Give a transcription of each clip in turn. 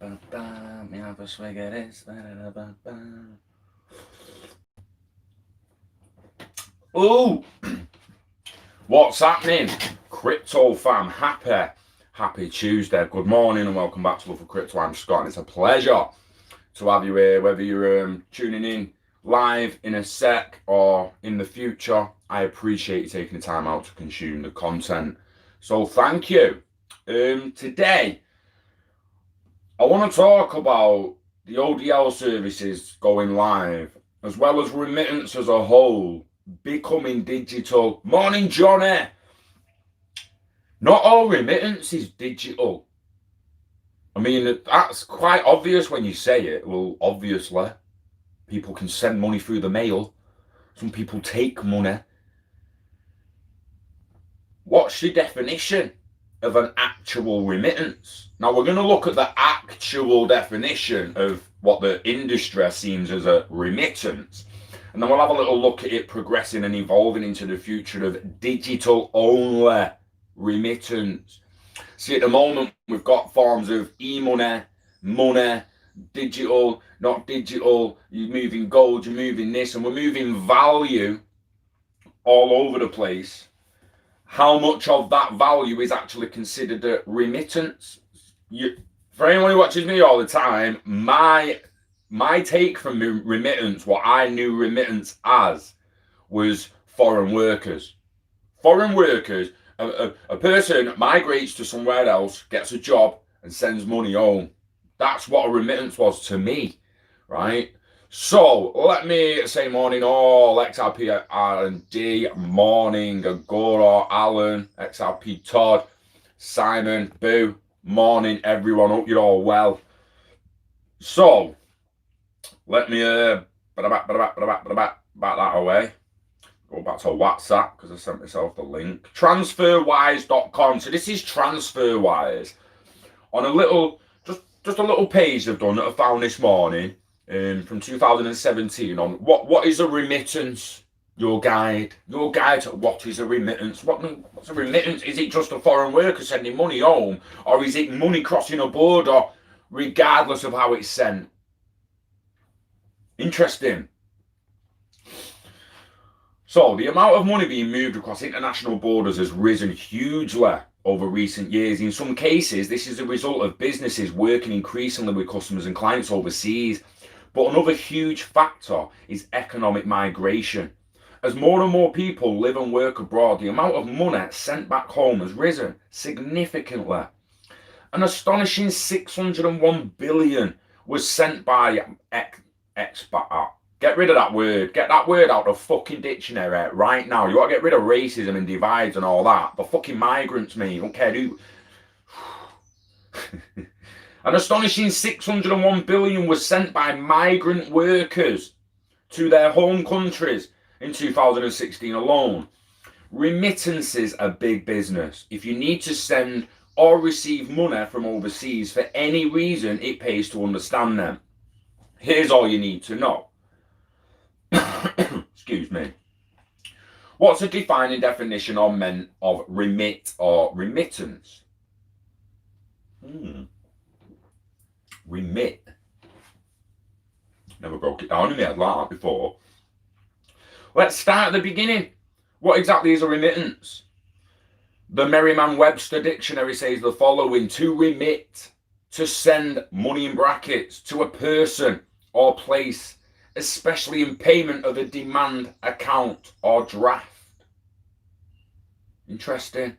Me have a swig of this. Ooh, what's happening? Crypto fam, happy Tuesday. Good morning and welcome back to Love for Crypto. I'm Scott and it's a pleasure to have you here, whether you're tuning in live in a sec or in the future. I appreciate you taking the time out to consume the content. So thank you. Today, I want to talk about the ODL services going live, as well as remittance as a whole, becoming digital. Morning, Johnny. Not all remittance is digital. I mean, that's quite obvious when you say it. Well, obviously, people can send money through the mail. Some people take money. What's the definition of an actual remittance? Now, we're going to look at the actual definition of what the industry seems as a remittance. And then we'll have a little look at it progressing and evolving into the future of digital-only remittance. See, at the moment, we've got forms of e-money, money, digital, not digital. You're moving gold, you're moving this, and we're moving value all over the place. How much of that value is actually considered a remittance? For anyone who watches me all the time, my take from remittance, what I knew remittance as, was foreign workers. Foreign workers, a person migrates to somewhere else, gets a job, and sends money home. That's what a remittance was to me, right? So let me say morning all XRP R&D, morning Agora, Alan, XRP Todd, Simon, Boo, morning everyone, hope you're all well. So let me back that away. Go back to WhatsApp because I sent myself the link. Transferwise.com. So this is Transferwise on a little, just a little page they've done that I found this morning. From 2017 on what is a remittance, your guide to what is a remittance. What's a remittance? Is it just a foreign worker sending money home, or is it money crossing a border regardless of how it's sent? Interesting. So the amount of money being moved across international borders has risen hugely over recent years. In some cases, this is a result of businesses working increasingly with customers and clients overseas. But another huge factor is economic migration. As more and more people live and work abroad, the amount of money sent back home has risen significantly. An astonishing 601 billion was sent by expat. Get rid of that word. Get that word out of the fucking dictionary right now. You want to get rid of racism and divides and all that. The fucking migrants, mate. You don't care who. An astonishing 601 billion was sent by migrant workers to their home countries in 2016 alone. Remittances are big business. If you need to send or receive money from overseas for any reason, it pays to understand them. Here's all you need to know. Excuse me. What's a defining definition or meant of remit or remittance? Remit. Never broke it down in my head like that before. Let's start at the beginning. What exactly is a remittance? The Merriam-Webster dictionary says the following: to remit, to send money in brackets to a person or place, especially in payment of a demand account or draft. Interesting.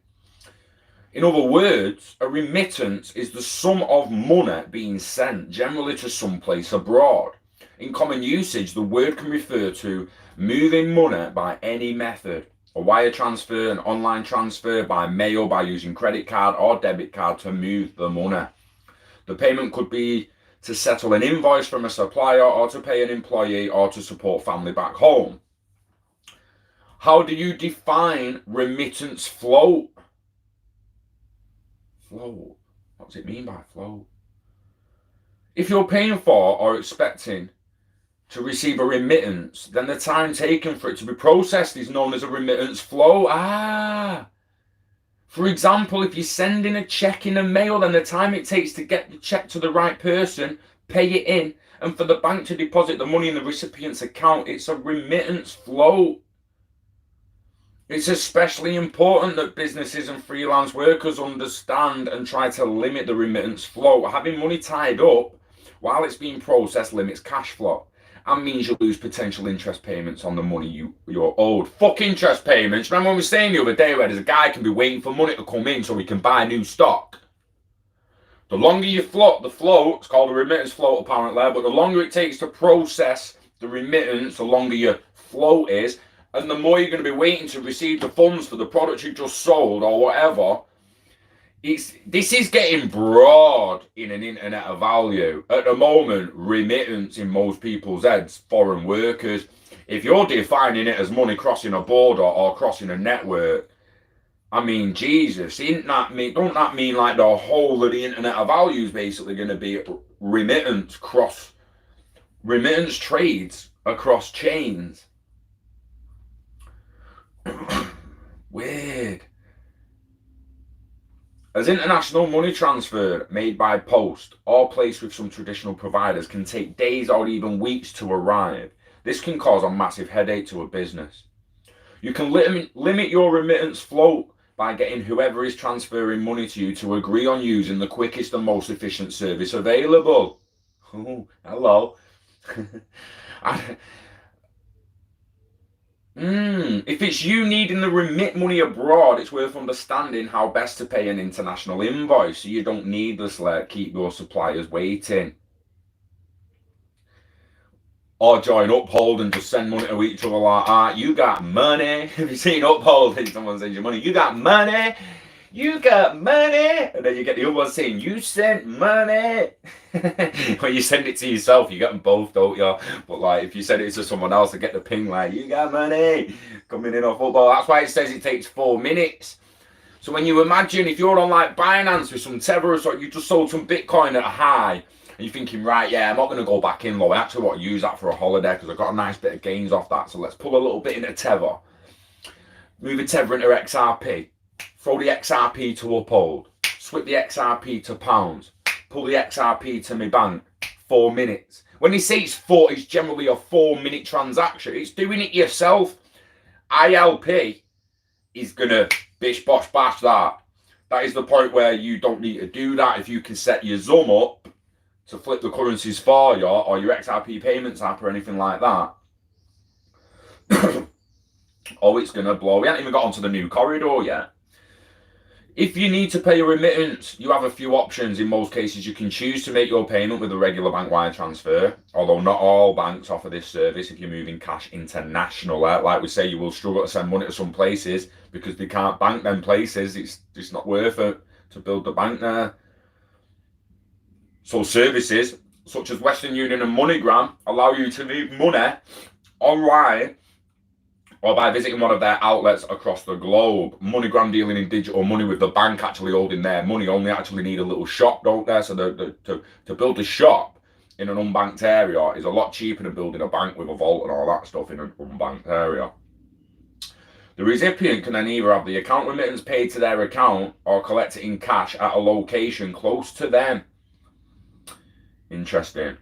In other words, a remittance is the sum of money being sent, generally to some place abroad. In common usage, the word can refer to moving money by any method: a wire transfer, an online transfer, by mail, by using credit card or debit card to move the money. The payment could be to settle an invoice from a supplier, or to pay an employee, or to support family back home. How do you define remittance flow? Flow. What does it mean by flow? If you're paying for or expecting to receive a remittance, then the time taken for it to be processed is known as a remittance flow. For example, if you're sending a check in the mail, then the time it takes to get the check to the right person, pay it in, and for the bank to deposit the money in the recipient's account, it's a remittance flow. It's especially important that businesses and freelance workers understand and try to limit the remittance flow. Having money tied up while it's being processed limits cash flow and means you lose potential interest payments on the money you're owed. Fuck interest payments. Remember when we were saying the other day where there's a guy can be waiting for money to come in so he can buy new stock? The longer you float the float, it's called a remittance float apparently, but the longer it takes to process the remittance, the longer your float is, and the more you're going to be waiting to receive the funds for the product you just sold or whatever. This is getting broad in an internet of value. At the moment, remittance in most people's heads, foreign workers, if you're defining it as money crossing a border or crossing a network, I mean, Jesus, don't that mean like the whole of the internet of value is basically going to be remittance trades across chains? Weird. As international money transfer made by post or placed with some traditional providers can take days or even weeks to arrive, this can cause a massive headache to a business. You can limit your remittance flow by getting whoever is transferring money to you to agree on using the quickest and most efficient service available. Oh, hello. If it's you needing to remit money abroad, it's worth understanding how best to pay an international invoice so you don't needlessly keep your suppliers waiting. Or join Uphold and just send money to each other like that. You got money. Have you seen Uphold? Someone sends you money. You got money. You got money. And then you get the other one saying, you sent money. When you send it to yourself, you get them both, don't you? But like, if you send it to someone else, they get the ping like, you got money. Coming in off football. That's why it says it takes 4 minutes. So when you imagine if you're on like Binance with some Tether or you just sold some Bitcoin at a high, and you're thinking, right, yeah, I'm not going to go back in low. I actually want to use that for a holiday because I got a nice bit of gains off that. So let's pull a little bit into Tether. Move a Tether into XRP. Throw the XRP to Uphold. Swip the XRP to pounds. Pull the XRP to my bank. 4 minutes. When they say it's generally a 4-minute transaction. It's doing it yourself. ILP is going to bish, bosh, bash that. That is the point where you don't need to do that. If you can set your Zoom up to flip the currencies for you, or your XRP payments app or anything like that, oh, it's going to blow. We haven't even got onto the new corridor yet. If you need to pay a remittance, you have a few options. In most cases, you can choose to make your payment with a regular bank wire transfer, although not all banks offer this service if you're moving cash internationally. Like we say, you will struggle to send money to some places because they can't bank them places. It's not worth it to build the bank there. So services such as Western Union and MoneyGram allow you to move money online or by visiting one of their outlets across the globe. MoneyGram dealing in digital money with the bank actually holding their money only actually need a little shop, don't they? So to build a shop in an unbanked area is a lot cheaper than building a bank with a vault and all that stuff in an unbanked area. The recipient can then either have the account remittance paid to their account or collect it in cash at a location close to them. Interesting.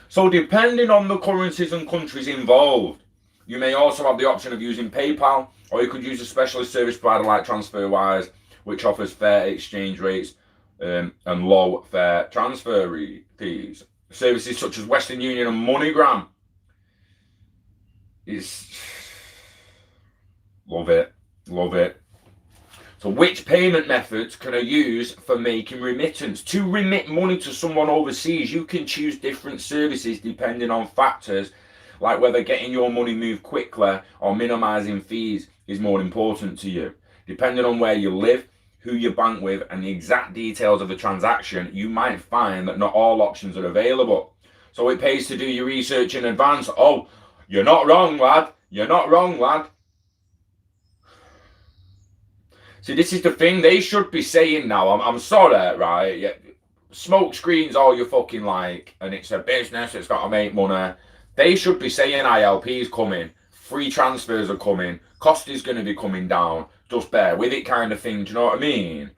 So depending on the currencies and countries involved, you may also have the option of using PayPal, or you could use a specialist service provider like TransferWise, which offers fair exchange rates and low fair transfer fees. Services such as Western Union and MoneyGram love it. So which payment methods can I use for making remittance? To remit money to someone overseas, you can choose different services depending on factors like whether getting your money moved quickly or minimizing fees is more important to you. Depending on where you live, who you bank with, and the exact details of the transaction, you might find that not all options are available. So it pays to do your research in advance. Oh, you're not wrong, lad. You're not wrong, lad. See, this is the thing they should be saying now. I'm sorry, right? Yeah, smoke screens all you fucking like, and it's a business, it's got to make money. They should be saying ILP's coming. free transfers are coming, cost is going to be coming down, just bear with it kind of thing, do you know what I mean?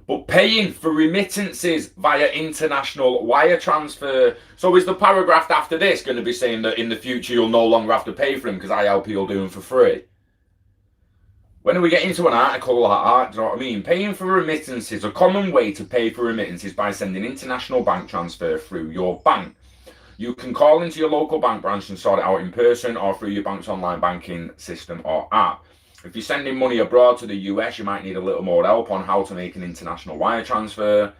But paying for remittances via international wire transfer. So is the paragraph after this going to be saying that in the future you'll no longer have to pay for them because ILP will do them for free? When we get into an article like that, do you know what I mean? Paying for remittances, a common way to pay for remittances by sending international bank transfer through your bank. You can call into your local bank branch and sort it out in person or through your bank's online banking system or app. If you're sending money abroad to the US, you might need a little more help on how to make an international wire transfer.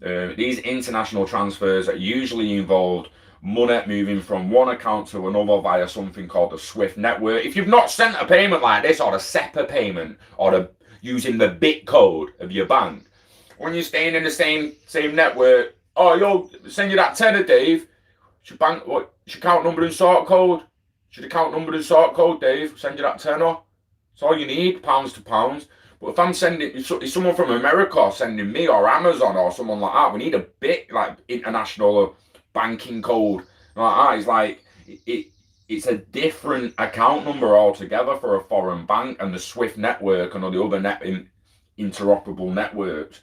These international transfers are usually involved money moving from one account to another via something called the SWIFT network. If you've not sent a payment like this, or a SEPA payment, or using the bit code of your bank, when you're staying in the same network, oh, yo, send you that tenner, Dave. Should bank, what? Should account number and sort code. Should account number and sort code, Dave. Send you that tenner. That's all you need, pounds to pounds. But if I'm sending, if someone from America sending me, or Amazon or someone like that, we need a bit like international banking code like that. It's like it's a different account number altogether for a foreign bank, and the SWIFT network and all the other interoperable networks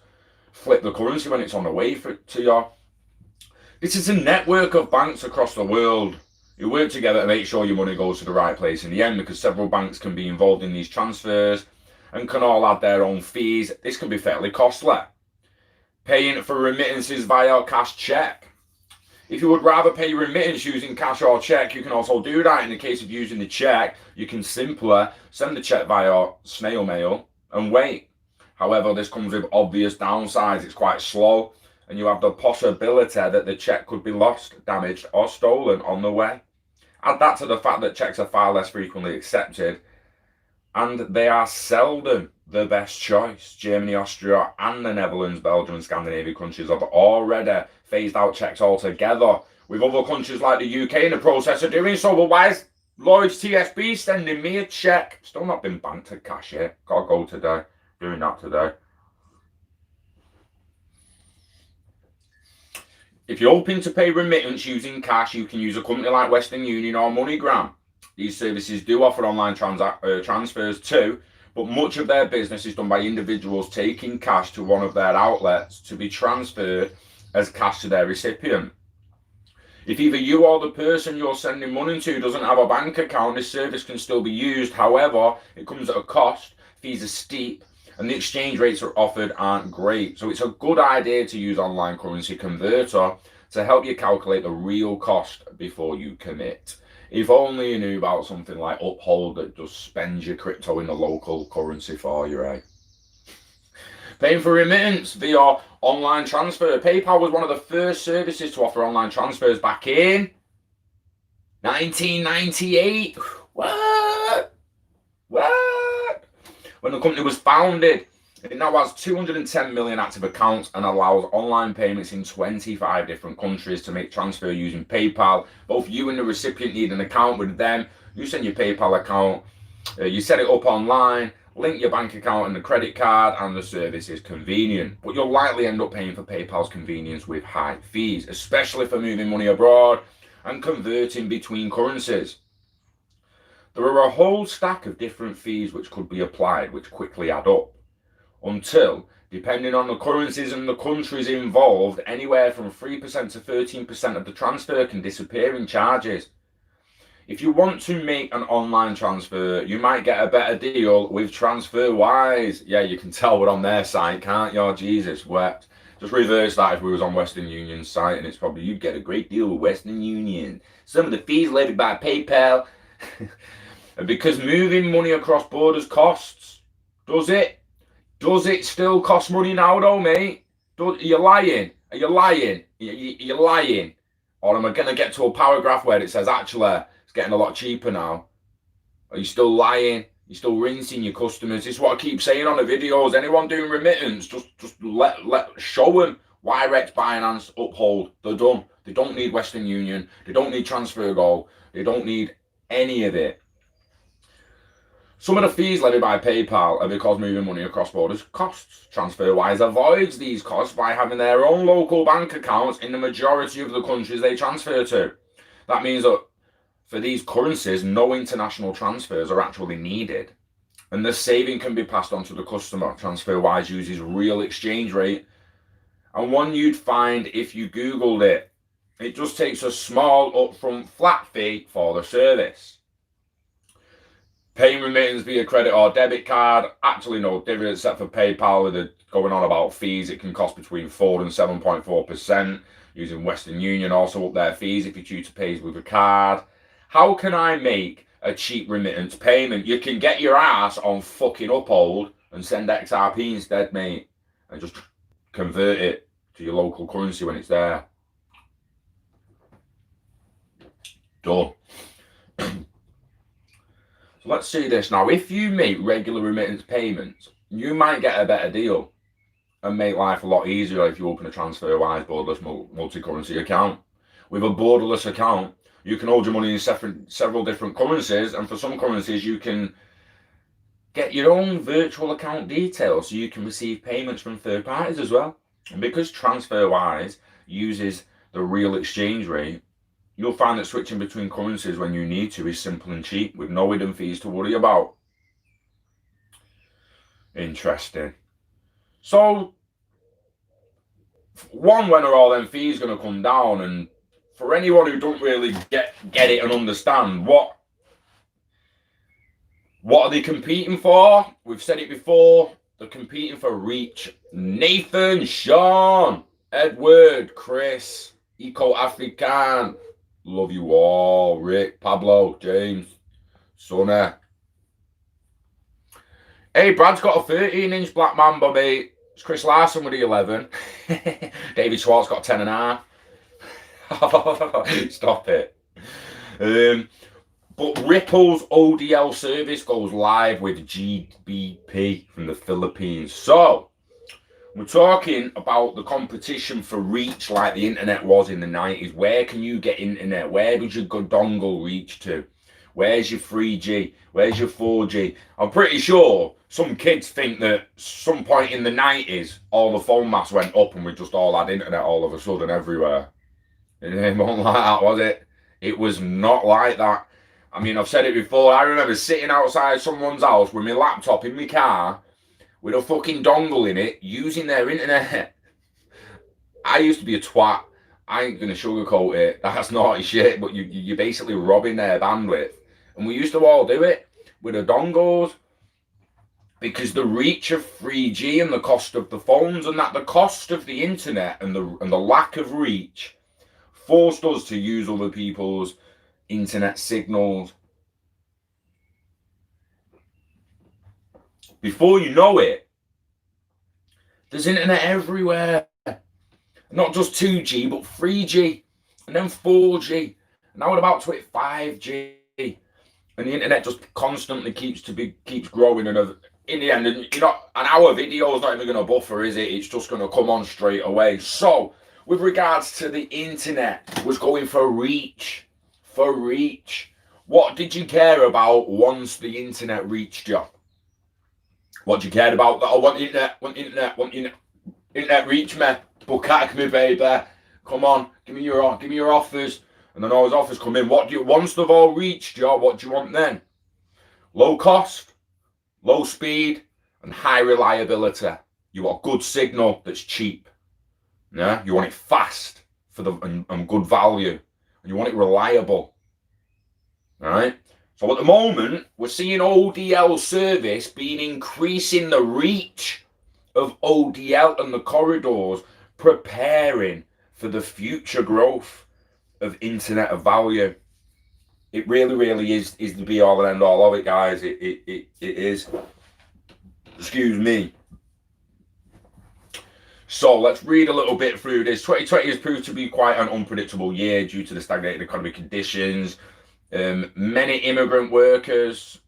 flip the currency when it's on the way to you. This is a network of banks across the world who work together to make sure your money goes to the right place in the end, because several banks can be involved in these transfers and can all add their own fees. This can be fairly costly. Paying for remittances via cash check. If you would rather pay remittance using cash or check, you can also do that. In the case of using the check, you can simply send the check via snail mail and wait. However, this comes with obvious downsides. It's quite slow, and you have the possibility that the check could be lost, damaged, or stolen on the way. Add that to the fact that checks are far less frequently accepted, and they are seldom the best choice. Germany, Austria, and the Netherlands, Belgium, and Scandinavian countries have already phased out checks altogether, with other countries like the UK in the process of doing so. But why is Lloyd's TSB sending me a check? Still not been banked to cash yet. Gotta go today. Doing that today. If you're hoping to pay remittance using cash, you can use a company like Western Union or MoneyGram. These services do offer online transfers too, but much of their business is done by individuals taking cash to one of their outlets to be transferred as cash to their recipient. If either you or the person you're sending money to doesn't have a bank account, this service can still be used. However, it comes at a cost, fees are steep, and the exchange rates are offered aren't great. So it's a good idea to use online currency converter to help you calculate the real cost before you commit. If only you knew about something like Uphold that just spends your crypto in the local currency for you, right? Paying for remittance via online transfer. PayPal was one of the first services to offer online transfers back in 1998. What? When the company was founded, it now has 210 million active accounts and allows online payments in 25 different countries to make transfer using PayPal. Both you and the recipient need an account with them. You send your PayPal account, you set it up online, link your bank account and the credit card, and the service is convenient. But you'll likely end up paying for PayPal's convenience with high fees, especially for moving money abroad and converting between currencies. There are a whole stack of different fees which could be applied, which quickly add up, until, depending on the currencies and the countries involved, anywhere from 3% to 13% of the transfer can disappear in charges. If you want to make an online transfer, you might get a better deal with TransferWise. Yeah, you can tell we're on their site, can't you? Oh, Jesus, wept. Just reverse that if we was on Western Union's site, and it's probably you'd get a great deal with Western Union. Some of the fees levied by PayPal. Because moving money across borders costs. Does it? Does it still cost money now though, mate? Are you lying? Are you lying? Are you lying? Or am I going to get to a paragraph where it says, actually, it's getting a lot cheaper now? Are you still lying? You're still rinsing your customers? This is what I keep saying on the videos. Anyone doing remittance, just show them Wirex, Binance, Uphold. They're done. They don't need Western Union. They don't need TransferGo. They don't need any of it. Some of the fees levied by PayPal are because moving money across borders costs. TransferWise avoids these costs by having their own local bank accounts in the majority of the countries they transfer to. That means that for these currencies, no international transfers are actually needed. And the saving can be passed on to the customer. TransferWise uses real exchange rate. And one you'd find if you Googled it, it just takes a small upfront flat fee for the service. Paying remittance via credit or debit card, actually no different except for PayPal with it going on about fees. It can cost between 4 and 7.4%. Using Western Union also up their fees if you choose to pay with a card. How can I make a cheap remittance payment? You can get your ass on fucking Uphold and send XRP instead, mate. And just convert it to your local currency when it's there. Done. So let's see this now. If you make regular remittance payments, you might get a better deal and make life a lot easier if you open a TransferWise borderless multi-currency account. With a borderless account, you can hold your money in several different currencies, and for some currencies you can get your own virtual account details so you can receive payments from third parties as well. And because TransferWise uses the real exchange rate, you'll find that switching between currencies when you need to is simple and cheap with no hidden fees to worry about. Interesting. So, one, when are all them fees going to come down? And for anyone who don't really get it and understand, what are they competing for? We've said it before. They're competing for reach. Nathan, Sean, Edward, Chris, Eco African. Love you all. Rick, Pablo, James, Sonny. Hey, Brad's got a 13-inch Black Mamba, mate. It's Chris Larson with the 11. David Schwartz got a 10.5. Stop it. But Ripple's ODL service goes live with GBP from the Philippines. So, we're talking about the competition for reach like the internet was in the 90s. Where can you get internet? Where does your good dongle reach to? Where's your 3G? Where's your 4G? I'm pretty sure some kids think that some point in the 90s, all the phone masts went up and we just all had internet all of a sudden everywhere. It wasn't like that, was it? It was not like that. I mean, I've said it before. I remember sitting outside someone's house with my laptop in my car with a fucking dongle in it, using their internet. I used to be a twat. I ain't gonna sugarcoat it. That's naughty shit, but you're basically robbing their bandwidth. And we used to all do it with the dongles because the reach of 3G and the cost of the phones and that the cost of the internet and the lack of reach forced us to use other people's internet signals. Before you know it, there's internet everywhere. Not just 2G, but 3G, and then 4G. Now we're about to hit 5G, and the internet just constantly keeps growing. And in the end, an hour video is not even going to buffer, is it? It's just going to come on straight away. So, with regards to the internet, was going for reach. What did you care about once the internet reached you? What you cared about? That I want internet. Internet reach me. Book at me, baby. Come on, give me your offers. And then all his offers come in. Once they've all reached you, what do you want then? Low cost, low speed, and high reliability. You want good signal that's cheap. Yeah, you want it fast and good value, and you want it reliable. All right. So at the moment, we're seeing ODL service increasing the reach of ODL and the corridors, preparing for the future growth of internet of value. It really is the be all and end all of it, guys. It is. Excuse me. So let's read a little bit through this. 2020 has proved to be quite an unpredictable year due to the stagnated economic conditions. Many immigrant workers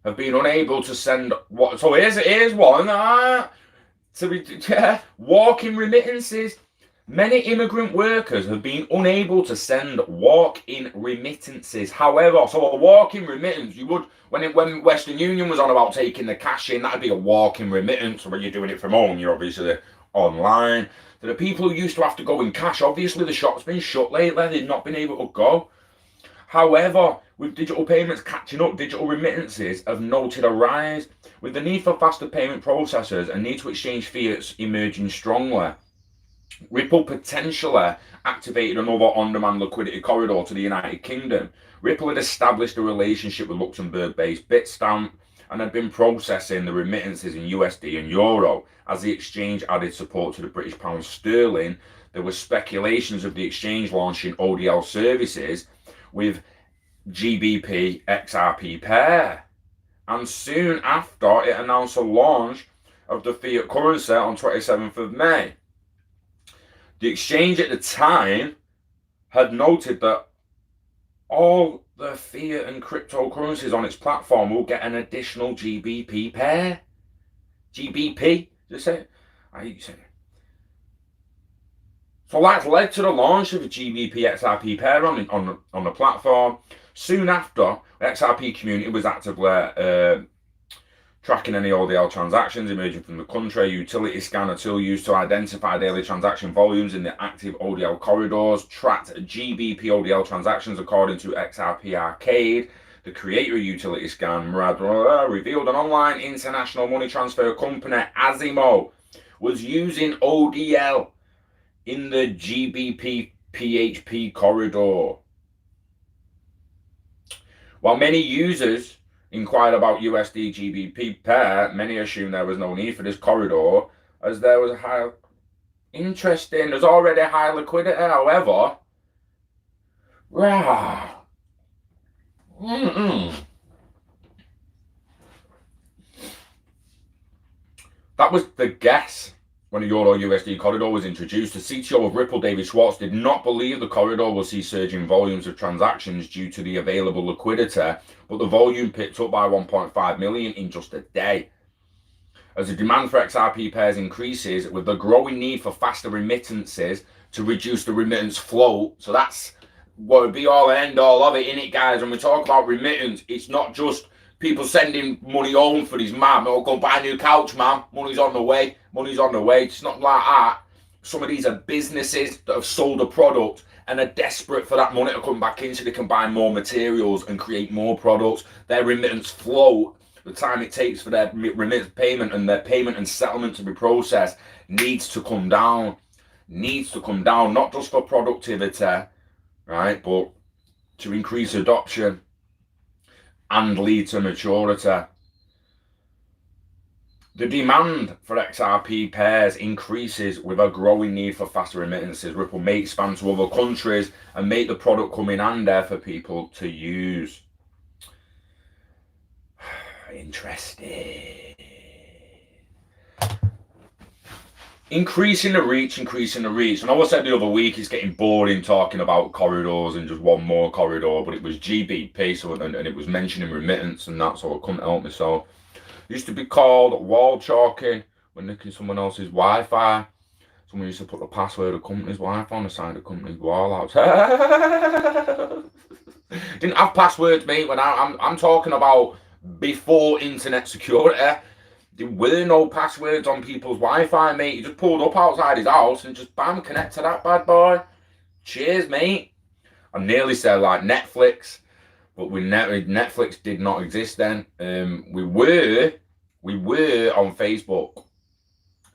have been unable to send what. So here's one. Walk-in remittances. Many immigrant workers have been unable to send walk-in remittances. However, so a walk-in remittance, you would when Western Union was on about taking the cash in, that'd be a walk-in remittance. So when you're doing it from home, you're obviously online. So the people who used to have to go in cash, obviously the shop's been shut lately. They've not been able to go. However, with digital payments catching up, digital remittances have noted a rise. With the need for faster payment processors and need to exchange fiats emerging strongly, Ripple potentially activated another on-demand liquidity corridor to the United Kingdom. Ripple had established a relationship with Luxembourg-based Bitstamp and had been processing the remittances in USD and Euro. As the exchange added support to the British pound sterling, there were speculations of the exchange launching ODL services with GBP XRP pair. And soon after, it announced the launch of the fiat currency on 27th of May. The exchange at the time had noted that all the fiat and cryptocurrencies on its platform will get an additional GBP pair. GBP? Just say it. I hate you saying it. So that's led to the launch of a GBP XRP pair on the platform. Soon after, the XRP community was actively tracking any ODL transactions emerging from the country. A utility scanner tool used to identify daily transaction volumes in the active ODL corridors tracked GBP ODL transactions according to XRP Arcade. The creator of utility scan, revealed an online international money transfer company, Asimo, was using ODL in the GBP PHP corridor. While many users inquired about USD GBP pair, many assumed there was no need for this corridor as there was high interest in. There's already high liquidity, however. That was the guess when the Euro USD corridor was introduced. The CTO of Ripple, David Schwartz, did not believe the corridor will see surging volumes of transactions due to the available liquidity, but the volume picked up by 1.5 million in just a day. As the demand for XRP pairs increases, with the growing need for faster remittances to reduce the remittance flow, so that's what would be all and end all of it, innit, guys? When we talk about remittance, it's not just people sending money home for his mum. Oh, go buy a new couch, man. Money's on the way. Money's on the way. It's not like that. Some of these are businesses that have sold a product and are desperate for that money to come back in so they can buy more materials and create more products. Their remittance flow, the time it takes for their remittance payment and their payment and settlement to be processed, needs to come down. Needs to come down, not just for productivity, right, but to increase adoption and lead to maturity. The demand for XRP pairs increases with a growing need for faster remittances. Ripple may expand to other countries and make the product come in handy for people to use. Interesting. Increasing the reach. And I said the other week, it's getting boring talking about corridors and just one more corridor, but it was GBP, so and it was mentioning remittance and that, so it couldn't help me. So it used to be called wall chalking when nicking someone else's Wi-Fi. Someone used to put the password of company's Wi-Fi on the side of the company's wall out. Didn't have passwords, mate. When I'm talking about before internet security. There were no passwords on people's Wi-Fi, mate. He just pulled up outside his house and just bam, connect to that bad boy. Cheers, mate. I nearly said like Netflix, but Netflix did not exist then. We were on Facebook.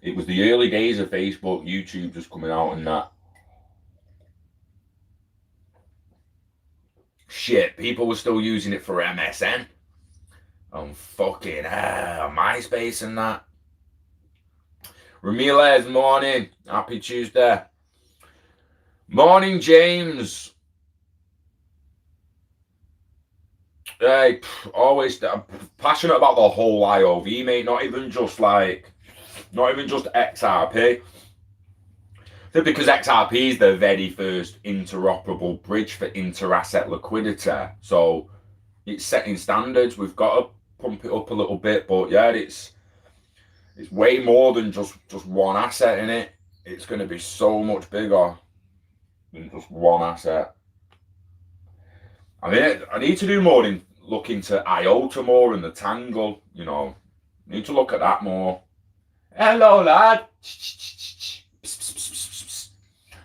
It was the early days of Facebook, YouTube just coming out and that. Shit, people were still using it for MSN. Fucking MySpace and that. Ramirez, morning. Happy Tuesday. Morning, James. Hey, always passionate about the whole IOV, mate. Not even just XRP. Because XRP is the very first interoperable bridge for inter-asset liquidity. So it's setting standards. We've got to pump it up a little bit, but yeah, it's way more than just one asset in it. It's going to be so much bigger than just one asset. I mean, I need to do more in look into IOTA more and the Tangle. You know, need to look at that more. Hello, lad.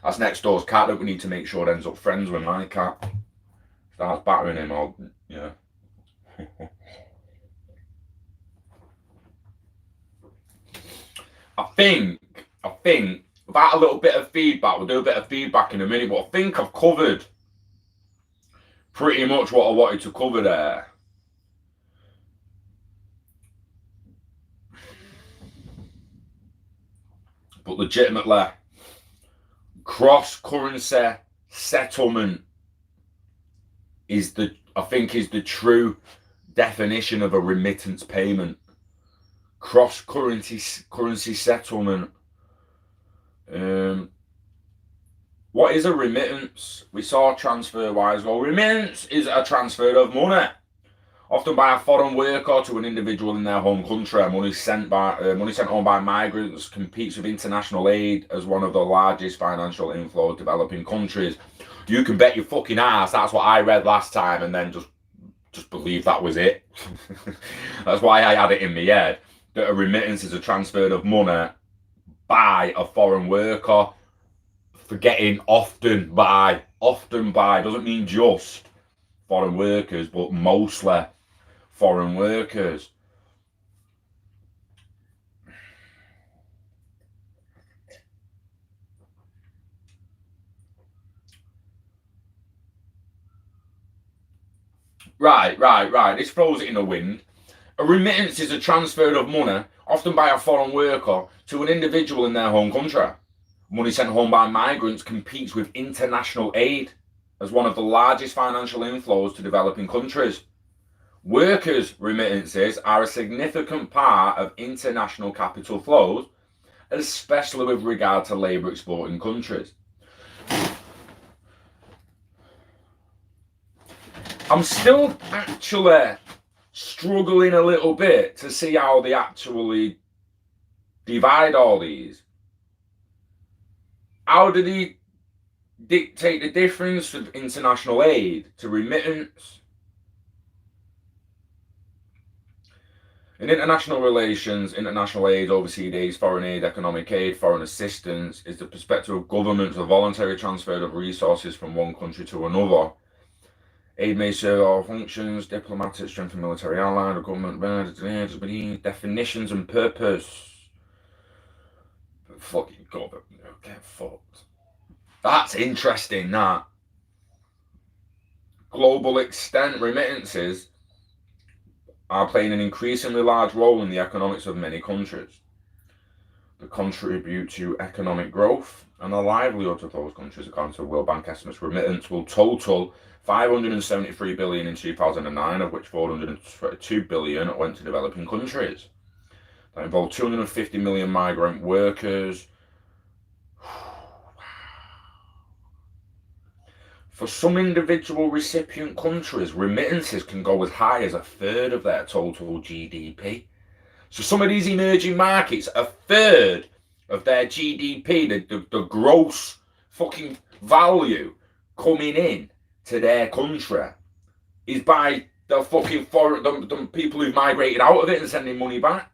That's next door's cat that we need to make sure ends up friends with my cat. Starts battering him, yeah. I think, without a little bit of feedback, we'll do a bit of feedback in a minute, but I think I've covered pretty much what I wanted to cover there. But legitimately, cross-currency settlement is the true definition of a remittance payment. Cross-currency settlement. What is a remittance? We saw TransferWise. Well, remittance is a transfer of money, often by a foreign worker to an individual in their home country. Money sent home by migrants competes with international aid as one of the largest financial inflows developing countries. You can bet your fucking ass that's what I read last time, and then just believe that was it. That's why I had it in my head that a remittance is a transfer of money by a foreign worker. Forgetting often by doesn't mean just foreign workers, but mostly foreign workers. Right. This throws it in the wind. A remittance is a transfer of money, often by a foreign worker, to an individual in their home country. Money sent home by migrants competes with international aid as one of the largest financial inflows to developing countries. Workers' remittances are a significant part of international capital flows, especially with regard to labour exporting countries. I'm still actually struggling a little bit to see how they actually divide all these. How do they dictate the difference from international aid to remittance? In international relations, international aid, overseas aid, foreign aid, economic aid, foreign assistance is the perspective of governments, a voluntary transfer of resources from one country to another. Aid may serve all functions, diplomatic, strengthen military ally, the government, definitions and purpose. Fucking government, get fucked. That's interesting, that. Global extent remittances are playing an increasingly large role in the economics of many countries. They contribute to economic growth and the livelihoods of those countries. According to World Bank estimates, remittance will total 573 billion in 2009, of which 422 billion went to developing countries. That involved 250 million migrant workers. For some individual recipient countries, remittances can go as high as a third of their total GDP. So some of these emerging markets, a third of their GDP, the gross fucking value coming in to their country, is by the fucking the people who've migrated out of it and sending money back.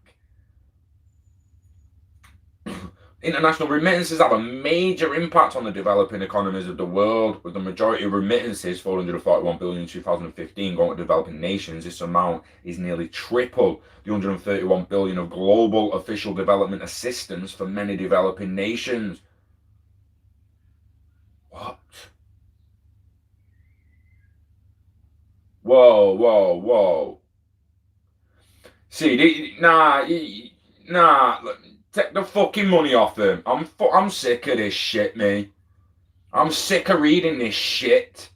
International remittances have a major impact on the developing economies of the world, with the majority of remittances, 441 billion in 2015, going to developing nations. This amount is nearly triple the 131 billion of global official development assistance for many developing nations. What? Whoa. See, nah. Take the fucking money off them. I'm sick of this shit, me. I'm sick of reading this shit.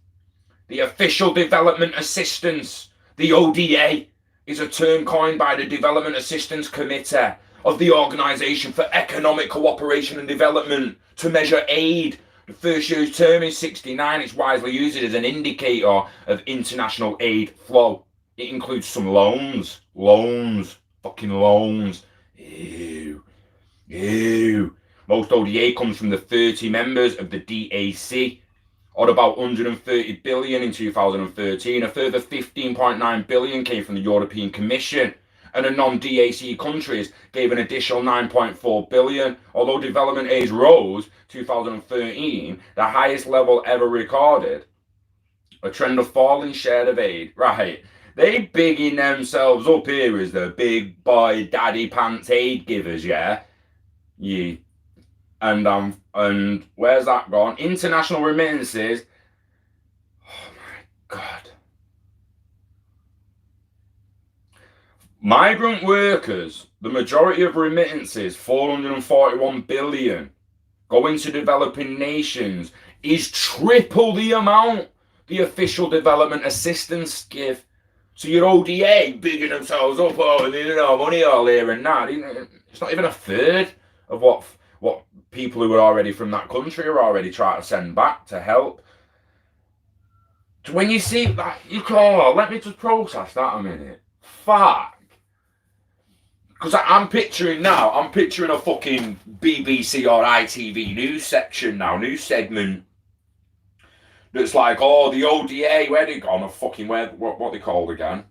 The Official Development Assistance, the ODA, is a term coined by the Development Assistance Committee of the Organisation for Economic Cooperation and Development to measure aid. The first year's term is 69. It's widely used as an indicator of international aid flow. It includes some loans. Fucking loans. Ew. Most ODA comes from the 30 members of the DAC, or about 130 billion in 2013. A further 15.9 billion came from the European Commission, and the non-DAC countries gave an additional 9.4 billion. Although development aid rose 2013, the highest level ever recorded, A trend of falling share of aid. Right. They bigging themselves up here as the big boy daddy pants aid givers, yeah? Yeah. And where's that gone? International remittances. Oh my God. Migrant workers, the majority of remittances, 441 billion, going to developing nations, is triple the amount the official development assistance give. So your ODA bigging themselves up, oh, they don't have money all here and that. It's not even a third of what people who are already from that country are already trying to send back to help. So when you see that, you call, let me just process that a minute. Fuck. Because I'm picturing a fucking BBC or ITV news section now, news segment. That's like, oh, the ODA, where they gone? A fucking, what they called again?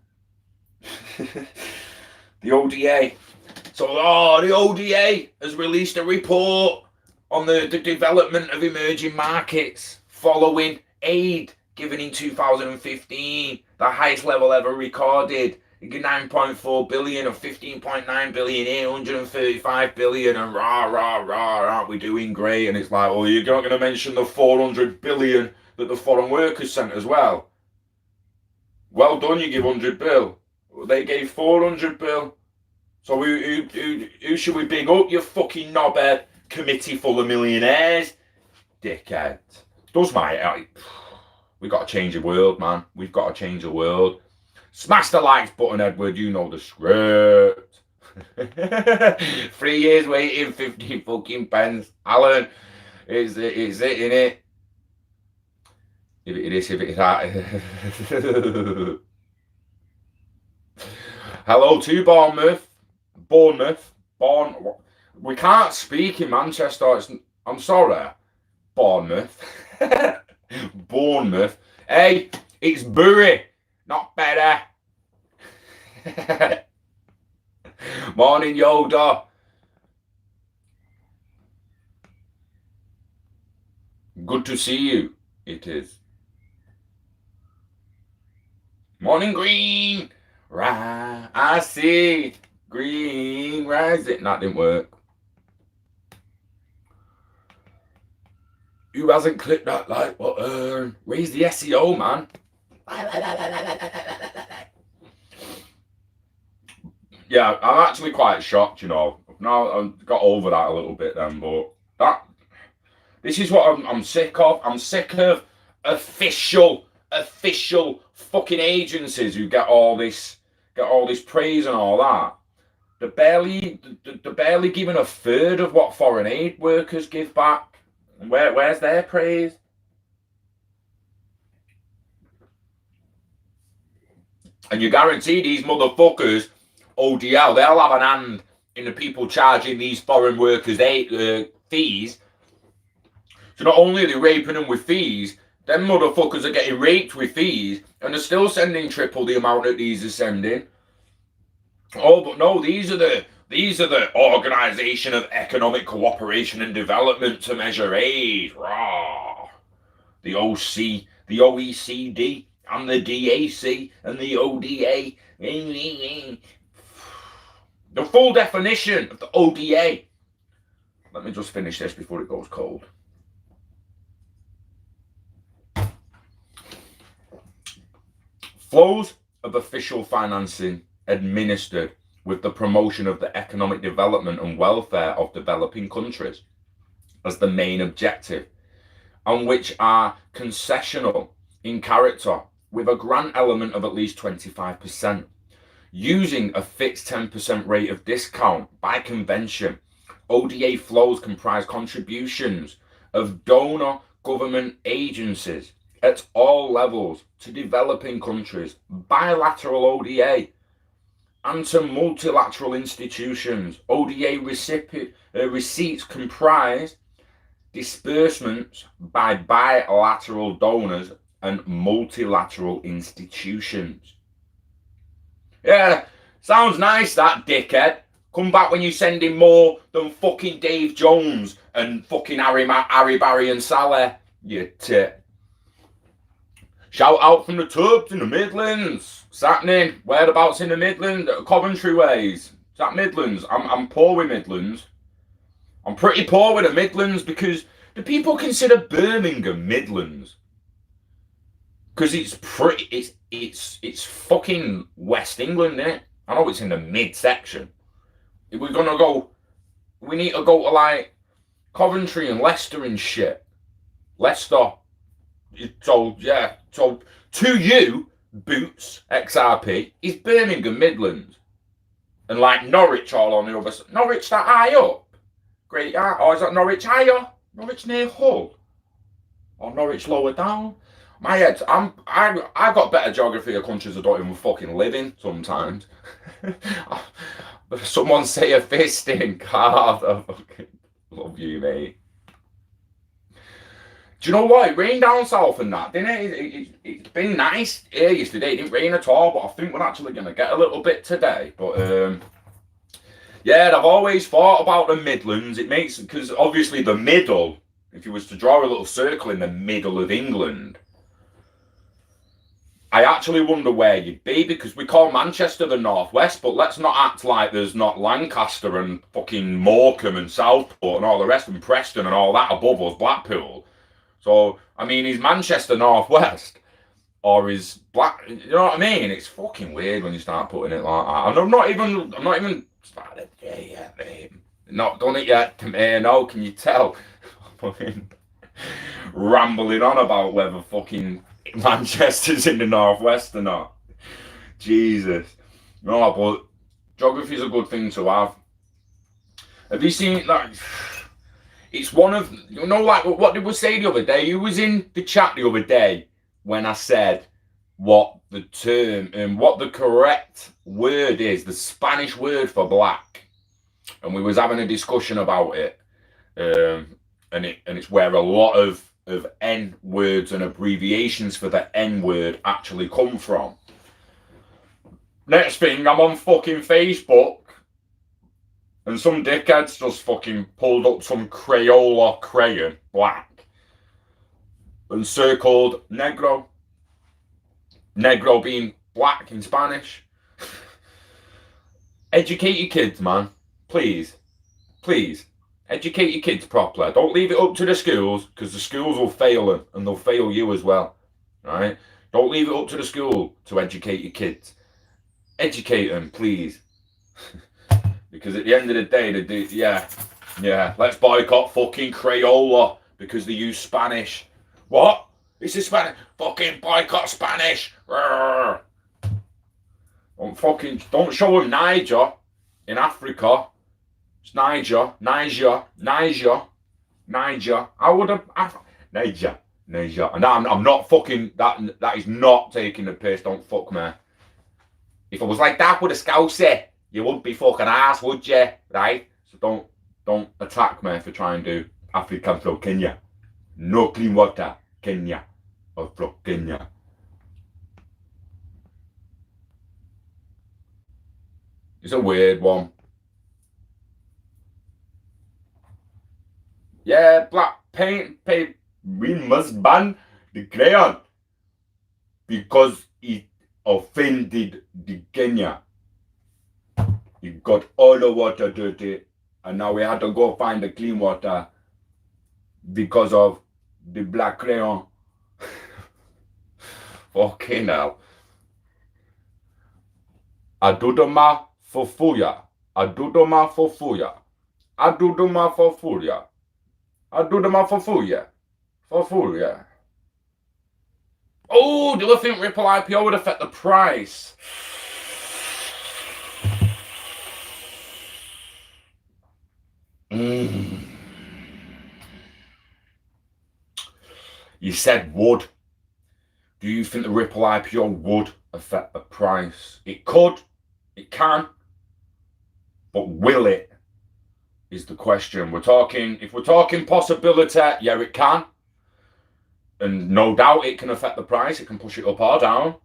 The ODA. So, the ODA has released a report on the development of emerging markets following aid given in 2015, the highest level ever recorded. 9.4 billion of 15.9 billion here, 135 billion, and aren't we doing great? And it's like, well, you're not going to mention the 400 billion that the foreign workers sent as well. Well done, you give 100 bill. They gave 400 bill. So who should we big up? You fucking knobhead committee full of millionaires. Dickhead. Does my... We've got to change the world, man. We've got to change the world. Smash the likes button, Edward. You know the script. 3 years waiting, 50 fucking pence. Alan, is it in it? If it is, if it is. Hello to Bournemouth. We can't speak in Manchester. I'm sorry. Bournemouth. Bournemouth. Hey, it's Bury. Not better. Morning, Yoda. Good to see you. It is. Morning, Green. I see. Green rising. That didn't work. Who hasn't clicked that like button? Raise the SEO, man. Yeah, I'm actually quite shocked, you know. Now I've got over that a little bit then, but this is what I'm sick of. I'm sick of official fucking agencies who get all this praise and all that. They're barely giving a third of what foreign aid workers give back. Where's their praise? And you guarantee these motherfuckers, ODL, they'll have an hand in the people charging these foreign workers fees. So not only are they raping them with fees, them motherfuckers are getting raped with fees, and they're still sending triple the amount that these are sending. Oh, but no, these are the Organisation of Economic Cooperation and Development to measure aid. Rah. The OC, the OECD, and the DAC, and the ODA. The full definition of the ODA. Let me just finish this before it goes cold. Flows of official financing administered with the promotion of the economic development and welfare of developing countries as the main objective, and which are concessional in character with a grant element of at least 25%, using a fixed 10% rate of discount by convention. ODA flows comprise contributions of donor government agencies at all levels to developing countries, bilateral ODA, and to multilateral institutions. ODA receipts comprise disbursements by bilateral donors and multilateral institutions. Yeah, sounds nice, that, dickhead. Come back when you're sending more than fucking Dave Jones and fucking Harry Barry and Saleh, you tit. Shout out from the tubs in the Midlands. What's happening? Whereabouts in the Midlands? Coventry ways. Is that Midlands? I'm poor with Midlands. I'm pretty poor with the Midlands because do people consider Birmingham Midlands? Because it's fucking West England, innit? I know it's in the mid section. If we're gonna go, we need to go to like Coventry and Leicester and shit. Leicester. So yeah, so to you, Boots XRP is Birmingham Midlands, and like Norwich all on the other side. Norwich that high up. Great, or is that Norwich higher? Norwich near Hull, or Norwich lower down? My head, I got better geography of countries I don't even fucking live in sometimes. Someone say a fisting card. I fucking love you, mate. Do you know what? It rained down south and that, didn't it? It's been nice here yesterday. It didn't rain at all, but I think we're actually going to get a little bit today. But yeah, I've always thought about the Midlands. It makes, because obviously the middle, if you was to draw a little circle in the middle of England, I actually wonder where you'd be, because we call Manchester the Northwest, but let's not act like there's not Lancaster and fucking Morecambe and Southport and all the rest, and Preston and all that above us, Blackpool. So, I mean, is Manchester Northwest? Or is Black... You know what I mean? It's fucking weird when you start putting it like that. And I'm not even started yet, mate. Not done it yet, no, can you tell? Fucking rambling on about whether fucking Manchester's in the Northwest or not. Jesus. No, but geography's a good thing to have. Have you seen, like... It's one of, you know, like, what did we say the other day? You was in the chat the other day when I said what the term and what the correct word is, the Spanish word for black. And we was having a discussion about it. And it's where a lot of N words and abbreviations for the N word actually come from. Next thing, I'm on fucking Facebook. And some dickheads just fucking pulled up some Crayola crayon, black, and circled negro. Negro being black in Spanish. Educate your kids, man. Please. Please. Educate your kids properly. Don't leave it up to the schools, because the schools will fail them, and they'll fail you as well. Right? Don't leave it up to the school to educate your kids. Educate them, please. Because at the end of the day, they do, yeah, let's boycott fucking Crayola because they use Spanish. What? This is Spanish. Fucking boycott Spanish. Don't show them Niger in Africa. It's Niger. I would have, Niger. And I'm not fucking, that is not taking the piss. Don't fuck me. If I was like that with a Scouser, you wouldn't be fucking ass, would you? Right? So don't attack me for trying to do African from Kenya. No clean water, Kenya. Or from Kenya. It's a weird one. Yeah, black paint, we must ban the crayon because it offended the Kenya. It got all the water dirty, and now we had to go find the clean water because of the black crayon. Fucking hell. Adudoma fofuya. Adudoma fofuya. Adudoma fofuya. Adudoma fofuya. Fofuya. Oh, do you think Ripple IPO would affect the price? You said would. Do you think the Ripple IPO would affect the price? It could, it can, but will it? Is the question. If we're talking possibility, yeah, it can. And no doubt it can affect the price. It can push it up or down.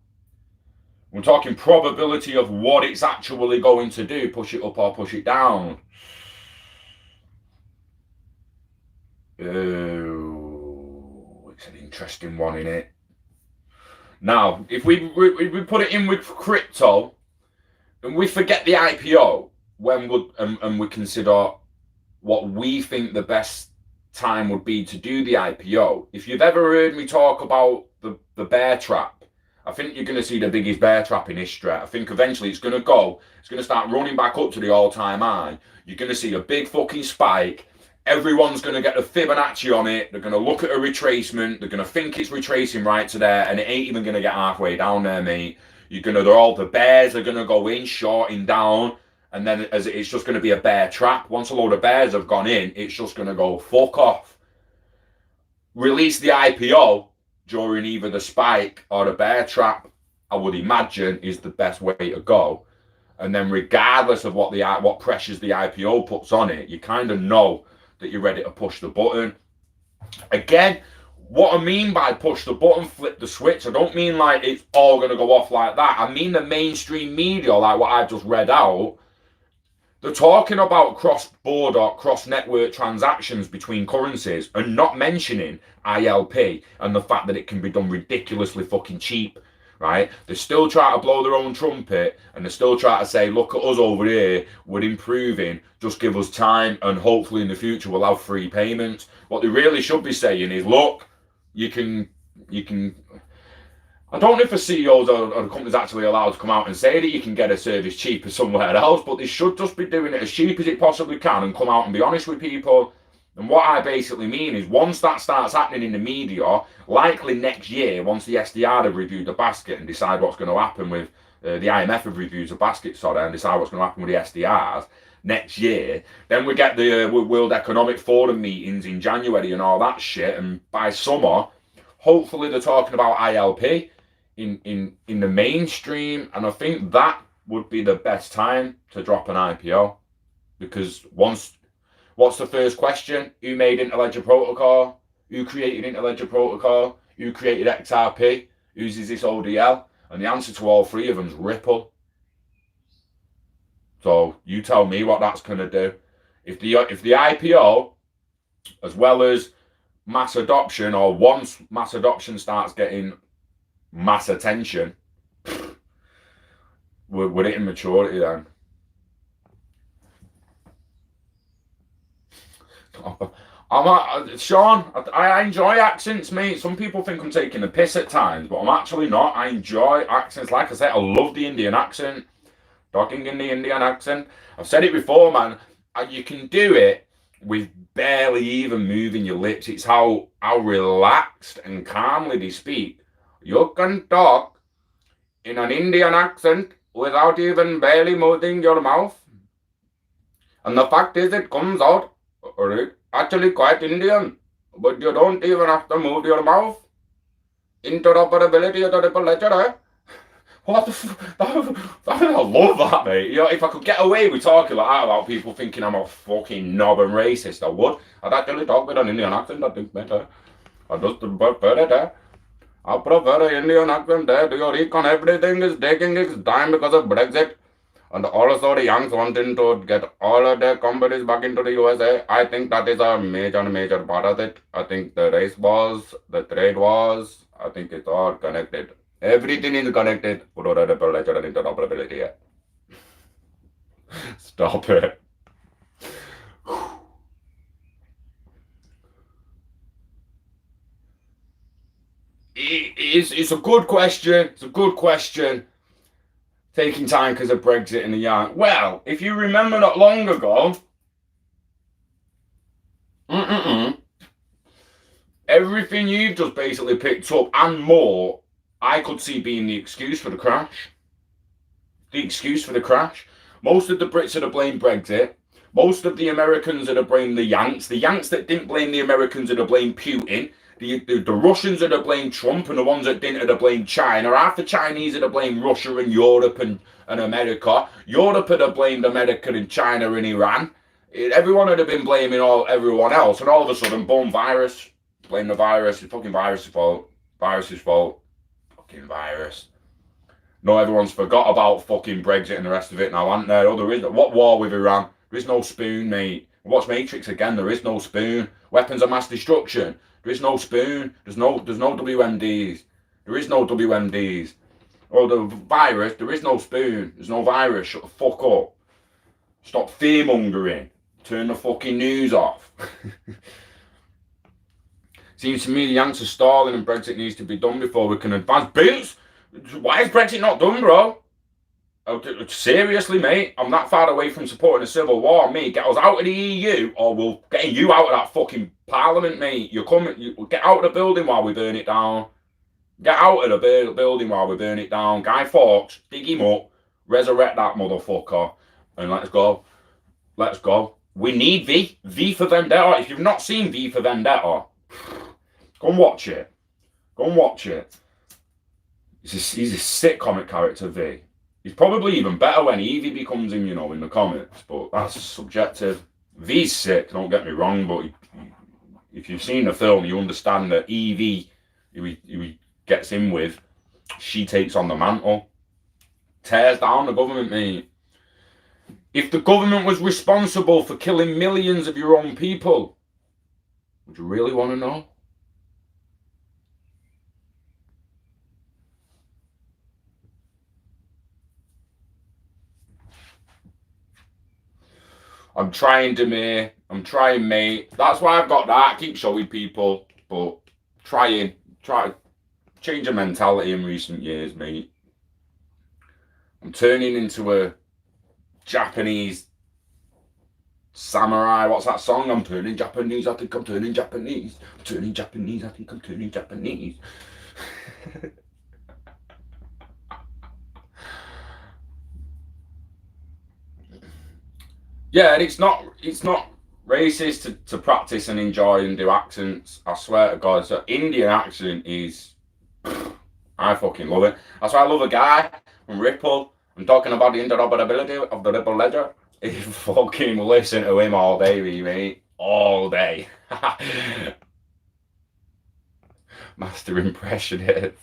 We're talking probability of what it's actually going to do, push it up or push it down. Oh, it's an interesting one, innit? Now, if we put it in with crypto, and we forget the IPO and we consider what we think the best time would be to do the IPO. If you've ever heard me talk about the bear trap, I think you're going to see the biggest bear trap in history. I think eventually it's going to start running back up to the all-time high. You're going to see a big fucking spike. Everyone's going to get the Fibonacci on it. They're going to look at a retracement. They're going to think it's retracing right to there, and it ain't even going to get halfway down there, mate. The bears are going to go in, shorting down, and then it's just going to be a bear trap. Once a load of bears have gone in, it's just going to go fuck off. Release the IPO during either the spike or the bear trap, I would imagine, is the best way to go. And then regardless of what pressures the IPO puts on it, you kind of know that you're ready to push the button. Again, what I mean by push the button, flip the switch, I don't mean like it's all going to go off like that. I mean the mainstream media, like what I've just read out, they're talking about cross-border, cross-network transactions between currencies and not mentioning ILP and the fact that it can be done ridiculously fucking cheap, right? They still try to blow their own trumpet and they still try to say, look at us over here, we're improving, just give us time and hopefully in the future we'll have free payments. What they really should be saying is, look, you can I don't know if the CEOs or the company's actually allowed to come out and say that you can get a service cheaper somewhere else, but they should just be doing it as cheap as it possibly can and come out and be honest with people. And what I basically mean is once that starts happening in the media, likely next year, once the SDR have reviewed the basket and decide what's going to happen with the IMF have reviewed the basket, and decide what's going to happen with the SDRs next year, then we get the World Economic Forum meetings in January and all that shit, and by summer, hopefully they're talking about ILP in the mainstream, and I think that would be the best time to drop an IPO, because what's the first question? Who made Interledger Protocol? Who created Interledger Protocol? Who created XRP? Whose is this ODL? And the answer to all three of them is Ripple. So you tell me what that's going to do. If the IPO, as well as mass adoption, or once mass adoption starts getting mass attention, we're hitting maturity then. Sean, I enjoy accents, mate. Some people think I'm taking the piss at times, but I'm actually not. I enjoy accents. Like I said, I love the Indian accent. Talking in the Indian accent. I've said it before, man. You can do it with barely even moving your lips. It's how relaxed and calmly they speak. You can talk in an Indian accent without even barely moving your mouth. And the fact is, it comes out actually quite Indian, but you don't even have to move your mouth. Interoperability of the Ripple ledger, eh? What the I love that, mate. You know, if I could get away with talking like that about people thinking I'm a fucking knob and racist, I would. I'd actually talk with an Indian accent, I think better. I just prefer it, eh? I prefer an Indian accent there. Do you reckon everything is taking its time because of Brexit? And also the Yanks wanting to get all of their companies back into the USA. I think that is a major part of it. I think the race wars, the trade wars, I think it's all connected. Everything is connected. Interoperability. Stop it. It's a good question. It's a good question. Taking time because of Brexit and the yarn. Well, if you remember not long ago, everything you've just basically picked up and more, I could see being the excuse for the crash. The excuse for the crash. Most of the Brits are to blame Brexit. Most of the Americans are to blame the Yanks. The Yanks that didn't blame the Americans are to blame Putin. The Russians are to blame Trump, and the ones that didn't are to blame China. Half the Chinese are to blame Russia and Europe and America. Europe are to blame America and China and Iran. Everyone would have been blaming everyone else, and all of a sudden, boom, virus. Blame the virus. It's fucking virus' fault. Virus' fault. Fucking virus. No, everyone's forgot about fucking Brexit and the rest of it now, aren't there? Oh, there is. What war with Iran? There is no spoon, mate. Watch Matrix again. There is no spoon. Weapons of mass destruction. There is no spoon. There's no WMDs. There is no WMDs. Or the virus, there is no spoon. There's no virus. Shut the fuck up. Stop fear-mongering. Turn the fucking news off. Seems to me the answer's stalling and Brexit needs to be done before we can advance. Boots! Why is Brexit not done, bro? Seriously, mate, I'm that far away from supporting a civil war. Mate, get us out of the EU or we'll get you out of that fucking parliament, mate. You're coming, get out of the building while we burn it down. Get out of the building while we burn it down. Guy Fawkes, dig him up, resurrect that motherfucker, and let's go. Let's go. We need V. V for Vendetta. If you've not seen V for Vendetta, go and watch it. Go and watch it. He's a sick comic character, V. He's probably even better when Evie becomes him, you know, in the comics, but that's subjective. V's sick, don't get me wrong, but if you've seen the film, you understand that Evie, who he gets in with, she takes on the mantle. Tears down the government, mate. If the government was responsible for killing millions of your own people, would you really want to know? I'm trying, Demir. I'm trying, mate. That's why I've got that. Keep showing people, but try to change your mentality in recent years, mate. I'm turning into a Japanese samurai. What's that song? I'm turning Japanese. I think I'm turning Japanese. I'm turning Japanese. I think I'm turning Japanese. Yeah, and it's not racist to practice and enjoy and do accents. I swear to God, so Indian accent is, I fucking love it. That's why I love a guy from Ripple. I'm talking about the interoperability of the Ripple ledger. You fucking listen to him all day, mate. All day. Master impressionist.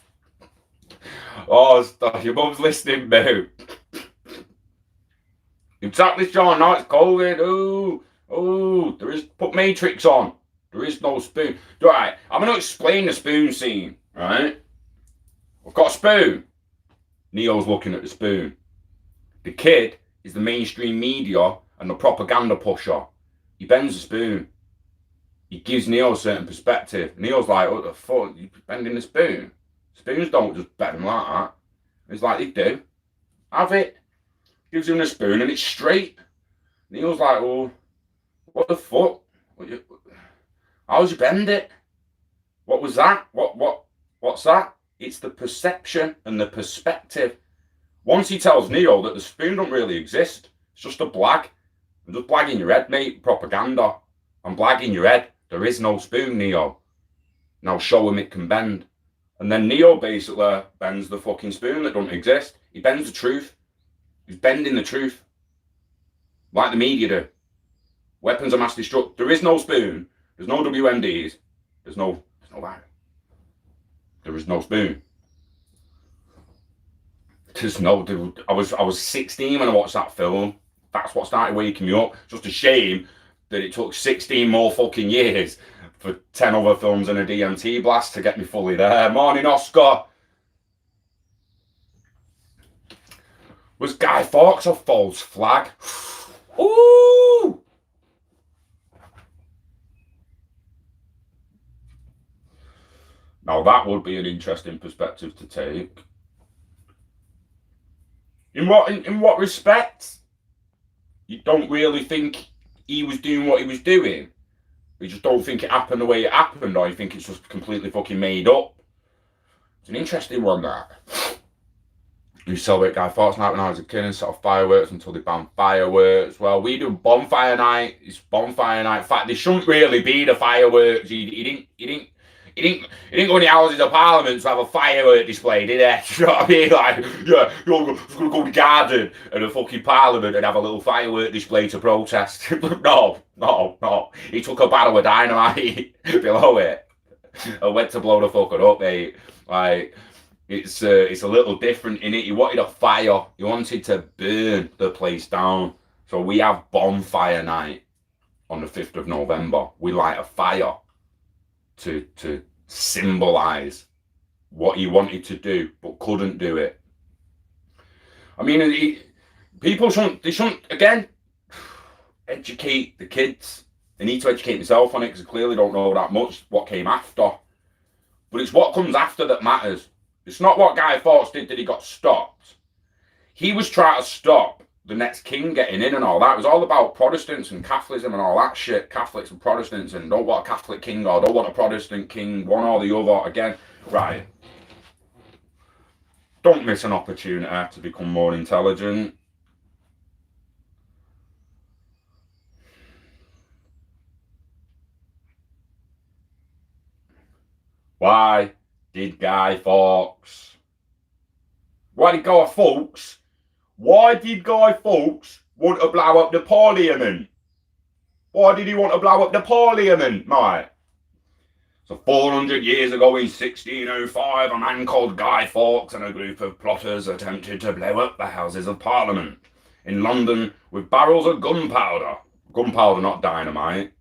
Oh, stop. Your mum's listening, boo. Exactly, John. Now it's COVID. Oh, there is. Put Matrix on. There is no spoon. Right, I'm going to explain the spoon scene, right? I've got a spoon. Neo's looking at the spoon. The kid is the mainstream media and the propaganda pusher. He bends the spoon. He gives Neo a certain perspective. Neo's like, what the fuck? You bending the spoon? Spoons don't just bend like that. It's like, they do. Have it. Gives him the spoon and it's straight. Neo's like, oh, what the fuck? How'd you bend it? What was that? What's that? It's the perception and the perspective. Once he tells Neo that the spoon don't really exist, it's just a blag. I'm just blagging your head, mate. Propaganda. I'm blagging your head. There is no spoon, Neo. Now show him it can bend. And then Neo basically bends the fucking spoon that don't exist. He bends the truth. He's bending the truth. Like the media do. Weapons of mass destruction. There is no spoon. There's no WMDs. There's no virus. There is no spoon. There's no. I was 16 when I watched that film. That's what started waking me up. Just a shame that it took 16 more fucking years for 10 other films and a DMT blast to get me fully there. Morning, Oscar. Was Guy Fawkes a false flag? Ooh! Now that would be an interesting perspective to take. In what respect? You don't really think he was doing what he was doing? You just don't think it happened the way it happened, or you think it's just completely fucking made up? It's an interesting one, that. We celebrate Guy Fawkes night when I was a kid and set off fireworks until they banned fireworks. Well, we do bonfire night. It's bonfire night. In fact, there shouldn't really be the fireworks. He didn't go in the Houses of Parliament to have a firework display, did he? You know what I mean? Like, yeah, you're going to go to the garden and the fucking Parliament and have a little firework display to protest. No. He took a barrel of dynamite below it and went to blow the fucking up, mate. Like, it's a little different in it. He wanted a fire. He wanted to burn the place down. So we have bonfire night on the 5th of November. We light a fire to symbolise what he wanted to do, but couldn't do it. I mean, people shouldn't, again, educate the kids. They need to educate themselves on it because they clearly don't know that much what came after. But it's what comes after that matters. It's not what Guy Fawkes did that he got stopped. He was trying to stop the next king getting in and all that. It was all about Protestants and Catholicism and all that shit. Catholics and Protestants and don't want a Catholic king or don't want a Protestant king, one or the other. Again, right. Don't miss an opportunity to become more intelligent. Why did Guy Fawkes? Why did Guy Fawkes want to blow up the Parliament? Why did he want to blow up the Parliament, mate? So 400 years ago in 1605, a man called Guy Fawkes and a group of plotters attempted to blow up the Houses of Parliament in London with barrels of gunpowder. Gunpowder, not dynamite.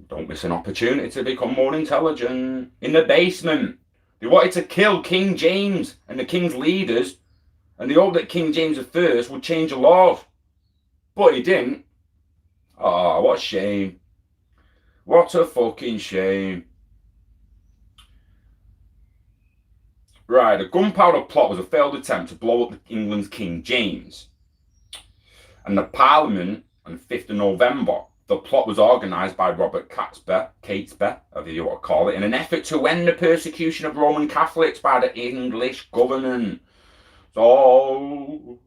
Don't miss an opportunity to become more intelligent. In the basement, they wanted to kill King James and the king's leaders, and they hoped that King James I would change the laws. But he didn't. Oh, what a shame. What a fucking shame. Right, the gunpowder plot was a failed attempt to blow up England's King James. And the Parliament on the 5th of November, the plot was organised by Robert Catesby, however you want to call it, in an effort to end the persecution of Roman Catholics by the English government. So,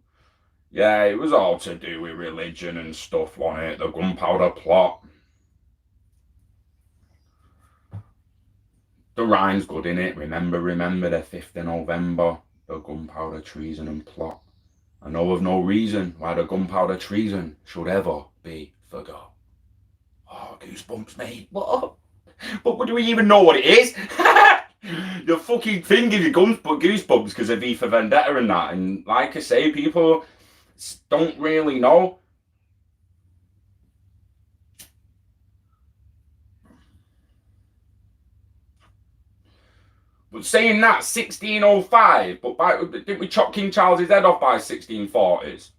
yeah, it was all to do with religion and stuff, wasn't it? The gunpowder plot. The rhyme's good, innit? Remember the 5th of November, the gunpowder treason and plot. I know of no reason why the gunpowder treason should ever be forgot. Oh, goosebumps, mate. What? But do we even know what it is? The fucking thing gives you goosebumps because of V for Vendetta and that. And like I say, people don't really know. But saying that, 1605, but didn't we chop King Charles's head off by 1640s?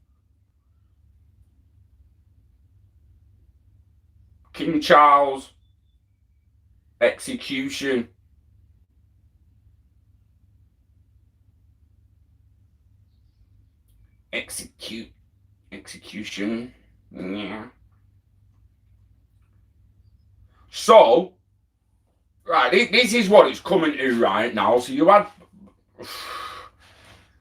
King Charles, execution. Execution. Yeah. So, right, this is what it's coming to right now. So you had,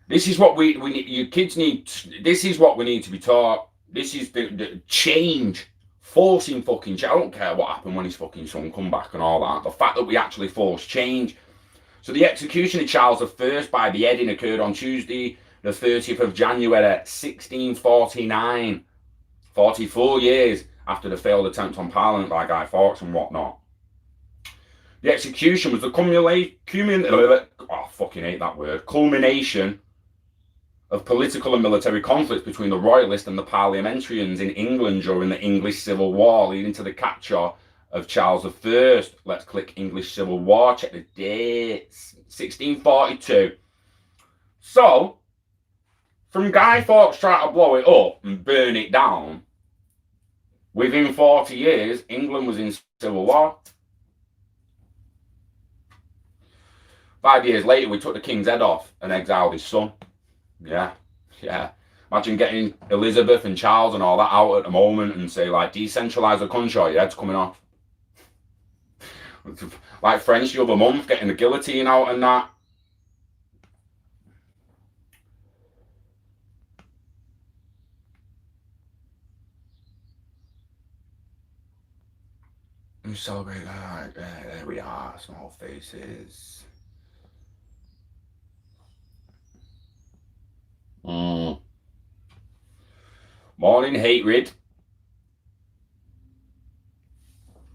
this is what we need. Your kids need. This is what we need to be taught. This is the change, forcing fucking change. I don't care what happened when his fucking son come back and all that. The fact that we actually force change. So the execution of Charles I by beheading occurred on Tuesday, the 30th of January, 1649. 44 years after the failed attempt on Parliament by Guy Fawkes and whatnot. The execution was the culmination of political and military conflicts between the royalists and the parliamentarians in England during the English Civil War, leading to the capture of Charles I. Let's click English Civil War, check the dates. 1642. So, from Guy Fawkes trying to blow it up and burn it down, within 40 years, England was in civil war. 5 years later, we took the king's head off and exiled his son. Yeah. Imagine getting Elizabeth and Charles and all that out at the moment and say, like, decentralise the country or your head's coming off. Like French the other month, getting the guillotine out and that. We celebrate that. There we are, small faces. Morning, hatred.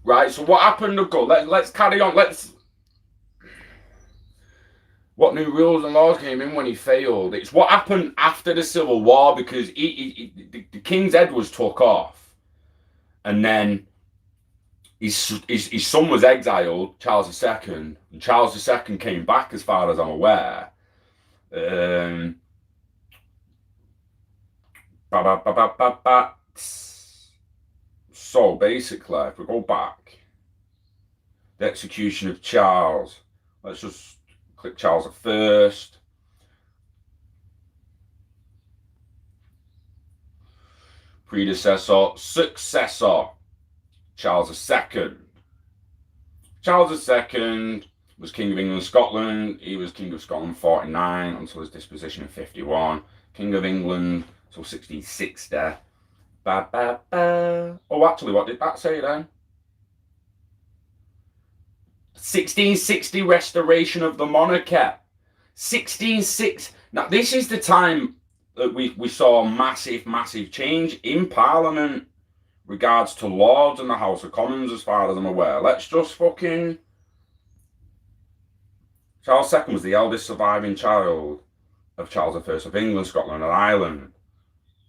Right, so what happened to go? Let's carry on. What new rules and laws came in when he failed? It's what happened after the Civil War, because the king's head was took off. And then his son was exiled, Charles II, and Charles II came back, as far as I'm aware. So basically, if we go back, the execution of Charles, let's just click Charles I. Predecessor, successor, Charles II. Charles II was King of England and Scotland. He was King of Scotland 49 until his disposition in 51. King of England until 1660. Oh, actually, what did that say then? 1660 restoration of the monarchy. 1660. Now, this is the time that we saw massive change in Parliament regards to Lords and the House of Commons, as far as I'm aware. Let's just fucking... Charles II was the eldest surviving child of Charles I of England, Scotland and Ireland,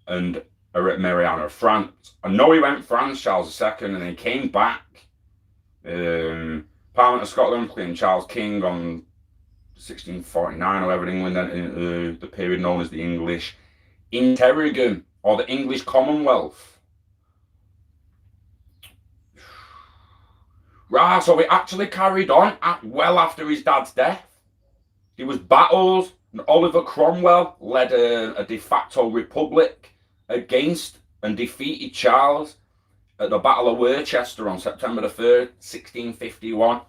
and Mariana of France. I know he went France, Charles II, and then came back. Parliament of Scotland proclaimed Charles King on 1649 or whatever in England, then the period known as the English Interregnum, or the English Commonwealth. Right, so it actually carried on well after his dad's death. There was battles, and Oliver Cromwell led a de facto republic against and defeated Charles at the Battle of Worcester on September the 3rd, 1651.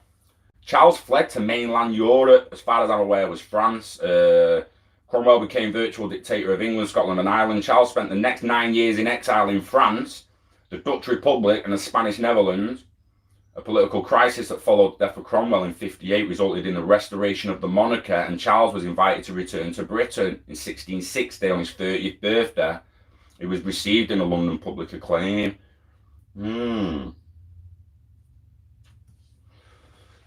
Charles fled to mainland Europe, as far as I'm aware, was France. Cromwell became virtual dictator of England, Scotland and Ireland. Charles spent the next 9 years in exile in France, the Dutch Republic and the Spanish Netherlands. A political crisis that followed the death of Cromwell in 58 resulted in the restoration of the monarchy, and Charles was invited to return to Britain in 1660 on his 30th birthday. It was received in a London public acclaim.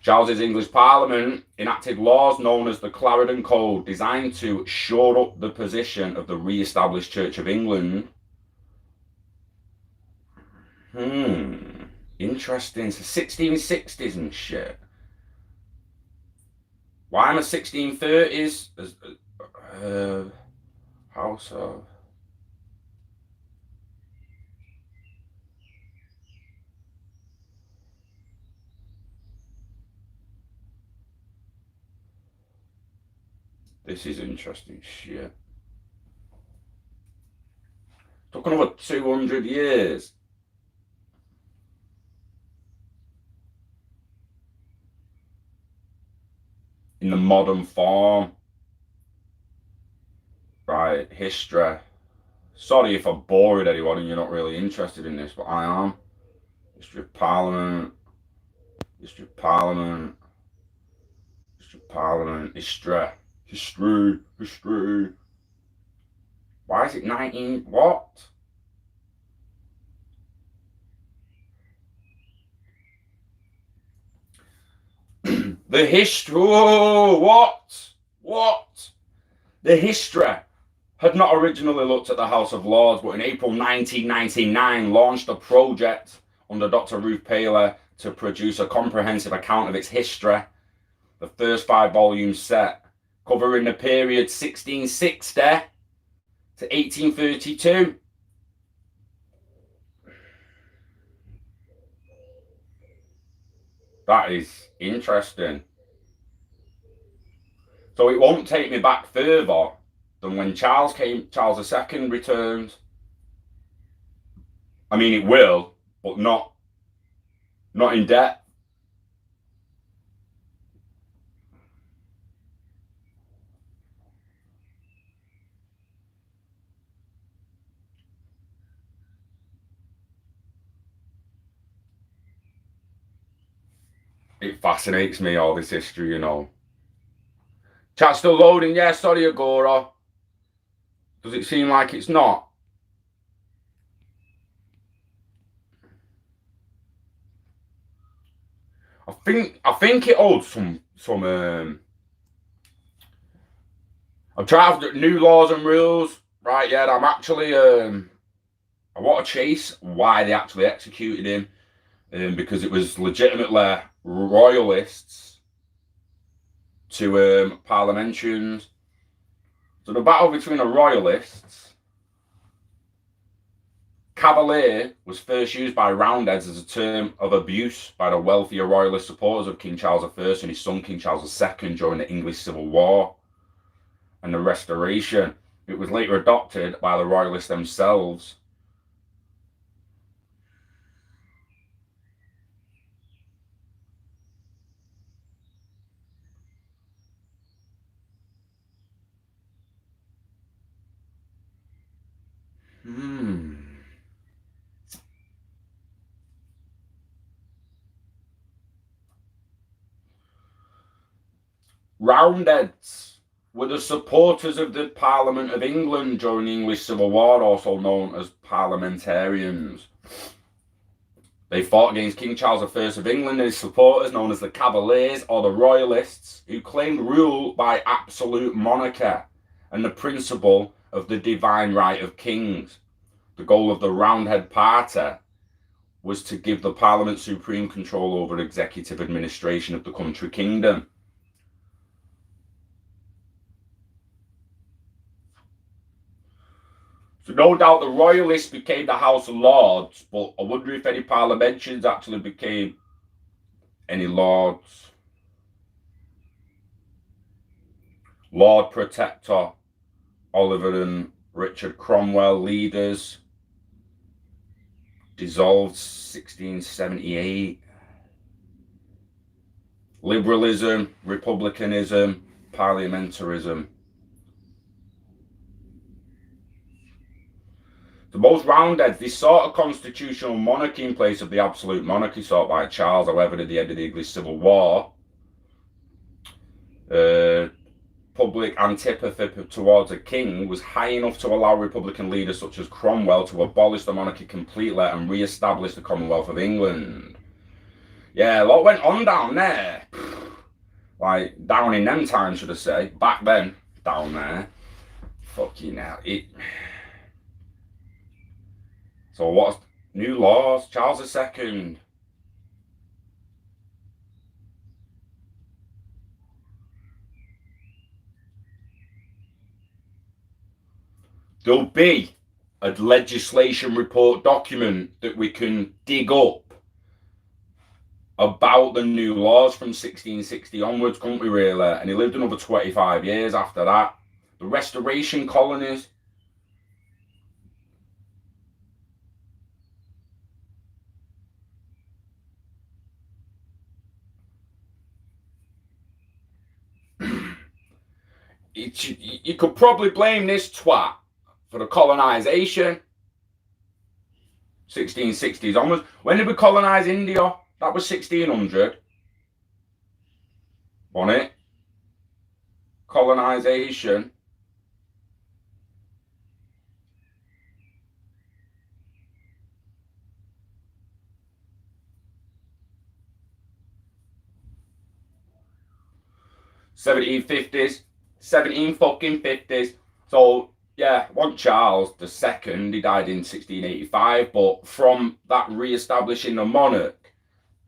Charles's English Parliament enacted laws known as the Clarendon Code, designed to shore up the position of the re-established Church of England. Interesting. So 1660s and shit. Why am I 1630s? How so? This is interesting shit. Took another 200 years. In the modern form. Right, history. Sorry if I bored anyone and you're not really interested in this, but I am. History of Parliament. History of Parliament. History of Parliament. History. Why is it 19? What? The history. Oh, what? The history had not originally looked at the House of Lords, but in April 1999 launched a project under Dr. Ruth Paley to produce a comprehensive account of its history. The first 5 volume set, covering the period 1660 to 1832. That is interesting. So it won't take me back further than when Charles II returned. I mean, it will, but not in depth. It fascinates me, all this history, you know. Chat still loading? Yeah, sorry, Agora. Does it seem like it's not? I think it holds some I've tried new laws and rules. Right, yeah, I'm actually I want to chase why they actually executed him. because it was legitimately royalists to parliamentarians. So the battle between the royalists, cavalier was first used by Roundheads as a term of abuse by the wealthier royalist supporters of King Charles I and his son King Charles II during the English Civil War and the Restoration. It was later adopted by the royalists themselves. Roundheads were the supporters of the Parliament of England during the English Civil War, also known as parliamentarians. They fought against King Charles I of England and his supporters, known as the Cavaliers or the Royalists, who claimed rule by absolute monarchy and the principle of the divine right of kings. The goal of the Roundhead Party was to give the Parliament supreme control over executive administration of the country kingdom. So no doubt the royalists became the House of Lords, but I wonder if any parliamentarians actually became any lords. Lord Protector, Oliver and Richard Cromwell, leaders, dissolved 1678. Liberalism, republicanism, parliamentarism. The most Roundheads, they sought a constitutional monarchy in place of the absolute monarchy sought by Charles. However, at the end of the English Civil War, public antipathy towards a king was high enough to allow Republican leaders such as Cromwell to abolish the monarchy completely and re-establish the Commonwealth of England. Yeah, a lot went on down there. Like, down in them times, should I say. Back then, down there. Fucking hell. So what's new laws? Charles II. There'll be a legislation report document that we can dig up about the new laws from 1660 onwards, couldn't we really? And he lived another 25 years after that. The Restoration colonies. You could probably blame this twat for the colonisation. 1660s onwards. When did we colonise India? That was 1600. Wasn't it? Colonisation. '50s. 17 50s. So yeah, one Charles II, he died in 1685, but from that re-establishing the monarch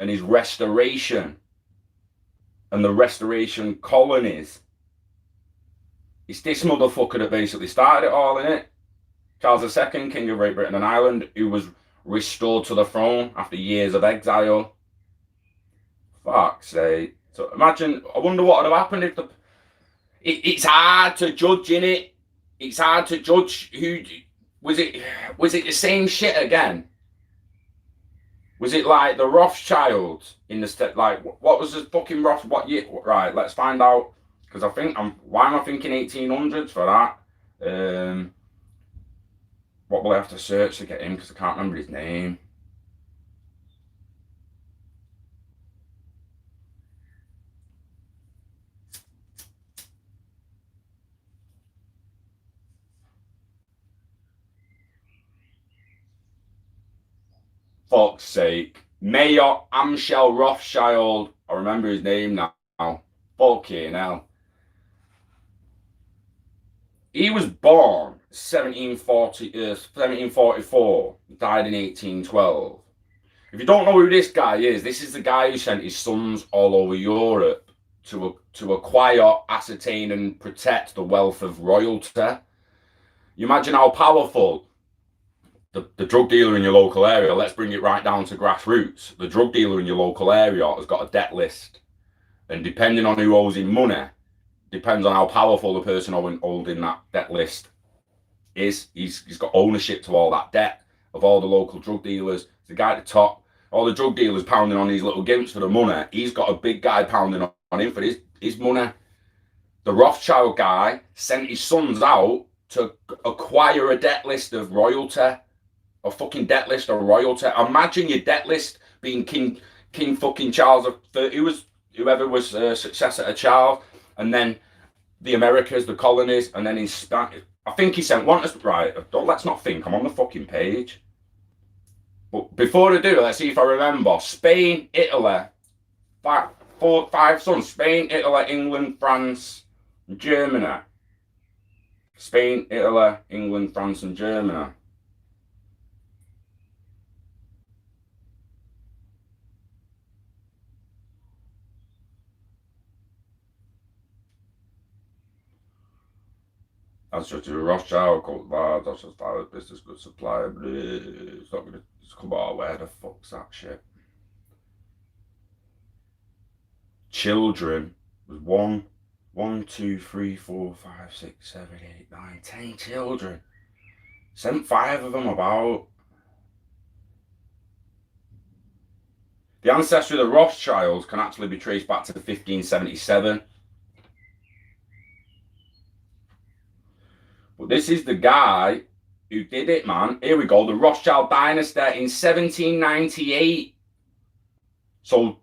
and his restoration and the restoration colonies, it's this motherfucker that basically started it all, innit? Charles II, King of Great Britain and Ireland, who was restored to the throne after years of exile. Fuck's sake. So imagine, I wonder what would have happened if the... It's hard to judge, innit? It's hard to judge who... Was it the same shit again? Was it like the Rothschilds in the step? Like, what was the fucking what year? Right, let's find out. Because I think why am I thinking 1800s for that? What will I have to search to get him? Because I can't remember his name. Fuck's sake. Mayor Amschel Rothschild. I remember his name now. Fucking hell. He was born 1744, died in 1812. If you don't know who this guy is, this is the guy who sent his sons all over Europe to acquire, ascertain, and protect the wealth of royalty. You imagine how powerful the drug dealer in your local area, let's bring it right down to grassroots. The drug dealer in your local area has got a debt list. And depending on who owes him money, depends on how powerful the person holding that debt list is. He's got ownership to all that debt of all the local drug dealers. The guy at the top, all the drug dealers pounding on these little gimps for the money. He's got a big guy pounding on him for his money. The Rothschild guy sent his sons out to acquire a debt list of royalty, a fucking debt list of royalty. Imagine your debt list being King fucking Charles whoever was successor to Charles, and then the Americas, the colonies, and then in Spain. I think he sent one. Right, let's not think. I'm on the fucking page. But before I do, let's see if I remember. Spain, Italy, five sons. Spain, Italy, England, France, and Germany. Spain, Italy, England, France, and Germany. That's just a Rothschild, called bad. That's just a business good supplier. It's not gonna come out. Where the fuck's that shit? Children was 1, 2, 3, 4, 5, 6, 7, 8, 9, 10 children. Sent 5 of them about. The ancestry of the Rothschilds can actually be traced back to 1577. But this is the guy who did it, man. Here we go. The Rothschild dynasty in 1798. So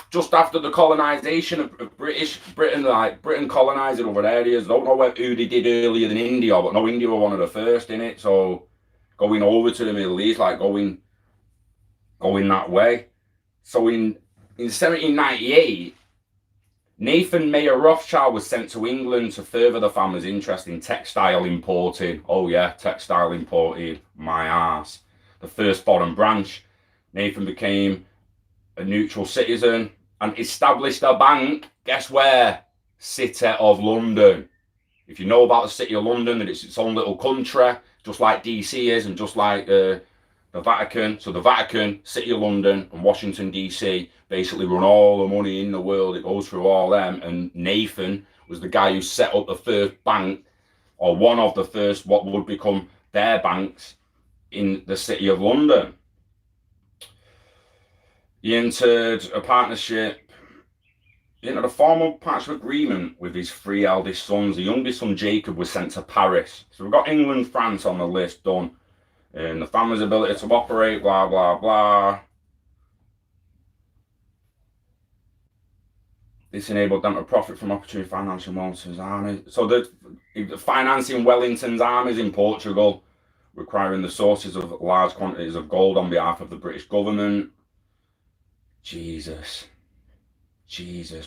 just after the colonization of Britain, like Britain colonizing other areas. Don't know who they did earlier than India, but no, India were one of the first in it. So going over to the Middle East, like going that way. So in 1798, Nathan Mayer Rothschild was sent to England to further the family's interest in textile importing. Oh yeah, textile importing, my ass. The first foreign branch. Nathan became a neutral citizen and established a bank. Guess where? City of London. If you know about the City of London, that it's its own little country, just like DC is and just like the Vatican. So the Vatican, City of London, and Washington DC basically run all the money in the world. It goes through all them. And Nathan was the guy who set up the first bank, or one of the first, what would become their banks in the City of London. He entered a formal partnership agreement with his 3 eldest sons. The youngest son, Jacob, was sent to Paris. So we've got England, France on the list done. And the family's ability to operate, blah, blah, blah. This enabled them to profit from opportunity financial Walter's army. So the financing Wellington's armies in Portugal, requiring the sources of large quantities of gold on behalf of the British government. Jesus.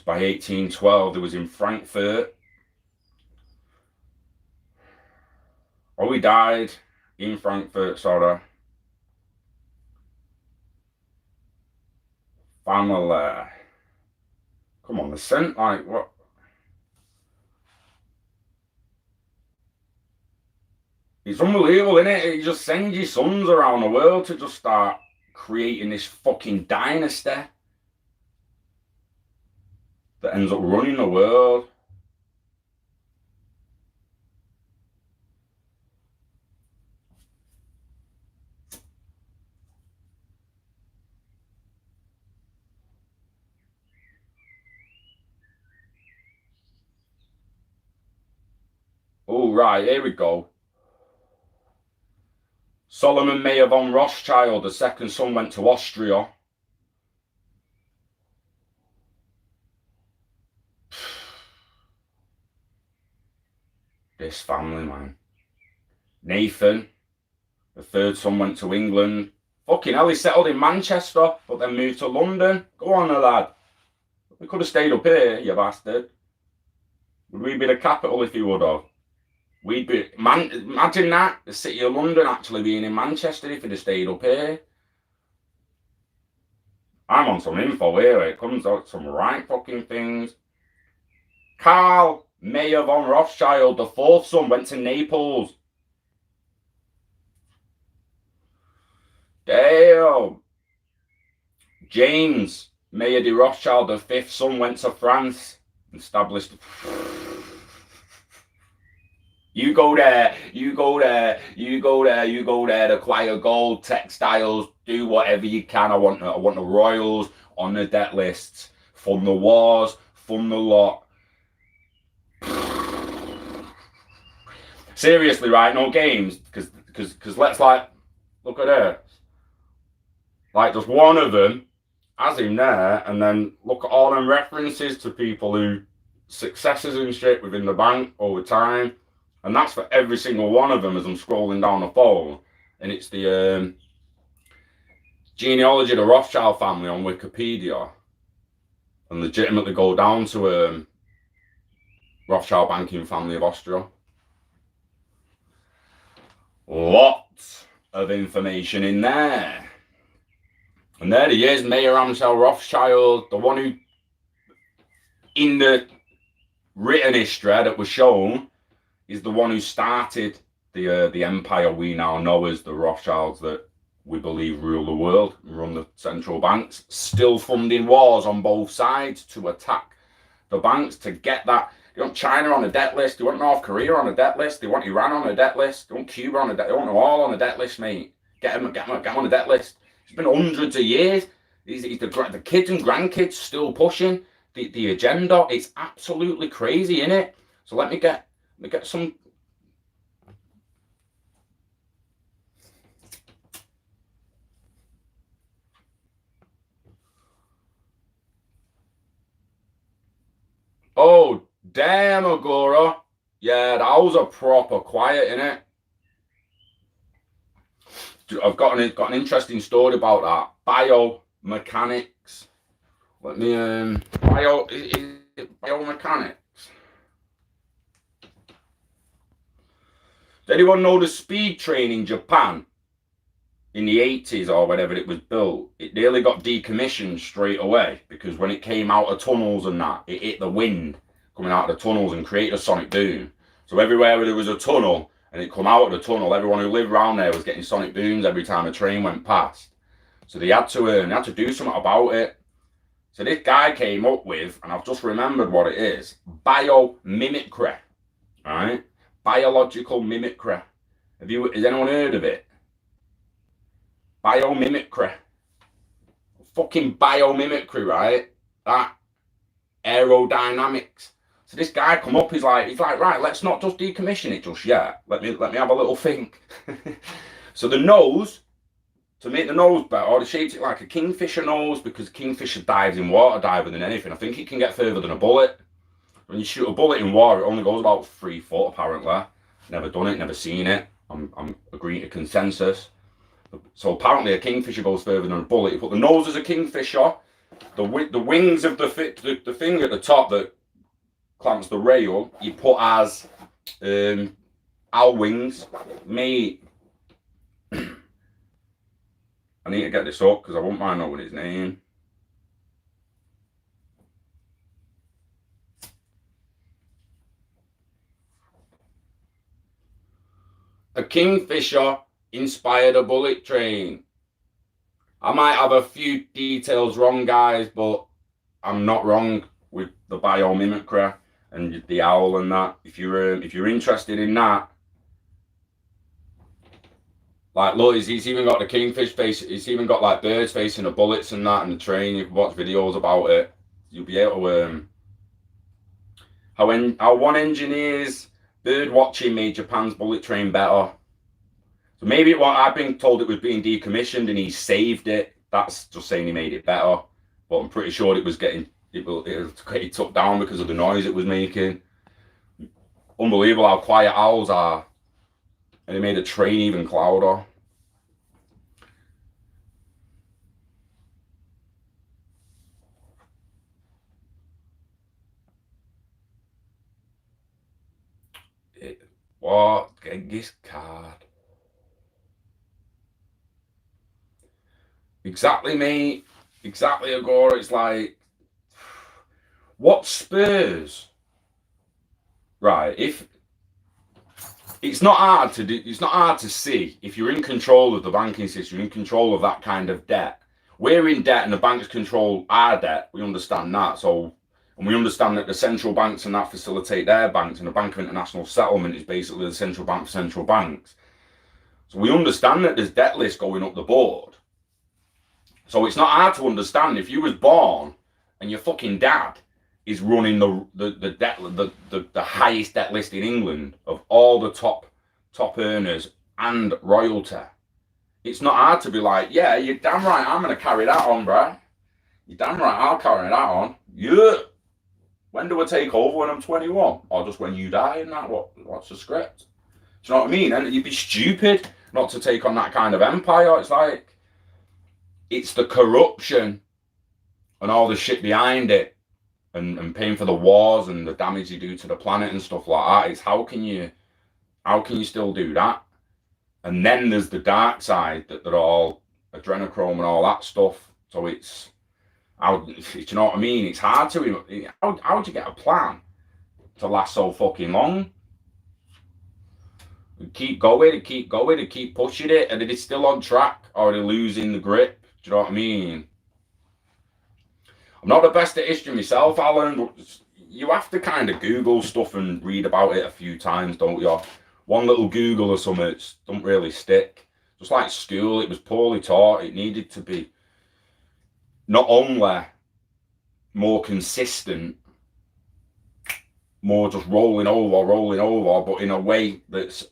By 1812, there was in Frankfurt. Oh, he died in Frankfurt, sorry. Family. Come on, the sent, like, what? It's unbelievable, isn't it? You just send your sons around the world to just start creating this fucking dynasty that ends up running the world. Oh, right, here we go. Solomon Mayer von Rothschild, the second son, went to Austria. This family, man. Nathan, the third son, went to England. Fucking hell, he settled in Manchester, but then moved to London. Go on, lad. We could have stayed up here, you bastard. Would we be the capital if you would have? We'd be, imagine that, the City of London actually being in Manchester if he'd have stayed up here. I'm on some info here. It comes out some right fucking things. Karl Mayer von Rothschild, the fourth son, went to Naples. Damn. James Mayer de Rothschild, the fifth son, went to France. Established. You go there, you go there, you go there, you go there to acquire gold, textiles, do whatever you can. I want the royals on the debt lists, fund the wars, fund the lot. Seriously, right? No games, because let's like look at it. Like just one of them has him there, and then look at all them references to people who successes and shit within the bank over time. And that's for every single one of them as I'm scrolling down the phone. And it's the genealogy of the Rothschild family on Wikipedia. And legitimately go down to Rothschild banking family of Austria. Lots of information in there. And there he is, Mayer Amschel Rothschild, the one who, in the written history that was shown, is the one who started the empire we now know as the Rothschilds that we believe rule the world, run the central banks, still funding wars on both sides to attack the banks to get that. They want China on a debt list, they want North Korea on a debt list, they want Iran on a debt list, they want Cuba on a debt, they want them all on a debt list, mate. Get them on a debt list. It's been hundreds of years. The kids and grandkids still pushing the agenda. It's absolutely crazy, isn't it? So let me get some. Oh, damn, Agora. Yeah, that was a proper quiet, innit? I've got an interesting story about that. Biomechanics. Let me is it biomechanics? Does anyone know the speed train in Japan in the 80s or whenever it was built? It nearly got decommissioned straight away because when it came out of tunnels and that, it hit the wind coming out of the tunnels and created a sonic boom. So everywhere where there was a tunnel and it come out of the tunnel, everyone who lived around there was getting sonic booms every time a train went past. So they had to do something about it. So this guy came up with, and I've just remembered what it is, biomimicry, right? Biological mimicry. Has anyone heard of it? Biomimicry. Fucking biomimicry, right? That aerodynamics. So this guy come up, he's like, right, let's not just decommission it just yet. Let me have a little think. So the nose, to make the nose better, they shaped it like a kingfisher nose because kingfisher dives in water diver than anything. I think it can get further than a bullet. When you shoot a bullet in water, it only goes about 3 foot apparently. Never done it, never seen it. I'm agreeing to consensus. So apparently a kingfisher goes further than a bullet. You put the nose as a kingfisher, the wings of the thing at the top that clamps the rail, you put as owl wings. Mate, I need to get this up because I won't mind knowing his name. A kingfisher inspired a bullet train. I might have a few details wrong, guys, but I'm not wrong with the biomimicry and the owl and that. If you're interested in that, like look, he's even got the kingfish face. He's even got like birds facing the bullets and that, and the train. You can watch videos about it. You'll be able to how one engineer's bird watching made Japan's bullet train better. So maybe what I've been told it was being decommissioned and he saved it. That's just saying he made it better. But I'm pretty sure it was getting it took down because of the noise it was making. Unbelievable how quiet owls are. And it made the train even louder. What? Genghis Khan. Exactly, mate. Exactly, Agora. It's like, what spurs? Right. If it's not hard to do, it's not hard to see if you're in control of the banking system, you're in control of that kind of debt. We're in debt, and the banks control our debt. We understand that. So, and we understand that the central banks and that facilitate their banks, and the Bank of International Settlement is basically the central bank for central banks. So we understand that there's debt lists going up the board. So it's not hard to understand if you was born and your fucking dad is running the debt the highest debt list in England of all the top earners and royalty. It's not hard to be like, yeah, you're damn right, I'm gonna carry that on, bruh. You're damn right, I'll carry that on. Yeah. When do I take over? When I'm 21, or just when you die? And that what's the script? Do you know what I mean? And you'd be stupid not to take on that kind of empire. It's like, it's the corruption and all the shit behind it, and paying for the wars and the damage you do to the planet and stuff like that. It's how can you still do that? And then there's the dark side that they're all adrenochrome and all that stuff. So it's how, you know what I mean? It's hard to how do you get a plan to last so fucking long? Keep going and keep going and keep pushing it, and it's still on track, or are they losing the grip? Do you know what I mean? I'm not the best at history myself, Alan. You have to kind of Google stuff and read about it a few times, don't you? One little Google or something don't really stick. Just like school, it was poorly taught. It needed to be not only more consistent, more just rolling over, but in a way that's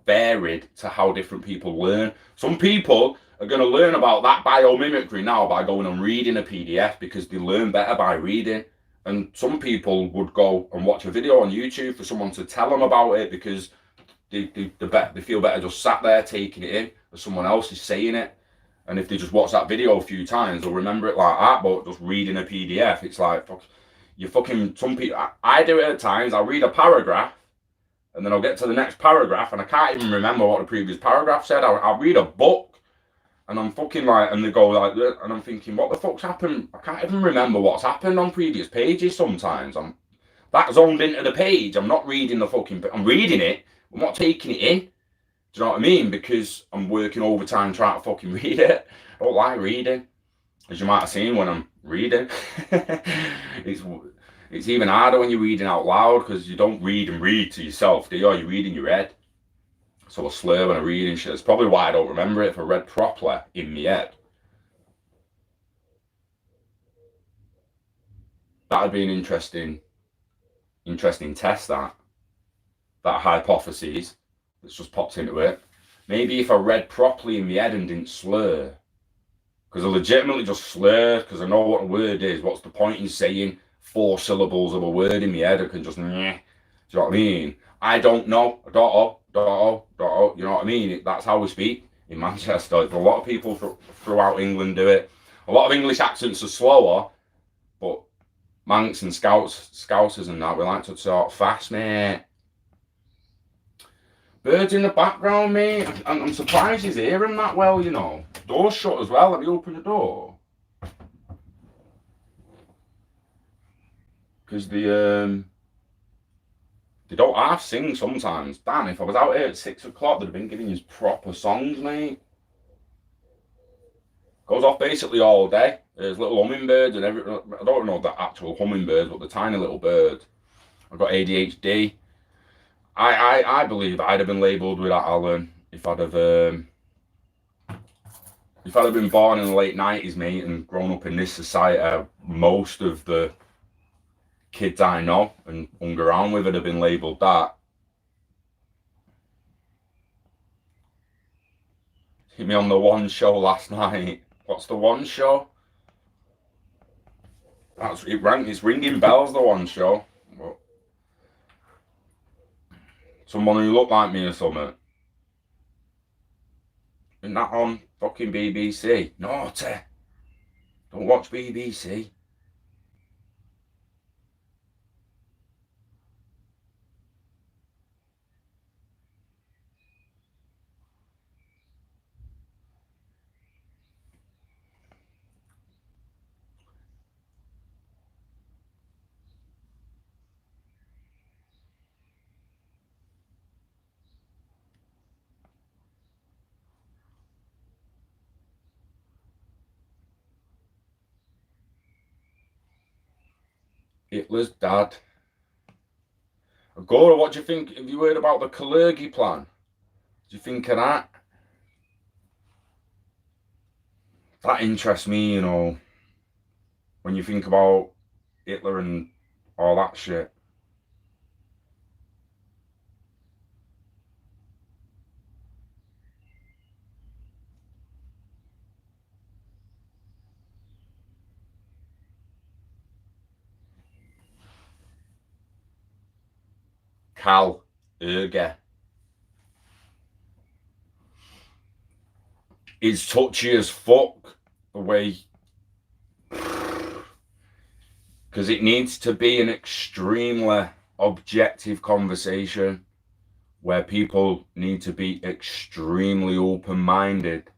varied to how different people learn. Some people are going to learn about that biomimicry now by going and reading a PDF because they learn better by reading. And some people would go and watch a video on YouTube for someone to tell them about it because they feel better just sat there taking it in as someone else is saying it. And if they just watch that video a few times, they'll remember it like that. But just reading a PDF, it's like, you fucking, some people, I do it at times. I'll read a paragraph and then I'll get to the next paragraph and I can't even remember what the previous paragraph said. I'll read a book and I'm fucking like, and they go like, and I'm thinking, what the fuck's happened? I can't even remember what's happened on previous pages sometimes. I'm that zoned into the page. I'm not reading the fucking, I'm reading it. I'm not taking it in. Do you know what I mean? Because I'm working overtime trying to fucking read it. I don't like reading, as you might have seen when I'm reading. It's even harder when you're reading out loud because you don't read and read to yourself, do you? You read in your head. So I slur when I read and shit. It's probably why I don't remember it if I read properly in my head. That'd be an interesting test, that hypothesis that's just popped into it. Maybe if I read properly in my head and didn't slur, because I legitimately just slur because I know what a word is. What's the point in saying 4 syllables of a word in my head? I can just, do you know what I mean? I don't know, you know what I mean? That's how we speak in Manchester. A lot of people throughout England do it. A lot of English accents are slower, but Manx and Scousers and that, we like to talk fast, mate. Birds in the background, mate. I'm surprised he's hearing that well, you know. Door's shut as well. Let me open the door. Because they don't half sing sometimes. Damn, if I was out here at 6 o'clock, they'd have been giving you proper songs, mate. Goes off basically all day. There's little hummingbirds and I don't know the actual hummingbirds, but the tiny little bird. I've got ADHD. I believe I'd have been labelled with that, Alan, if I'd have been born in the late 90s, mate, and grown up in this society. Most of the kids I know and hung around with would have been labelled that. Hit me on the One Show last night. What's the One Show? It's ringing bells, the One Show. But someone who looked like me or something. Isn't that on fucking BBC? Naughty. Don't watch BBC. Hitler's dad. Agora, what do you think? Have you heard about the Kalergi plan? Do you think of that? That interests me, you know, when you think about Hitler and all that shit. Cal Erger is touchy as fuck the way, because it needs to be an extremely objective conversation where people need to be extremely open-minded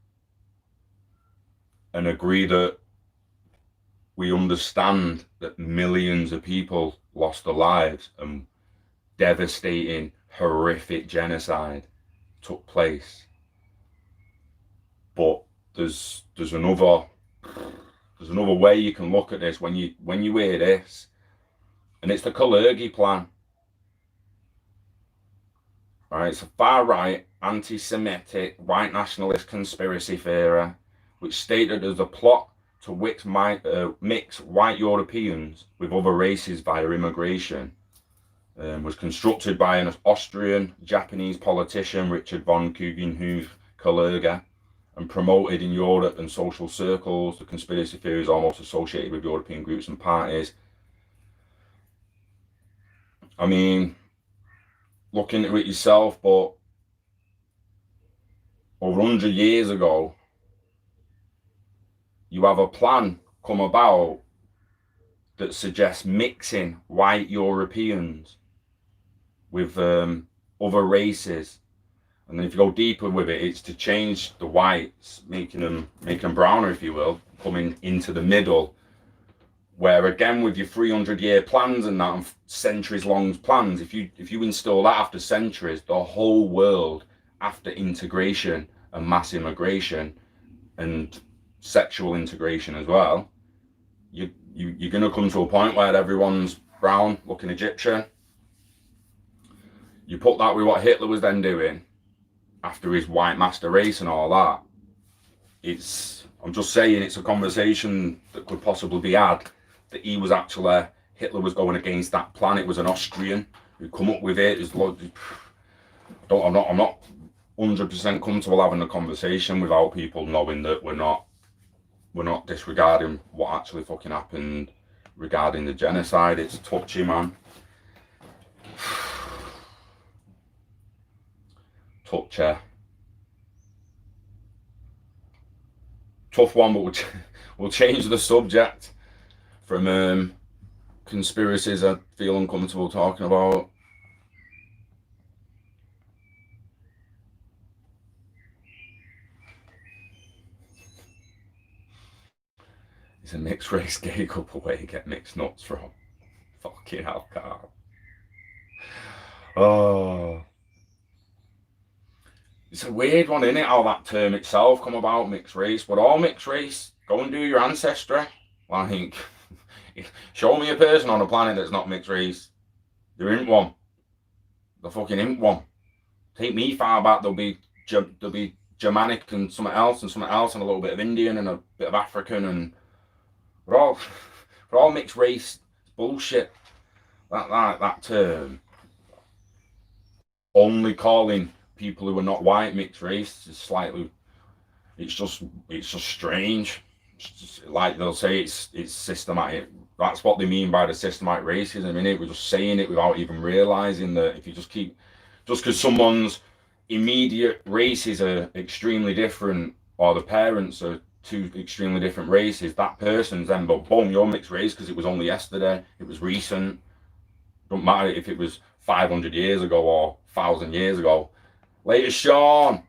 and agree that we understand that millions of people lost their lives and devastating, horrific genocide took place. But there's another way you can look at this when you hear this, and it's the Kalergi plan. Right, it's a far-right, anti-Semitic, white nationalist conspiracy theory, which stated as a plot to mix white Europeans with other races via immigration. Was constructed by an Austrian Japanese politician, Richard von Coudenhove-Kalergi, and promoted in Europe and social circles. The conspiracy theory is almost associated with European groups and parties. I mean, look into it yourself, but over 100 years ago, you have a plan come about that suggests mixing white Europeans with other races. And then if you go deeper with it, it's to change the whites, make them browner, if you will, coming into the middle. Where again, with your 300-year plans and that, and centuries-long plans, if you install that after centuries, the whole world, after integration and mass immigration and sexual integration as well, you're going to come to a point where everyone's brown, looking Egyptian. You put that with what Hitler was then doing after his white master race and all that. I'm just saying, it's a conversation that could possibly be had, that Hitler was going against that plan. It was an Austrian who come up with it. I'm not 100% comfortable having a conversation without people knowing that we're not disregarding what actually fucking happened regarding the genocide. It's touchy, man. Touchy. Tough one, but we'll change the subject from conspiracies I feel uncomfortable talking about. It's a mixed race gay couple where you get mixed nuts from. Fucking hell, Carl. Oh. It's a weird one, isn't it, how that term itself come about, mixed race. But all mixed race, go and do your ancestry. Like, show me a person on a planet that's not mixed race. There ain't one. There fucking ain't one. Take me far back, there'll be Germanic and something else and a little bit of Indian and a bit of African, and we're all mixed race. It's bullshit. That term. Only calling people who are not white mixed race is slightly. It's just strange. It's just, like they'll say, it's systematic. That's what they mean by the systematic racism. We're just saying it without even realizing that if you just because someone's immediate races are extremely different, or the parents are two extremely different races, that person's then, but boom, you're mixed race because it was only yesterday. It was recent. Don't matter if it was 500 years ago or 1,000 years ago. Later, Sean.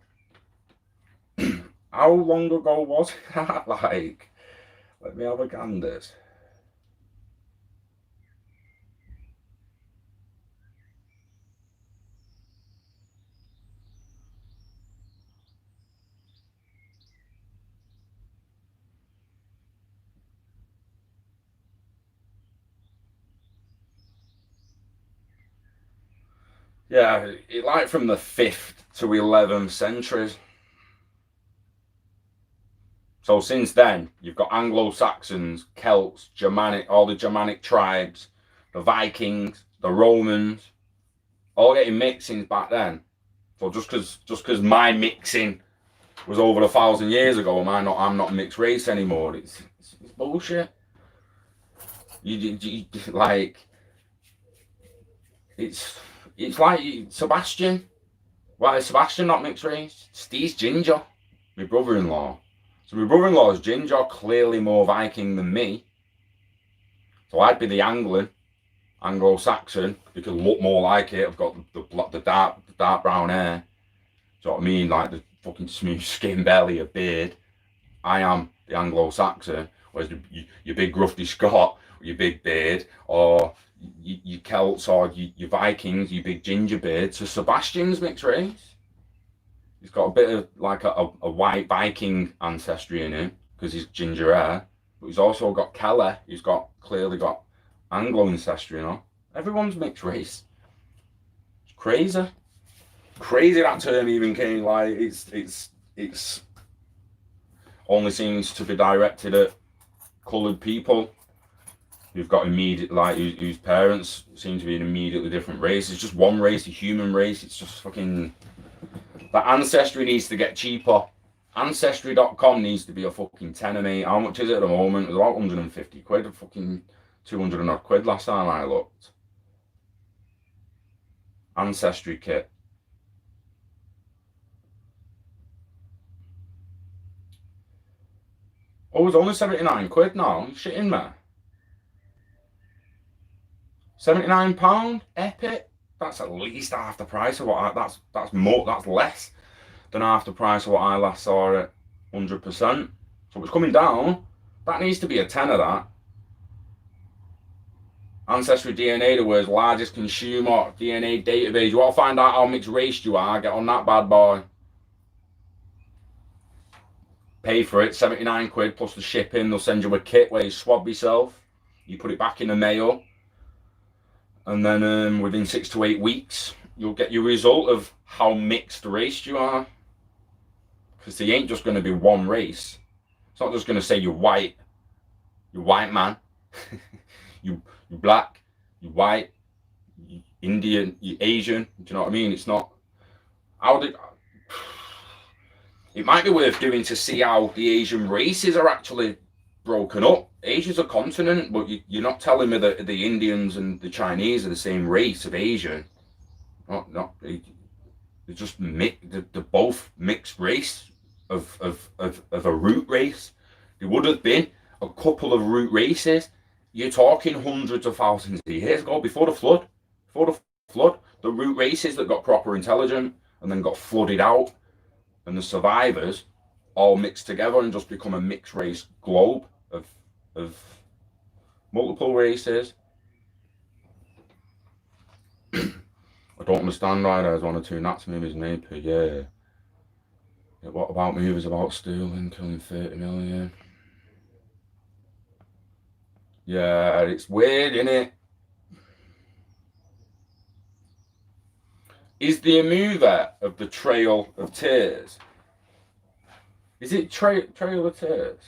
How long ago was that? Like, let me have a gander. Yeah, like from the 5th to 11th centuries. So since then, you've got Anglo-Saxons, Celts, Germanic, all the Germanic tribes, the Vikings, the Romans, all getting mixings back then. So just because my mixing was over 1,000 years ago, I'm not mixed race anymore. It's bullshit. You like it's like Sebastian. Why is Sebastian not mixed race? Steve's ginger. My brother-in-law. So my brother-in-law is ginger, clearly more Viking than me. So I'd be the Anglo-Saxon. You can look more like it. I've got the dark brown hair. Do you know what I mean? Like the fucking smooth skin, belly, a beard. I am the Anglo-Saxon. Whereas your big grufty Scot, your big beard, or your Celts, or your Vikings, your big ginger beard. So Sebastian's mixed race. He's got a bit of like a white Viking ancestry in him because he's ginger hair. But he's also got Keller. He's clearly got Anglo ancestry, you know. Everyone's mixed race. It's crazy. Crazy that term even came. Like it's only seems to be directed at coloured people who've got immediate whose parents seem to be an immediately different race. It's just one race, a human race. It's just fucking. That Ancestry needs to get cheaper. Ancestry.com needs to be a fucking tenner, mate. How much is it at the moment? It was about 150 quid, a fucking 200 and odd quid last time I looked. Ancestry kit. Oh, it's only 79 quid now. I'm shitting me. £79? Epic? That's at least half the price of what that's less than half the price of what I last saw at 100%. So it's coming down. That needs to be a tenner, that. Ancestry DNA, the world's largest consumer DNA database. You want to find out how mixed race you are, get on that bad boy. Pay for it, 79 quid plus the shipping. They'll send you a kit where you swab yourself. You put it back in the mail. And then within 6 to 8 weeks, you'll get your result of how mixed race you are. Because they ain't just going to be one race. It's not just going to say you're white man, you black, you white, you Indian, you Asian. Do you know what I mean? It's not. It might be worth doing to see how the Asian races are actually broken up. Asia's a continent, but you're not telling me that the Indians and the Chinese are the same race of Asian. They're just they're both mixed race of a root race. There would have been a couple of root races. You're talking hundreds of thousands of years ago, before the flood. The root races that got proper intelligent and then got flooded out, and the survivors all mixed together and just become a mixed race globe of multiple races. I don't understand why there's 1 or 2 Nazi movies made per year. Yeah, what about movies about stealing, killing 30 million? Yeah, it's weird, isn't it? Is the movie of the Trail of Tears? Is it Trail of Tears?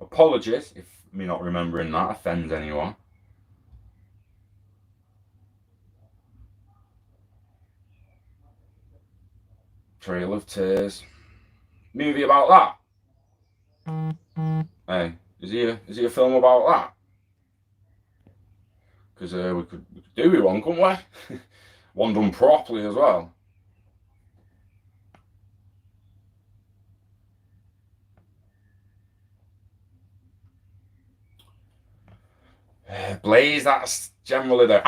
Apologies if me not remembering that offends anyone. Trail of Tears. Movie about that? Hey, is he a film about that? Because we could do with one, couldn't we? One done properly as well. Blaze, that's generally the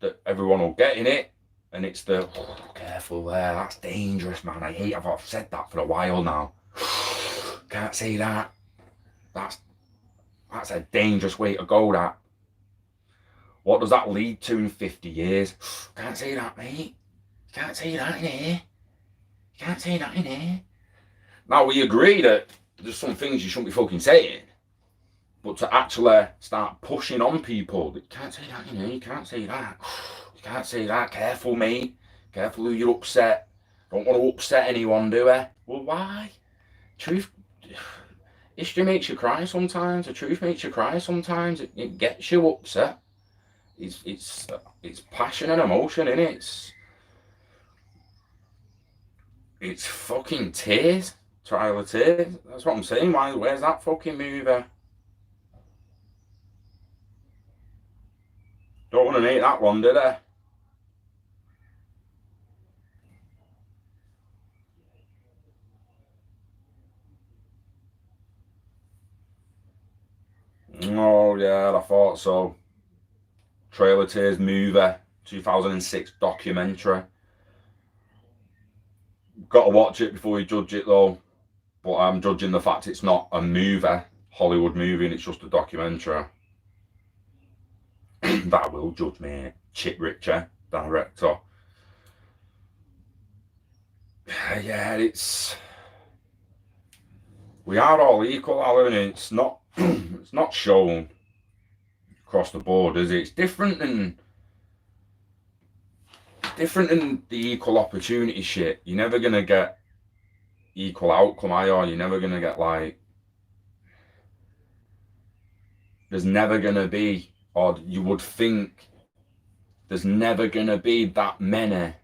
that everyone will get in it, and it's the careful there. That's dangerous, man. I hate. I've said that for a while now. Can't say that. That's a dangerous way to go. That. What does that lead to in 50 years? Can't say that, mate. Can't say that in here. Can't say that in here. Now we agree that there's some things you shouldn't be fucking saying. But to actually start pushing on people, you can't say that, you can't say that. You can't say that. Careful, mate. Careful who you upset. Don't want to upset anyone, do I? Well, why? Truth. History makes you cry sometimes. The truth makes you cry sometimes. It gets you upset. It's passion and emotion, isn't it? It's fucking tears. Trial of Tears. That's what I'm saying. Where's that fucking movie? Don't want to make that one, did I? Oh yeah, I thought so. Trail of Tears movie, 2006 documentary. Got to watch it before you judge it though. But I'm judging the fact it's not a movie, Hollywood movie, and it's just a documentary. That I will judge, mate. Chip Richer, director. Yeah, we are all equal, Alan. It's not it's not shown across the board, is it? It's different than the equal opportunity shit. You're never gonna get equal outcome, are you? You're never gonna get like. There's never gonna be, or you would think, there's never gonna be that many.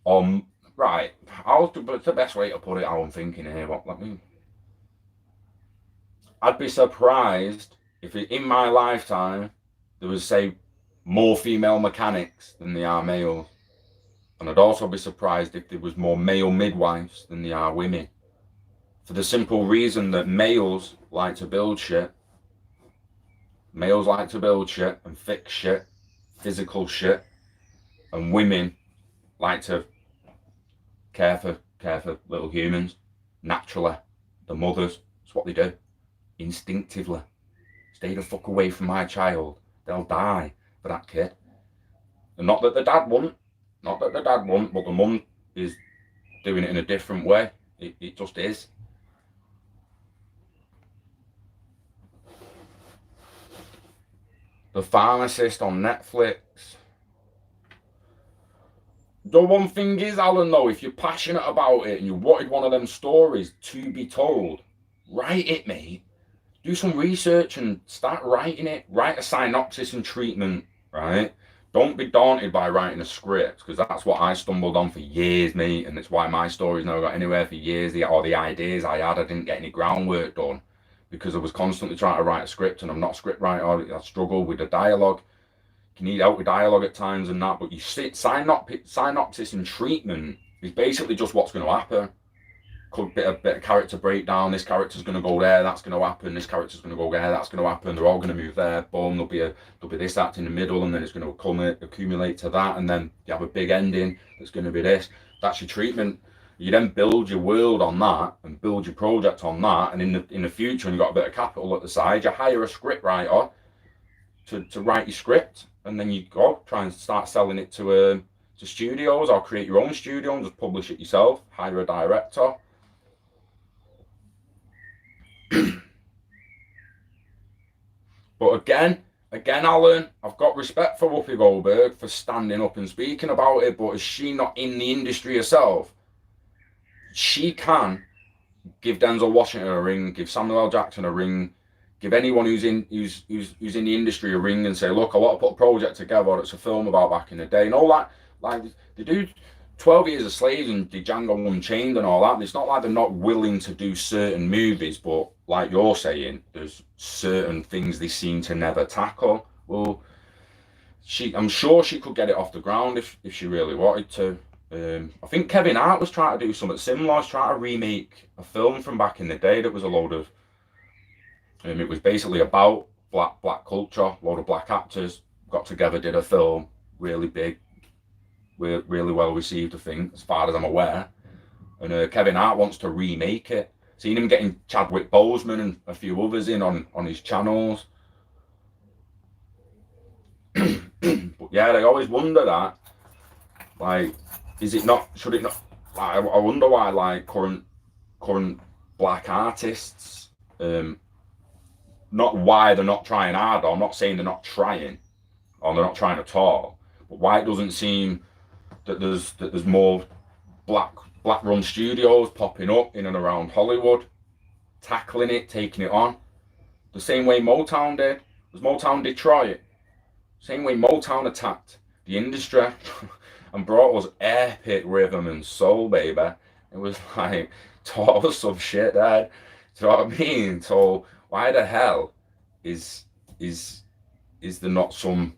Right. But the best way to put it, how I'm thinking here. I'd be surprised if in my lifetime there was, say, more female mechanics than there are males. And I'd also be surprised if there was more male midwives than there are women. For the simple reason that males like to build shit. Males like to build shit and fix shit, physical shit. And women like to care for little humans. Naturally. The mothers. That's what they do. Instinctively. Stay the fuck away from my child. They'll die for that kid. And not that the dad won't. Not that the dad won't, but the mum is doing it in a different way. It just is. The Pharmacist on Netflix. The one thing is, Alan, though, if you're passionate about it and you wanted one of them stories to be told, write it, mate. Do some research and start writing it. Write a synopsis and treatment, right? Don't be daunted by writing a script, because that's what I stumbled on for years, mate, and it's why my story's never got anywhere for years. All the ideas I had, I didn't get any groundwork done, because I was constantly trying to write a script, and I'm not a script writer. I struggle with the dialogue. You need help with dialogue at times and that, but you sit synopsis and treatment is basically just what's going to happen. Could be a bit of character breakdown. This character's going to go there, that's going to happen. This character's going to go there, that's going to happen. They're all going to move there. Boom. There'll be this act in the middle, and then it's going to accumulate to that, and then you have a big ending that's going to be this. That's your treatment. You then build your world on that and build your project on that. And in the future, when you've got a bit of capital at the side, you hire a script writer to write your script, and then you go try and start selling it to studios, or create your own studio and just publish it yourself. Hire a director. But again, Alan, I've got respect for Whoopi Goldberg for standing up and speaking about it, but is she not in the industry herself? She can give Denzel Washington a ring, give Samuel L. Jackson a ring, give anyone who's in the industry a ring and say, look, I want to put a project together. It's a film about back in the day and all that. Like, they do 12 Years a Slave and the Django Unchained and all that. It's not like they're not willing to do certain movies, but like you're saying, there's certain things they seem to never tackle. Well, I'm sure she could get it off the ground if she really wanted to. I think Kevin Hart was trying to do something similar. He was trying to remake a film from back in the day that was a load of. It was basically about black culture. A load of black actors got together, did a film, really big, really well received, I think, as far as I'm aware. And Kevin Hart wants to remake it. Seen him getting Chadwick Boseman and a few others in on his channels. But yeah, I always wonder that. Like, should it not? Like, I wonder why, like, current black artists, not why they're not trying hard. I'm not saying they're not trying, or they're not trying at all. But why it doesn't seem that there's more black run studios popping up in and around Hollywood, tackling it, taking it on. The same way Motown did. It was Motown Detroit. Same way Motown attacked the industry and brought us epic rhythm and soul, baby. It was like, taught us some shit there. Do you know what I mean? So why the hell is there not some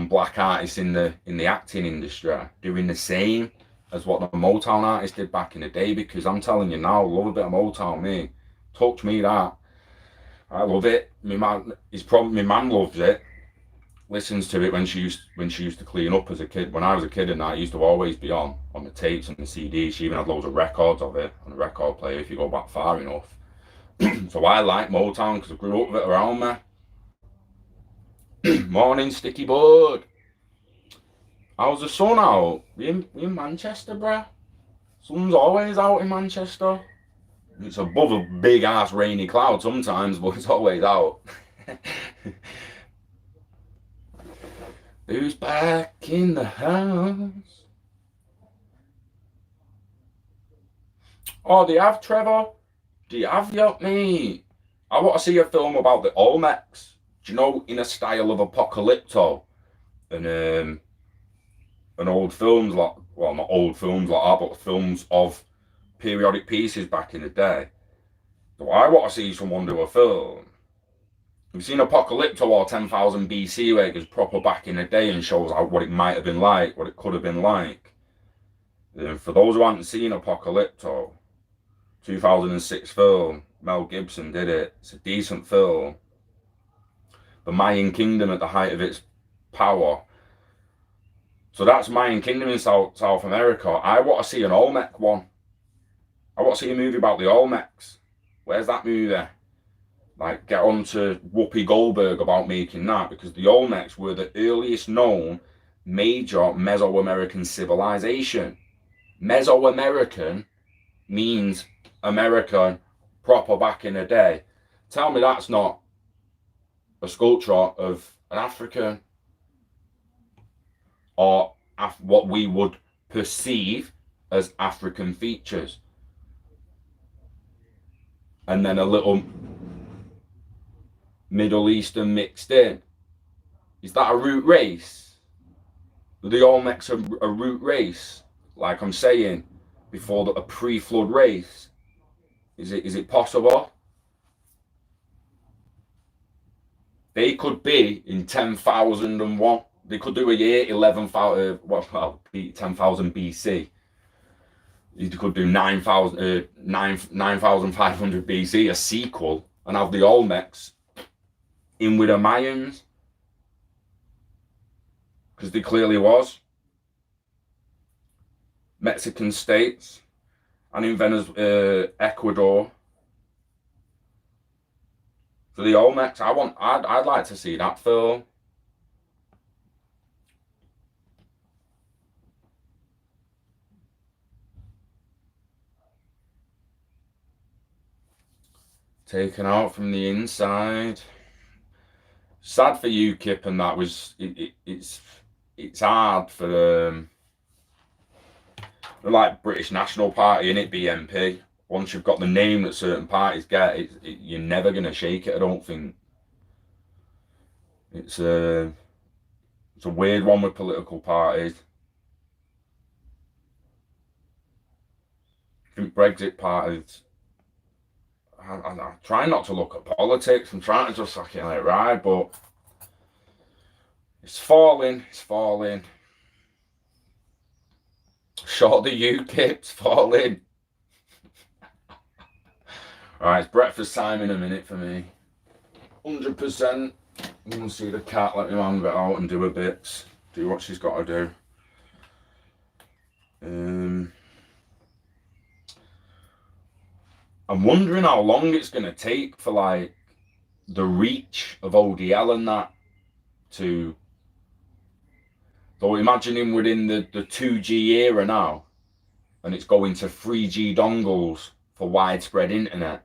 black artists in the acting industry doing the same as what the Motown artists did back in the day? Because I'm telling you now, love a bit of Motown, me. Touch me that. I love it. My man loves it. Listens to it when she used to clean up as a kid. When I was a kid and that, it used to always be on the tapes and the CDs. She even had loads of records of it on the record player if you go back far enough. So I like Motown because I grew up with it around me. Morning, Sticky Bud. How's the sun out? We in Manchester, bruh? Sun's always out in Manchester. It's above a big ass rainy cloud sometimes, but it's always out. Who's back in the house? Oh, do you have Trevor? Do you have yet, mate? I want to see a film about the Olmecs. Do you know, in a style of Apocalypto and old films like, well, not old films like that, but films of periodic pieces back in the day. So I want to see someone do a film. We've seen Apocalypto or 10,000 BC where it goes proper back in the day and shows out what it might have been like, what it could have been like. And for those who haven't seen Apocalypto, 2006 film, Mel Gibson did it. It's a decent film. The Mayan Kingdom at the height of its power. So that's Mayan Kingdom in South America. I want to see an Olmec one. I want to see a movie about the Olmecs. Where's that movie? Like, get on to Whoopi Goldberg about making that, because the Olmecs were the earliest known major Mesoamerican civilization. Mesoamerican means American, proper back in the day. Tell me that's not a sculpture of an African or what we would perceive as African features. And then a little Middle Eastern mixed in. Is that a root race? Are the Olmecs a root race? Like I'm saying, before a pre-flood race? Is it possible? They could be in 10,001. They could do a year 10,000 BC. You could do 9,500 BC, a sequel, and have the Olmecs in with the Mayans, because they clearly was. Mexican states, and in Ecuador. So the Olmecs, I'd like to see that film. Taken out from the inside. Sad for UKIP, and that was it's hard for the like British National Party, innit, BNP. Once you've got the name that certain parties get, you're never gonna shake it. I don't think. It's a weird one with political parties. I think Brexit parties. I'm trying not to look at politics. I'm trying to just fucking let it ride, but it's falling. It's falling. Short the UKIP's falling. Right, it's breakfast time in a minute for me. 100%. I'm gonna see the cat, let me man get out and do her bits. Do what she's got to do. I'm wondering how long it's going to take for like the reach of ODL and that to. So imagining within the 2G era now, and it's going to 3G dongles for widespread internet,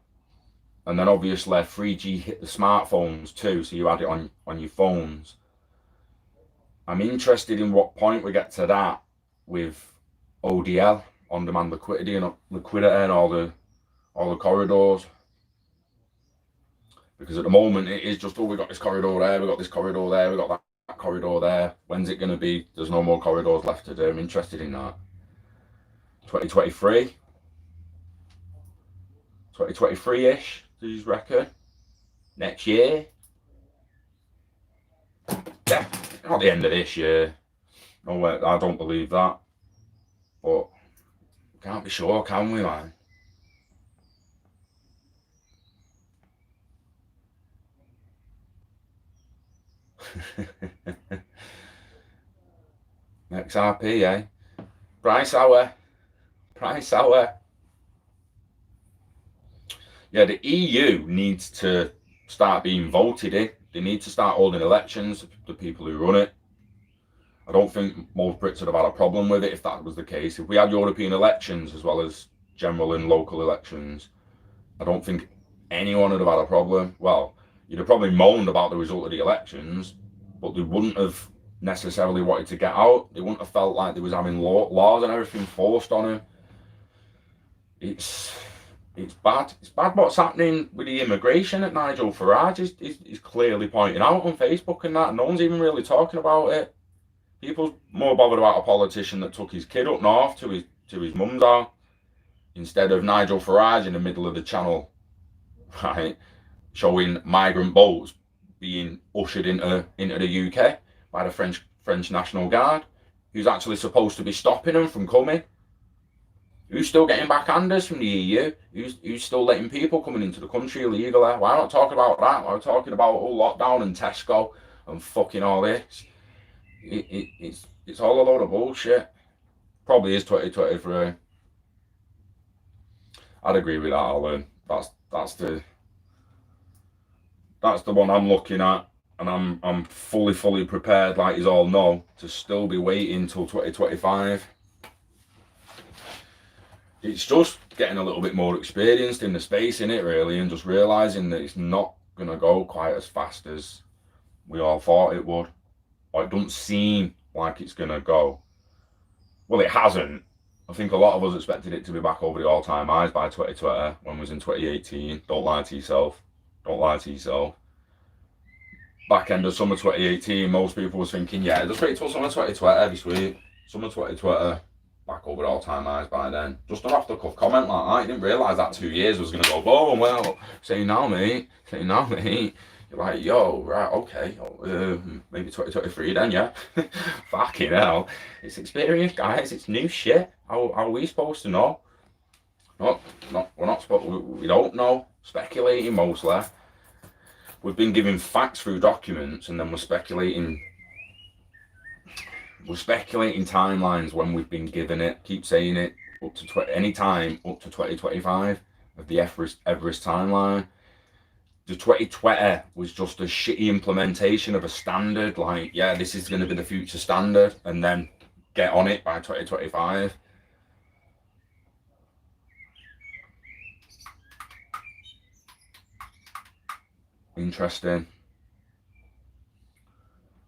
and then obviously 3G hit the smartphones too, so you had it on your phones. I'm interested in what point we get to that with ODL, on-demand liquidity, and all the corridors. Because at the moment it is just, oh, we got this corridor there, we got this corridor there, we got that corridor there. When's it going to be? There's no more corridors left to do. I'm interested in that. 2023, 2023-ish, do you reckon? Next year? Yeah, not the end of this year. No way, I don't believe that. But can't be sure, can we, man? XRP, eh? Price hour. Yeah, the EU needs to start being voted in. They need to start holding elections, the people who run it. I don't think most Brits would have had a problem with it if that was the case. If we had European elections as well as general and local elections, I don't think anyone would have had a problem. Well, you'd have probably moaned about the result of the elections, but they wouldn't have necessarily wanted to get out. They wouldn't have felt like they was having laws and everything forced on them. It's bad. It's bad what's happening with the immigration that Nigel Farage is clearly pointing out on Facebook and that. No one's even really talking about it. People's more bothered about a politician that took his kid up north to his mum's house instead of Nigel Farage in the middle of the channel, right, showing migrant boats being ushered into the UK by the French National Guard, who's actually supposed to be stopping them from coming. Who's still getting backhanders from the EU? Who's still letting people coming into the country illegally? Why not talking about that? Why are we talking about lockdown and Tesco and fucking all this? It's all a load of bullshit. Probably is 2023. I'd agree with that, Alan. That's the one I'm looking at, and I'm fully prepared, like you all know, to still be waiting till 2025. It's just getting a little bit more experienced in the space, in it, really, and just realizing that it's not gonna go quite as fast as we all thought it would. Or it doesn't seem like it's gonna go. Well, it hasn't. I think a lot of us expected it to be back over the all-time highs by 2020 when we was in 2018. Don't lie to yourself. Back end of summer 2018, most people was thinking, yeah, just wait till summer 2020, that'd be sweet. Summer 2020, back over the all-time highs by then. Just an off-the-cuff comment like that. You didn't realise that 2 years was going to go, oh, well, say now, mate. You're like, yo, right, okay, maybe 2023 then, yeah. Fucking hell. It's experience, guys. It's new shit. How are we supposed to know? We're not supposed. We don't know. Speculating mostly. We've been given facts through documents, and then we're speculating. We're speculating timelines when we've been given it. Keep saying it. Up to any time up to 2025 of the Everest timeline. The 2020 was just a shitty implementation of a standard. Like, yeah, this is going to be the future standard, and then get on it by 2025. Interesting.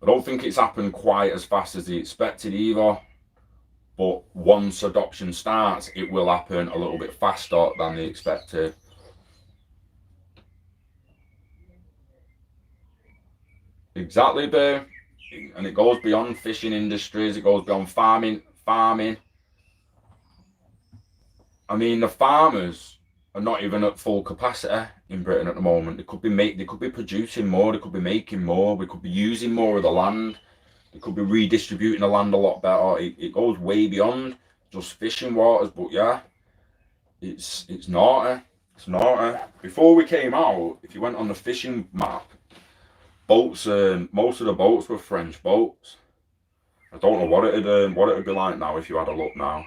I don't think it's happened quite as fast as they expected either. But once adoption starts, it will happen a little bit faster than they expected. Exactly, Boo. And it goes beyond fishing industries. It goes beyond farming. I mean, the farmers are not even at full capacity in Britain at the moment. They could be producing more. They could be making more. We could be using more of the land. They could be redistributing the land a lot better. It goes way beyond just fishing waters. But yeah, it's naughty. It's naughty. Before we came out, if you went on the fishing map, boats, most of the boats were French boats. I don't know what it'd be like now if you had a look now.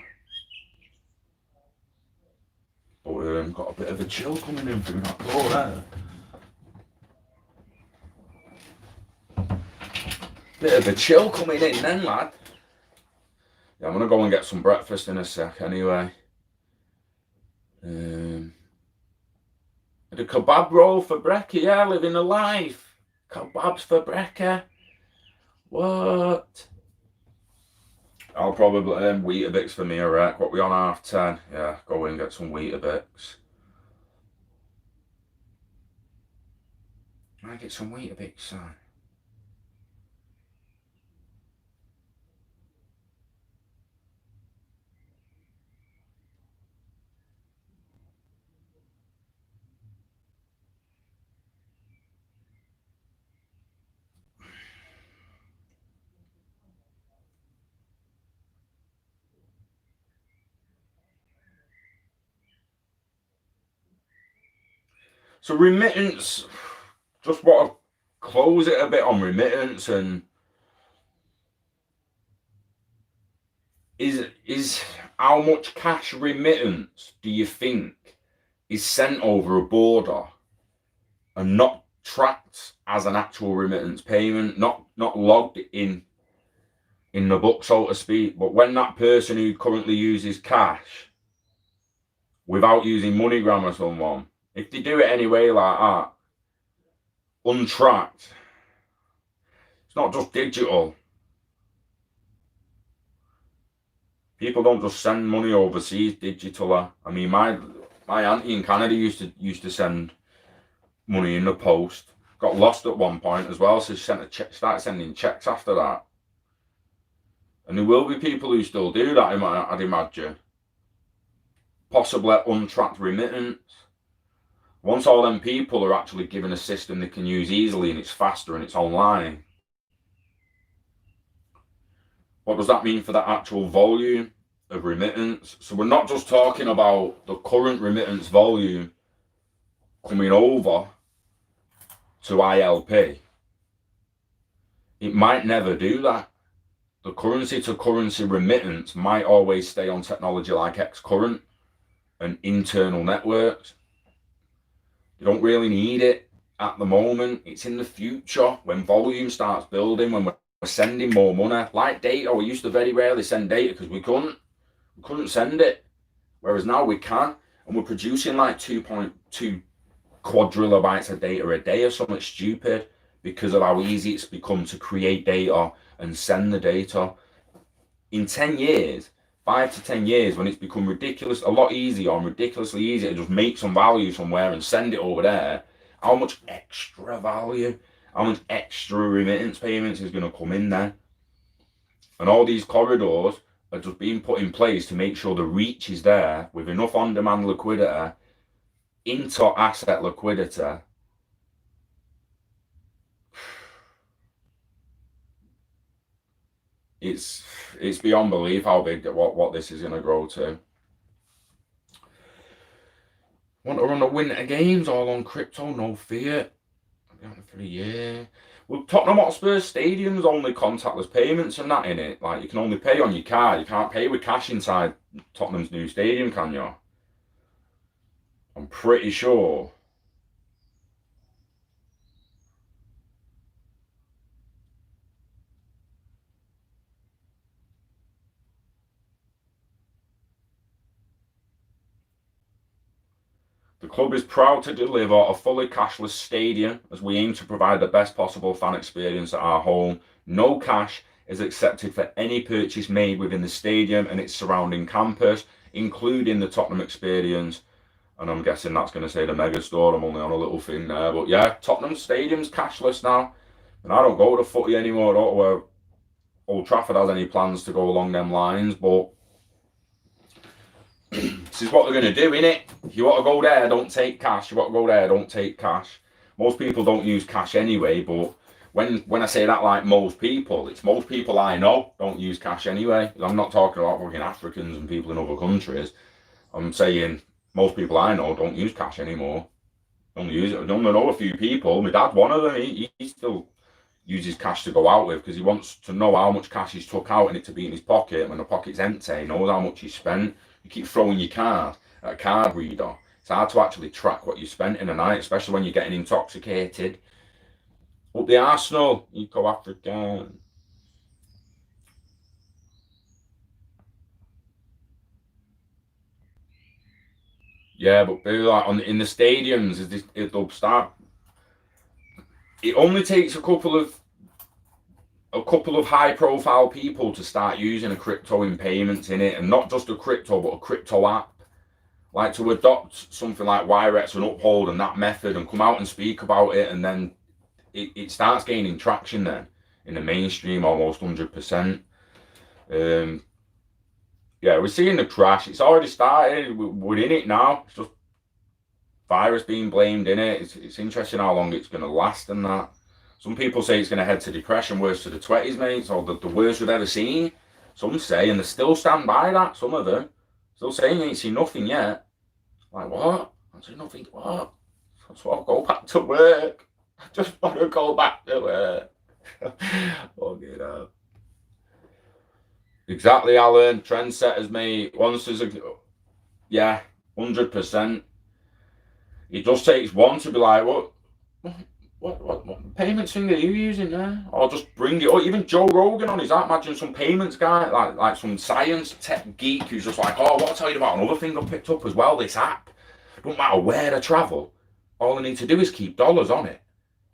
But got a bit of a chill coming in through that door there. Bit of a chill coming in then, lad. Yeah, I'm gonna go and get some breakfast in a sec anyway. The kebab roll for brekkie, yeah, living the life. Kebabs for brekkie. What? I'll probably Weetabix for me, alright. What we on 10:30? Yeah, go in and get some Weetabix. Can I get some Weetabix, son? So Remittance, just want to close it a bit on Remittance, and is how much cash remittance do you think is sent over a border and not tracked as an actual remittance payment, not logged in the book, so to speak, but when that person who currently uses cash without using MoneyGram or someone, if they do it anyway like that, untracked, it's not just digital. People don't just send money overseas digitally. I mean, my auntie in Canada used to send money in the post. Got lost at one point as well, so she started sending checks after that. And there will be people who still do that, I'd imagine. Possibly untracked remittance. Once all them people are actually given a system they can use easily and it's faster and it's online, what does that mean for the actual volume of remittance? So we're not just talking about the current remittance volume coming over to ILP. It might never do that. The currency to currency remittance might always stay on technology like Xcurrent and internal networks. You don't really need it at the moment. It's in the future when volume starts building, when we're sending more money. Like data, we used to very rarely send data because we couldn't send it. Whereas now we can, and we're producing like 2.2 quadrilobytes of data a day or something stupid because of how easy it's become to create data and send the data. In 10 years, 5 to 10 years, when it's become ridiculous, a lot easier and ridiculously easy to just make some value somewhere and send it over there, how much extra value, how much extra remittance payments is going to come in there? And all these corridors are just being put in place to make sure the reach is there with enough on-demand liquidity, inter-asset liquidity. It's beyond belief how big what this is going to grow to. Want to run the Winter Games all on crypto, no fear. I'll be on for a year. Well, Tottenham Hotspur Stadium's only contactless payments and that in it. Like, you can only pay on your card. You can't pay with cash inside Tottenham's new stadium, can you? I'm pretty sure. The club is proud to deliver a fully cashless stadium as we aim to provide the best possible fan experience at our home. No cash is accepted for any purchase made within the stadium and its surrounding campus, including the Tottenham experience. And I'm guessing that's going to say the mega store. I'm only on a little thing there. But yeah, Tottenham Stadium's cashless now. And I don't go to footy anymore. I don't know where Old Trafford has any plans to go along them lines. But this is what they're going to do, innit? If you want to go there, don't take cash. You want to go there, don't take cash. Most people don't use cash anyway, but when I say that, like most people, it's most people I know don't use cash anyway. I'm not talking about fucking Africans and people in other countries. I'm saying most people I know don't use cash anymore. Don't use it. I don't know a few people. My dad's one of them. He still uses cash to go out with because he wants to know how much cash he's took out and it to be in his pocket. When the pocket's empty, he knows how much he's spent. You keep throwing your card at a card reader. It's hard to actually track what you spent in a night, especially when you're getting intoxicated. Up the Arsenal, Eco African. Yeah, but like in the stadiums, it'll start. It only takes a couple of a couple of high profile people to start using a crypto in payments in it, and not just a crypto, but a crypto app. Like to adopt something like Wirex and Uphold and that method and come out and speak about it, and then it starts gaining traction then in the mainstream almost 100%. Yeah, we're seeing the crash. It's already started. We're in it now. It's just virus being blamed in it. It's interesting how long it's going to last and that. Some people say it's going to head to depression, worse to the 20s, mates, or the worst we've ever seen. Some say, and they still stand by that, some of them. Still saying ain't seen nothing yet. Like, what? I say nothing, what? I just want to go back to work. I just want to go back to work. Okay, no. Exactly, Alan. Trendsetters, mate. Once there's a... Yeah, 100%. It just takes one to be like, what payments thing are you using there? Or just bring it up. Even Joe Rogan on his app, imagine some payments guy, like some science tech geek who's just like, oh, what I'll tell you about another thing I picked up as well, this app. Don't matter where I travel, all I need to do is keep dollars on it.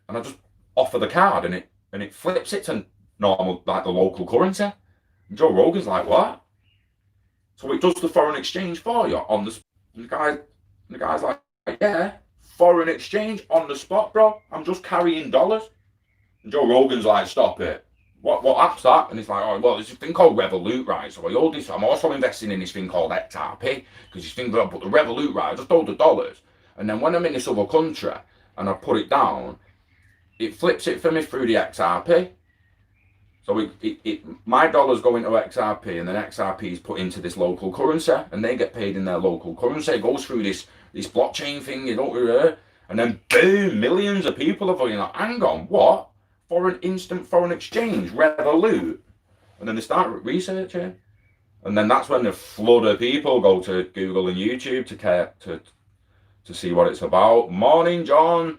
And I just offer the card and it flips it to normal, like the local currency. And Joe Rogan's like, what? So it does the foreign exchange for you on the... And the guy's like, yeah, foreign exchange on the spot, bro. I'm just carrying dollars. And Joe Rogan's like, stop it. What app's that? And he's like, oh, well, there's a thing called Revolut, right? So I hold this. I'm also investing in this thing called XRP because you think I'll put the Revolut, right? I just hold the dollars. And then when I'm in this other country and I put it down, it flips it for me through the XRP. So my dollars go into XRP and then XRP is put into this local currency and they get paid in their local currency. It goes through this blockchain thing, you know, and then boom, millions of people are going like, hang on, what? Instant foreign exchange, Revolut. And then they start researching. And then that's when the flood of people go to Google and YouTube to see what it's about. Morning, John.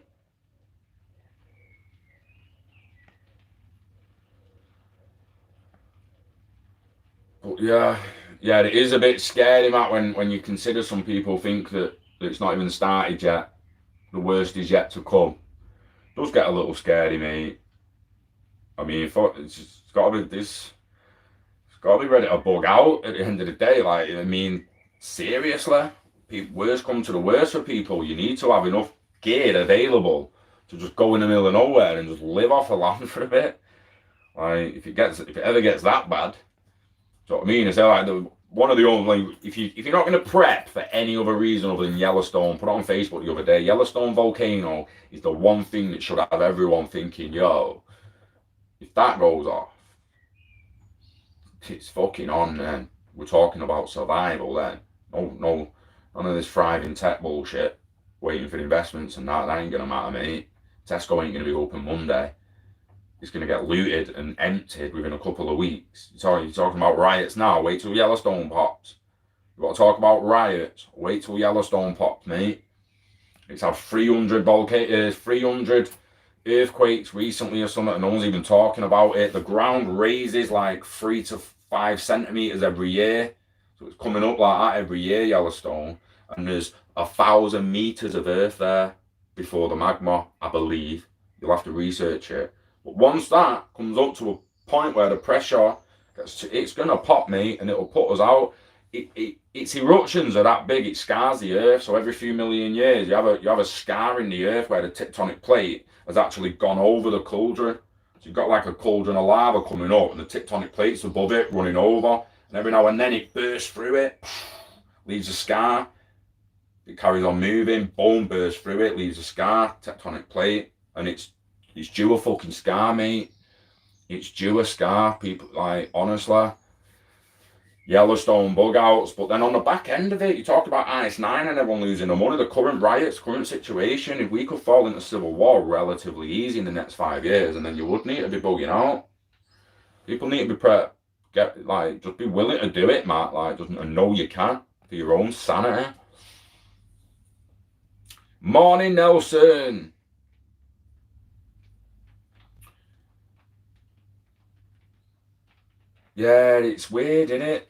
But yeah, it is a bit scary, Matt, when you consider some people think that it's not even started yet. The worst is yet to come. It does get a little scary, mate. I mean, it's got to be ready to bug out at the end of the day. Like, I mean, seriously, worst come to the worst for people. You need to have enough gear available to just go in the middle of nowhere and just live off the land for a bit. Like, if it ever gets that bad, do you know what I mean? It's like one of the only, if you're not going to prep for any other reason other than Yellowstone, put it on Facebook the other day. Yellowstone volcano is the one thing that should have everyone thinking, yo, if that goes off, it's fucking on, man. We're talking about survival then. No, none of this thriving tech bullshit, waiting for investments and that ain't gonna matter, mate. Tesco ain't gonna be open Monday. It's gonna get looted and emptied within a couple of weeks. You're talking about riots now, wait till Yellowstone pops. You want to talk about riots, wait till Yellowstone pops, mate. It's had 300 earthquakes recently or something, and no one's even talking about it. The ground raises like 3 to 5 centimeters every year, so it's coming up like that every year, Yellowstone. And there's 1,000 meters of earth there before the magma, I believe. You'll have to research it. But once that comes up to a point where the pressure it's gonna pop, mate, and it'll put us out. Its eruptions are that big, it scars the earth. So every few million years, you have a scar in the earth where the tectonic plate has actually gone over the cauldron. So you've got like a cauldron of lava coming up, and the tectonic plate's above it, running over. And every now and then it bursts through it, leaves a scar. It carries on moving, boom, bursts through it, leaves a scar, tectonic plate, and it's due a fucking scar, mate. It's due a scar, people, like, honestly. Yellowstone bug outs, but then on the back end of it, you talked about IS-9 and everyone losing their money, the current riots, current situation. If we could fall into civil war relatively easy in the next 5 years, and then you would need to be bugging out. People need to be just be willing to do it, Matt, and know you can for your own sanity. Morning, Nelson. Yeah, it's weird, isn't it?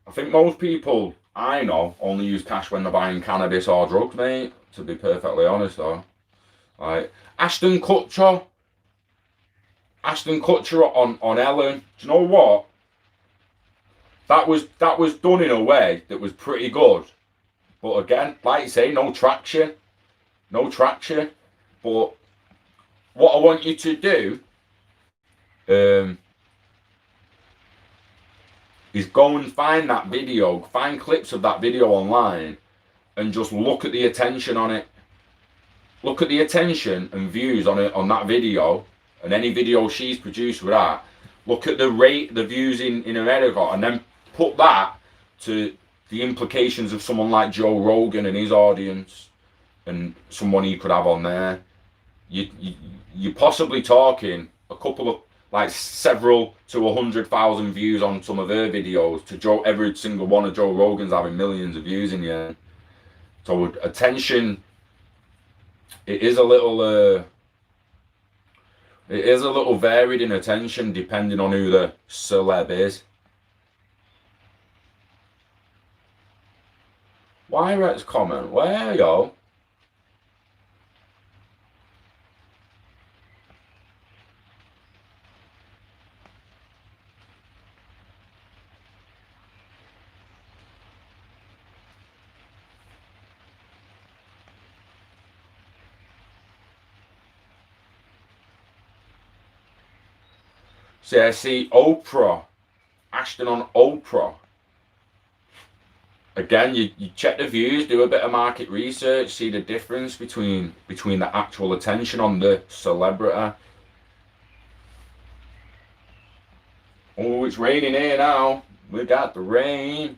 I think most people I know only use cash when they're buying cannabis or drugs, mate, to be perfectly honest, though. Like, Ashton Kutcher. Ashton Kutcher on Ellen. Do you know what? That was done in a way that was pretty good. But again, like you say, no traction. No traction. But what I want you to do is go and find that video, find clips of that video online, and just look at the attention on it. Look at the attention and views on it on that video, and any video she's produced with that. Look at the views in America, and then put that to the implications of someone like Joe Rogan and his audience, and someone he could have on there. You're possibly talking a couple of, like, several to 100,000 views on some of her videos to every single one of Joe Rogan's having millions of views in the end. So attention, it is a little varied in attention depending on who the celeb is. Wyrex comment, where yo? So I see Oprah, Ashton on Oprah. Again, you check the views, do a bit of market research, see the difference between the actual attention on the celebrity. Oh, it's raining here now. We got the rain.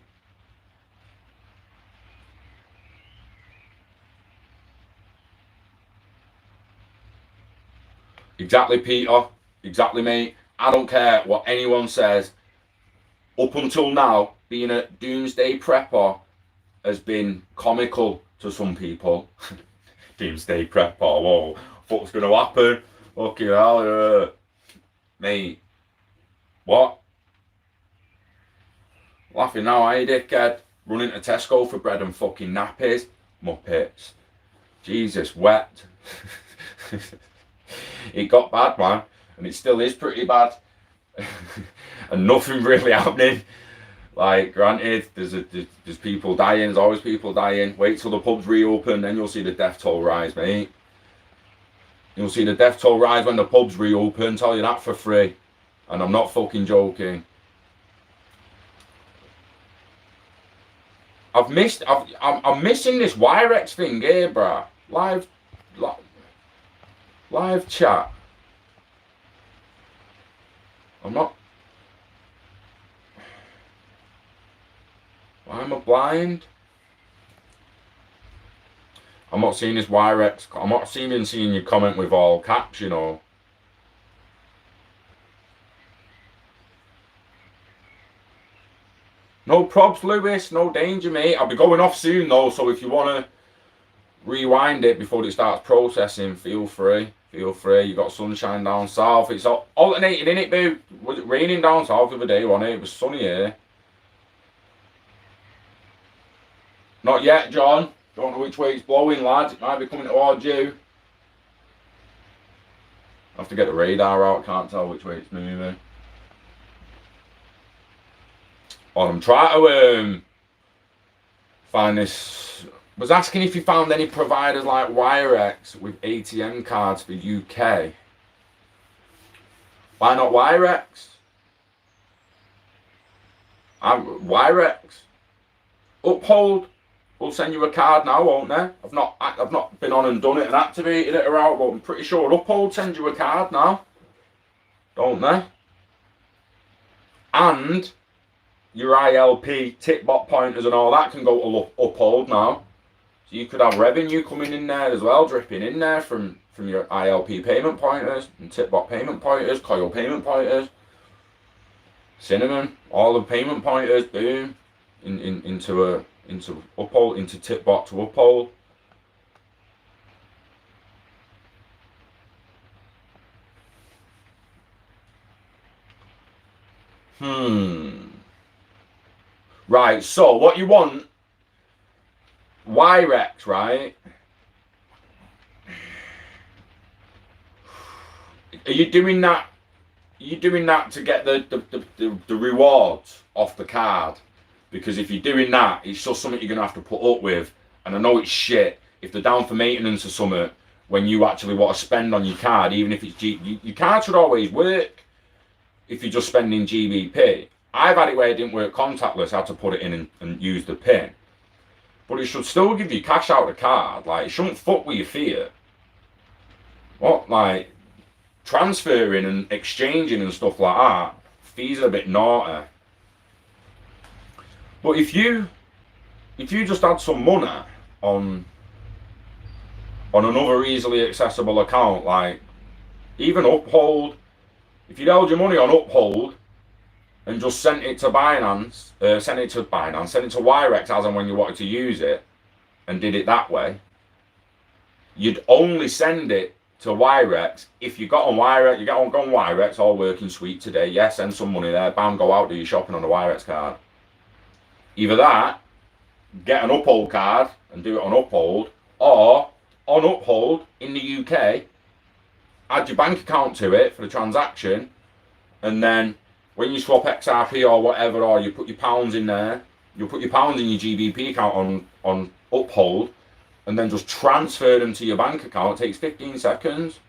Exactly, Peter. Exactly, mate. I don't care what anyone says. Up until now, being a doomsday prepper has been comical to some people. Doomsday prepper, whoa, what's going to happen? Fucking hell, mate. What? Laughing now, eh, dickhead? Running to Tesco for bread and fucking nappies. Muppets. Jesus, wet. It got bad, man. And it still is pretty bad. And nothing really happening. Like, granted, there's people dying, there's always people dying. Wait till the pubs reopen, then you'll see the death toll rise, mate. You'll see the death toll rise when the pubs reopen, tell you that for free. And I'm not fucking joking. I'm missing this Wyrex thing here, bruh. Live chat. I'm not. Why am I blind? I'm not seeing this Wyrex. I'm not seeing your comment with all caps, you know. No probs, Lewis. No danger, mate. I'll be going off soon, though, so if you want to rewind it before it starts processing, feel free. Feel free. You got sunshine down south. It's alternating, innit, boo? Was it raining down south the other day, wasn't it? It was sunny here. Not yet, John. Don't know which way it's blowing, lads. It might be coming towards you. I have to get the radar out. Can't tell which way it's moving. Oh, I'm trying to find this. Was asking if you found any providers like Wyrex with ATM cards for UK. Why not Wyrex? Wyrex. Uphold. We'll send you a card now, won't they? I've not been on and done it and activated it around, but I'm pretty sure Uphold sends you a card now, don't they? And your ILP tip-bot pointers and all that can go to Uphold now. So you could have revenue coming in there as well, dripping in there from your ILP payment pointers and tip-bot payment pointers, coil payment pointers, cinnamon, all the payment pointers, boom, into Uphold, into tip-bot to Uphold. Right, so what you want, Wyrex, right? Are you doing that you're doing that to get the rewards off the card. Because if you're doing that, it's just something you're going to have to put up with. And I know it's shit. If they're down for maintenance or something, when you actually want to spend on your card, even if it's your card should always work if you're just spending GBP. I've had it where it didn't work contactless, I had to put it in and use the PIN. But it should still give you cash out the card. Like, it shouldn't fuck with your fiat. What, like, transferring and exchanging and stuff like that, fees are a bit naughty. But if you just had some money on another easily accessible account, like even Uphold, if you held your money on Uphold and just sent it to sent it to Wirex as and when you wanted to use it, and did it that way, you'd only send it to Wirex if you got on Wirex. You get on Wirex, all working sweet today. Yeah, send some money there. Bam, go out, do your shopping on the Wirex card. Either that, get an Uphold card and do it on Uphold, or on Uphold in the UK, add your bank account to it for the transaction, and then when you swap XRP or whatever, or you put your pounds in there, you'll put your pounds in your GBP account on Uphold, and then just transfer them to your bank account. It takes 15 seconds.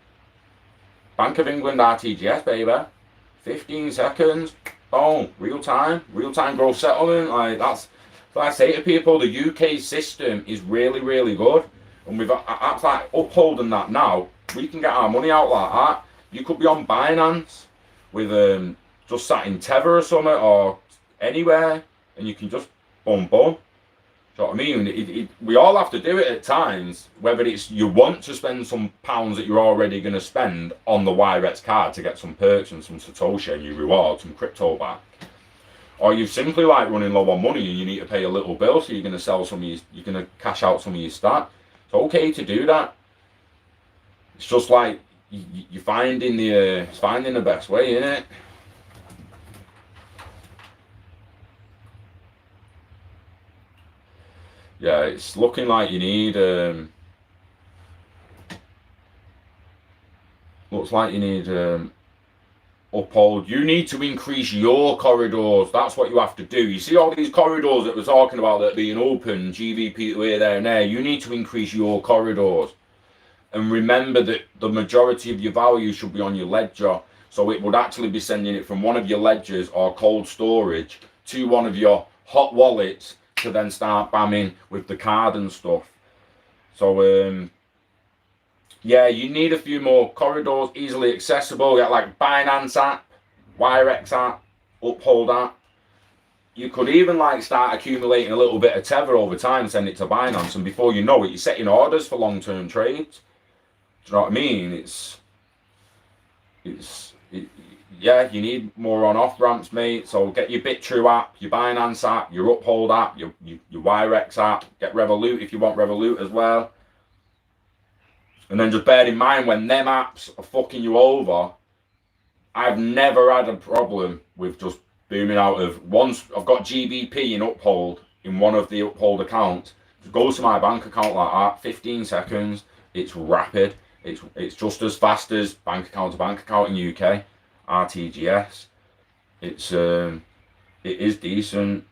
Bank of England RTGS, baby. 15 seconds. Oh, real time gross settlement. Like, that's what I say to people. The UK system is really, really good. And with apps like Uphold and that now, we can get our money out like that. You could be on Binance with just sat in Tether or something, or anywhere, and you can just boom. Do you know what I mean? We all have to do it at times, whether it's you want to spend some pounds that you're already going to spend on the Wirex card to get some perks and some Satoshi and your reward, some crypto back. Or you simply like running low on money and you need to pay a little bill, so you're going to sell some of your, you're going to cash out some of your stat. It's okay to do that. It's just like you're finding the best way, innit? Yeah, it's looking like you need looks like you need Uphold. You need to increase your corridors. That's what you have to do. You see all these corridors that we're talking about that are being open, GBP here, there and there. You need to increase your corridors. And remember that the majority of your value should be on your ledger. So it would actually be sending it from one of your ledgers or cold storage to one of your hot wallets to then start bamming with the card and stuff. So yeah, you need a few more corridors, easily accessible. You got like Binance app, Wirex app, Uphold app. You could even like start accumulating a little bit of Tether over time, send it to Binance, and before you know it, you're setting orders for long-term trades. Do you know what I mean? Yeah, you need more on off ramps, mate. So get your BitTrue app, your Binance app, your Uphold app, your Wirex app. Get Revolut if you want Revolut as well. And then just bear in mind, when them apps are fucking you over, I've never had a problem with just booming out of once I've got GBP in Uphold in one of the Uphold accounts. Just go to my bank account like that, 15 seconds. It's rapid. It's just as fast as bank account to bank account in UK. RTGS. It is decent.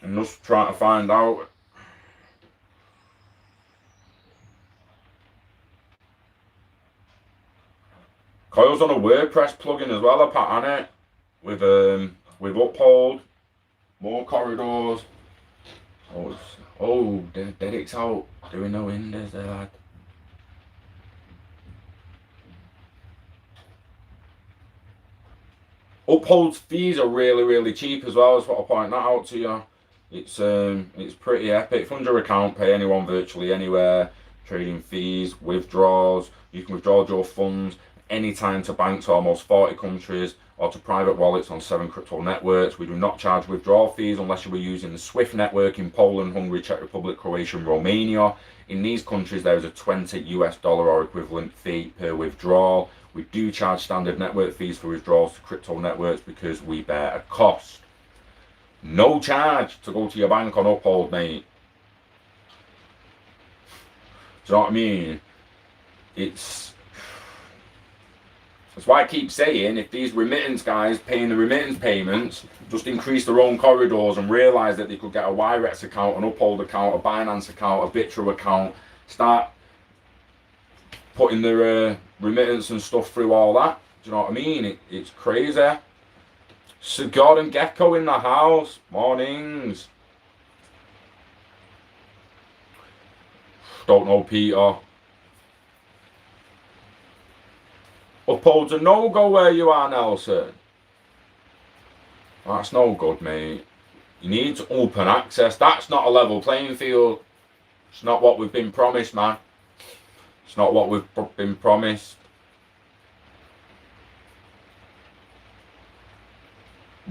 I'm just trying to find out. Coil's on a WordPress plugin as well, apart on it, with Uphold, more corridors. Oh, Dedic's out doing no windows there, lad. Uphold's fees are really, really cheap as well. That's what I'll point that out to you. It's pretty epic. Fund your account, pay anyone virtually anywhere. Trading fees, withdrawals. You can withdraw your funds anytime to banks to almost 40 countries or to private wallets on 7 crypto networks. We do not charge withdrawal fees unless you were using the SWIFT network in Poland, Hungary, Czech Republic, Croatia, and Romania. In these countries, there is a $20 or equivalent fee per withdrawal. We do charge standard network fees for withdrawals to crypto networks because we bear a cost. No charge to go to your bank on Uphold, mate. Do you know what I mean? That's why I keep saying, if these remittance guys paying the remittance payments just increase their own corridors and realise that they could get a Wirex account, an Uphold account, a Binance account, a Bitro account, start putting their remittance and stuff through all that. Do you know what I mean? It's crazy. Sir Gordon Gecko in the house. Mornings. Don't know, Peter. Uphold's a no-go where you are, Nelson. That's no good, mate. You need open access. That's not a level playing field. It's not what we've been promised, man. It's not what we've been promised.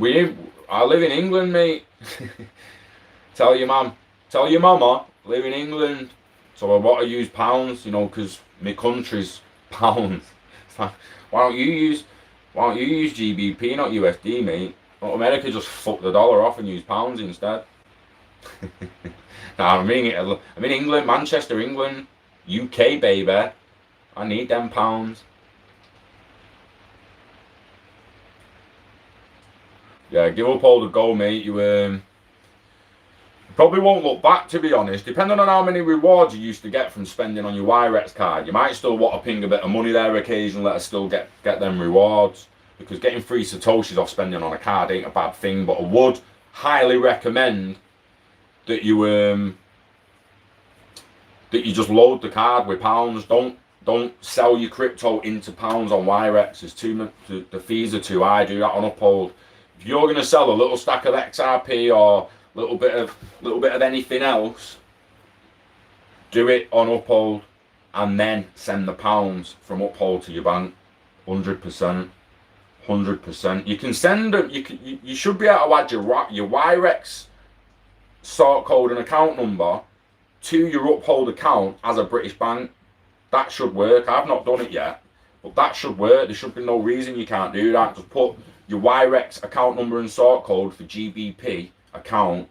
I live in England, mate. Tell your mama, I live in England. So I want to use pounds, you know, because my country's pounds. Why don't you use GBP, not USD, mate? Well, America just fuck the dollar off and use pounds instead. Nah, I'm in England, Manchester, England, UK, baby. I need them pounds. Yeah, give Uphold a go, mate. You probably won't look back, to be honest. Depending on how many rewards you used to get from spending on your Wirex card, you might still want to ping a bit of money there occasionally, let us still get them rewards. Because getting free Satoshis off spending on a card ain't a bad thing, but I would highly recommend that you just load the card with pounds. Don't sell your crypto into pounds on Wirex. The fees are too high. Do that on Uphold. If you're gonna sell a little stack of XRP or a little bit of anything else, do it on Uphold and then send the pounds from Uphold to your bank. 100%. 100%. You can send them. You should be able to add your Wirex sort code and account number to your Uphold account as a British bank. That should work. I've not done it yet, but that should work. There should be no reason you can't do that. Just put your Wirex account number and sort code for GBP account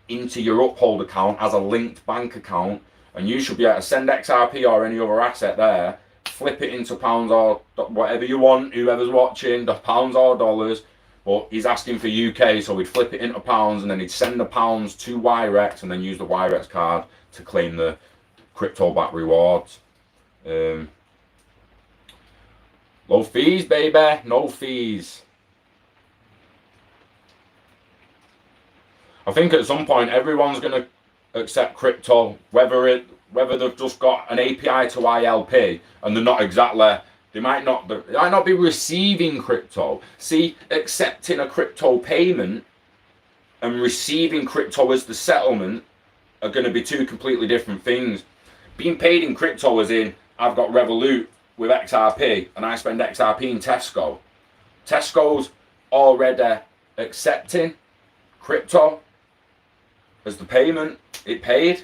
into your Uphold account as a linked bank account, and you should be able to send XRP or any other asset there, flip it into pounds or whatever you want, whoever's watching, the pounds or dollars. But he's asking for UK, so we'd flip it into pounds and then he'd send the pounds to Wirex and then use the Wirex card to claim the crypto back rewards. Low fees, baby, no fees. I think at some point everyone's going to accept crypto, whether they've just got an API to ILP and they're not exactly, they might not be receiving crypto. See, accepting a crypto payment and receiving crypto as the settlement are going to be two completely different things. Being paid in crypto as in, I've got Revolut with XRP and I spend XRP in Tesco. Tesco's already accepting crypto as the payment, it paid,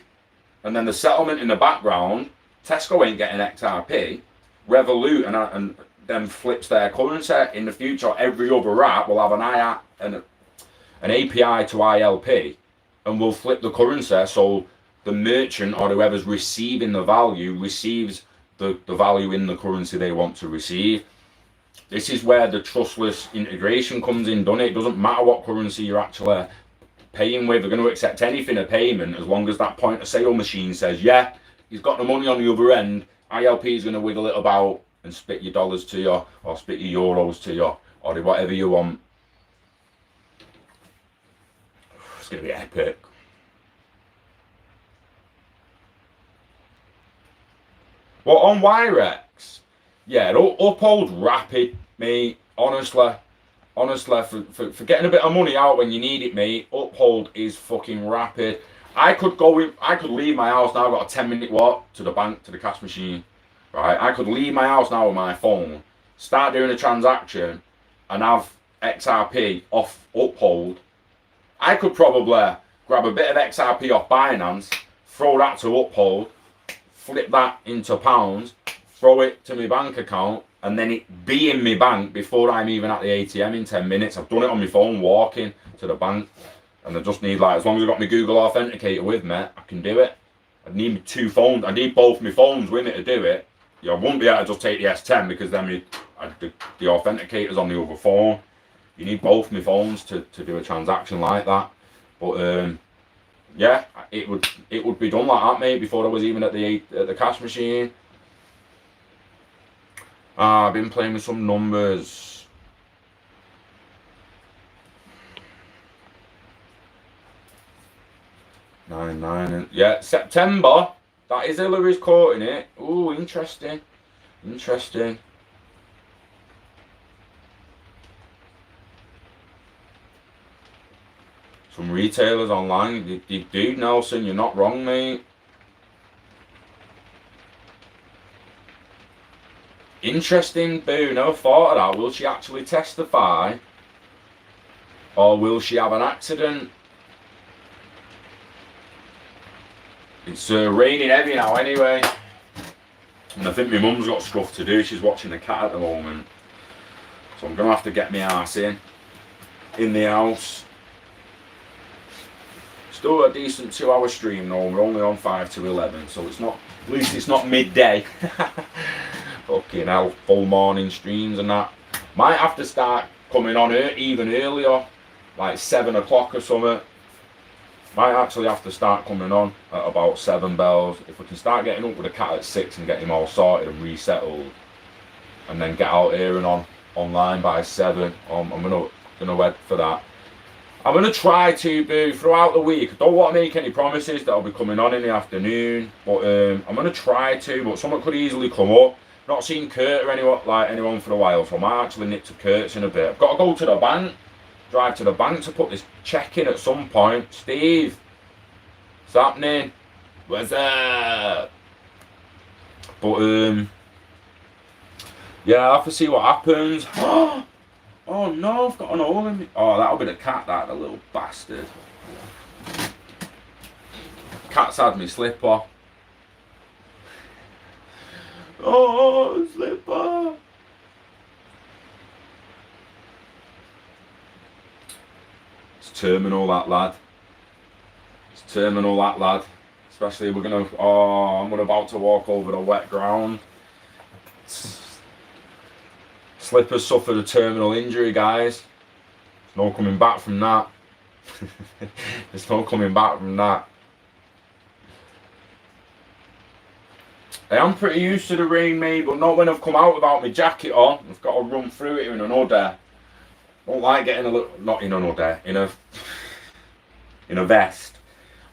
and then the settlement in the background, Tesco ain't getting XRP, Revolut and then flips their currency. In the future, every other app will have an API to ILP and will flip the currency, so the merchant or whoever's receiving the value receives the value in the currency they want to receive. This is where the trustless integration comes in, doesn't it? It doesn't matter what currency you're actually paying with. They're going to accept anything a payment as long as that point of sale machine says, yeah, he's got the money on the other end. ILP is going to wiggle it about and spit your dollars to you or spit your euros to you or whatever you want. It's going to be epic. Well, on Wirex, yeah, Uphold rapid, mate. Honestly, for getting a bit of money out when you need it, mate, Uphold is fucking rapid. I could leave my house now. I've got a 10-minute walk to the bank, to the cash machine, right? I could leave my house now with my phone, start doing a transaction, and have XRP off Uphold. I could probably grab a bit of XRP off Binance, throw that to Uphold, flip that into pounds, throw it to my bank account, and then it be in my bank before I'm even at the ATM in 10 minutes. I've done it on my phone walking to the bank, and I just need, like, as long as I've got my Google Authenticator with me, I can do it. I need 2 phones. I need both my phones with me to do it. Yeah, I won't be able to just take the S10 because then the Authenticator's on the other phone. You need both my phones to do a transaction like that. But yeah, it would be done like that, mate, before I was even at the cash machine. I've been playing with some numbers. Nine. Yeah, September. That is Hillary's quoting it. Ooh, interesting. Interesting. Some retailers online. You do, Nelson. You're not wrong, mate. Interesting, Boo. Never thought of that. Will she actually testify? Or will she have an accident? It's raining heavy now anyway. And I think my mum's got stuff to do. She's watching the cat at the moment. So I'm going to have to get my ass in the house. Still a decent 2-hour stream though. We're only on 5 to 11. So it's not, at least it's not midday. Fucking hell, full morning streams and that. Might have to start coming on even earlier. Like 7 o'clock or something. Might actually have to start coming on at about 7 bells. If we can start getting up with the cat at 6 and get him all sorted and resettled, and then get out here and online by 7, I'm gonna head for that. I'm gonna try to do throughout the week. I don't want to make any promises that I'll be coming on in the afternoon, but I'm gonna try to. But something could easily come up. Not seen Kurt or anyone for a while, so I might actually nip to Kurt's in a bit. I've got to go to the bank. Drive to the bank to put this check in at some point. Steve, what's happening? What's up? But yeah, I'll have to see what happens. Oh no, I've got an hole in me. Oh, that'll be the cat, that, the little bastard. Cat's had me slipper. Oh, slipper. Terminal, that lad. It's terminal, that lad. Especially I'm about to walk over the wet ground. Slipper's suffered a terminal injury, guys. There's no coming back from that. There's no coming back from that. I am pretty used to the rain, mate, but not when I've come out without my jacket on. I've got to run through it in an hoodie. I don't like getting not in an hoodie, in a vest.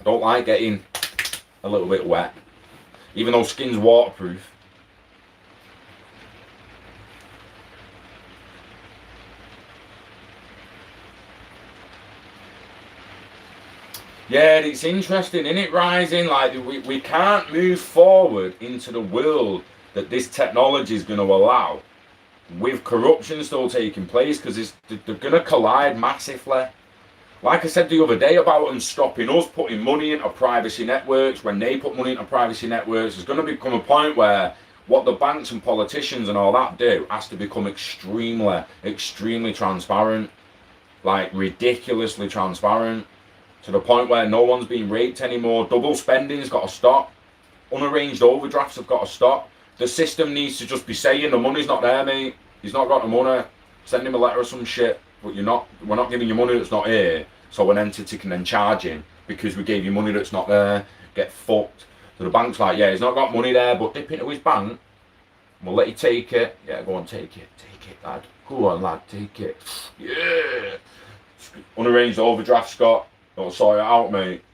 I don't like getting a little bit wet, even though skin's waterproof. Yeah, it's interesting, isn't it, Rising? Like, we can't move forward into the world that this technology is going to allow with corruption still taking place, because they're going to collide massively. Like I said the other day about them stopping us putting money into privacy networks, when they put money into privacy networks, there's going to become a point where what the banks and politicians and all that do has to become extremely transparent. Like, ridiculously transparent. To the point where no one's being raped anymore. Double spending's got to stop. Unarranged overdrafts have got to stop. The system needs to just be saying the money's not there, mate. He's not got the money. Send him a letter or some shit. But we're not giving you money that's not here. So an entity can then charge him because we gave you money that's not there. Get fucked. So the bank's like, yeah, he's not got money there, but dip into his bank. We'll let you take it. Yeah, go on, take it. Take it, lad. Go on, lad, take it. Yeah. Unarranged overdraft, Scott. Don't sort it out, mate.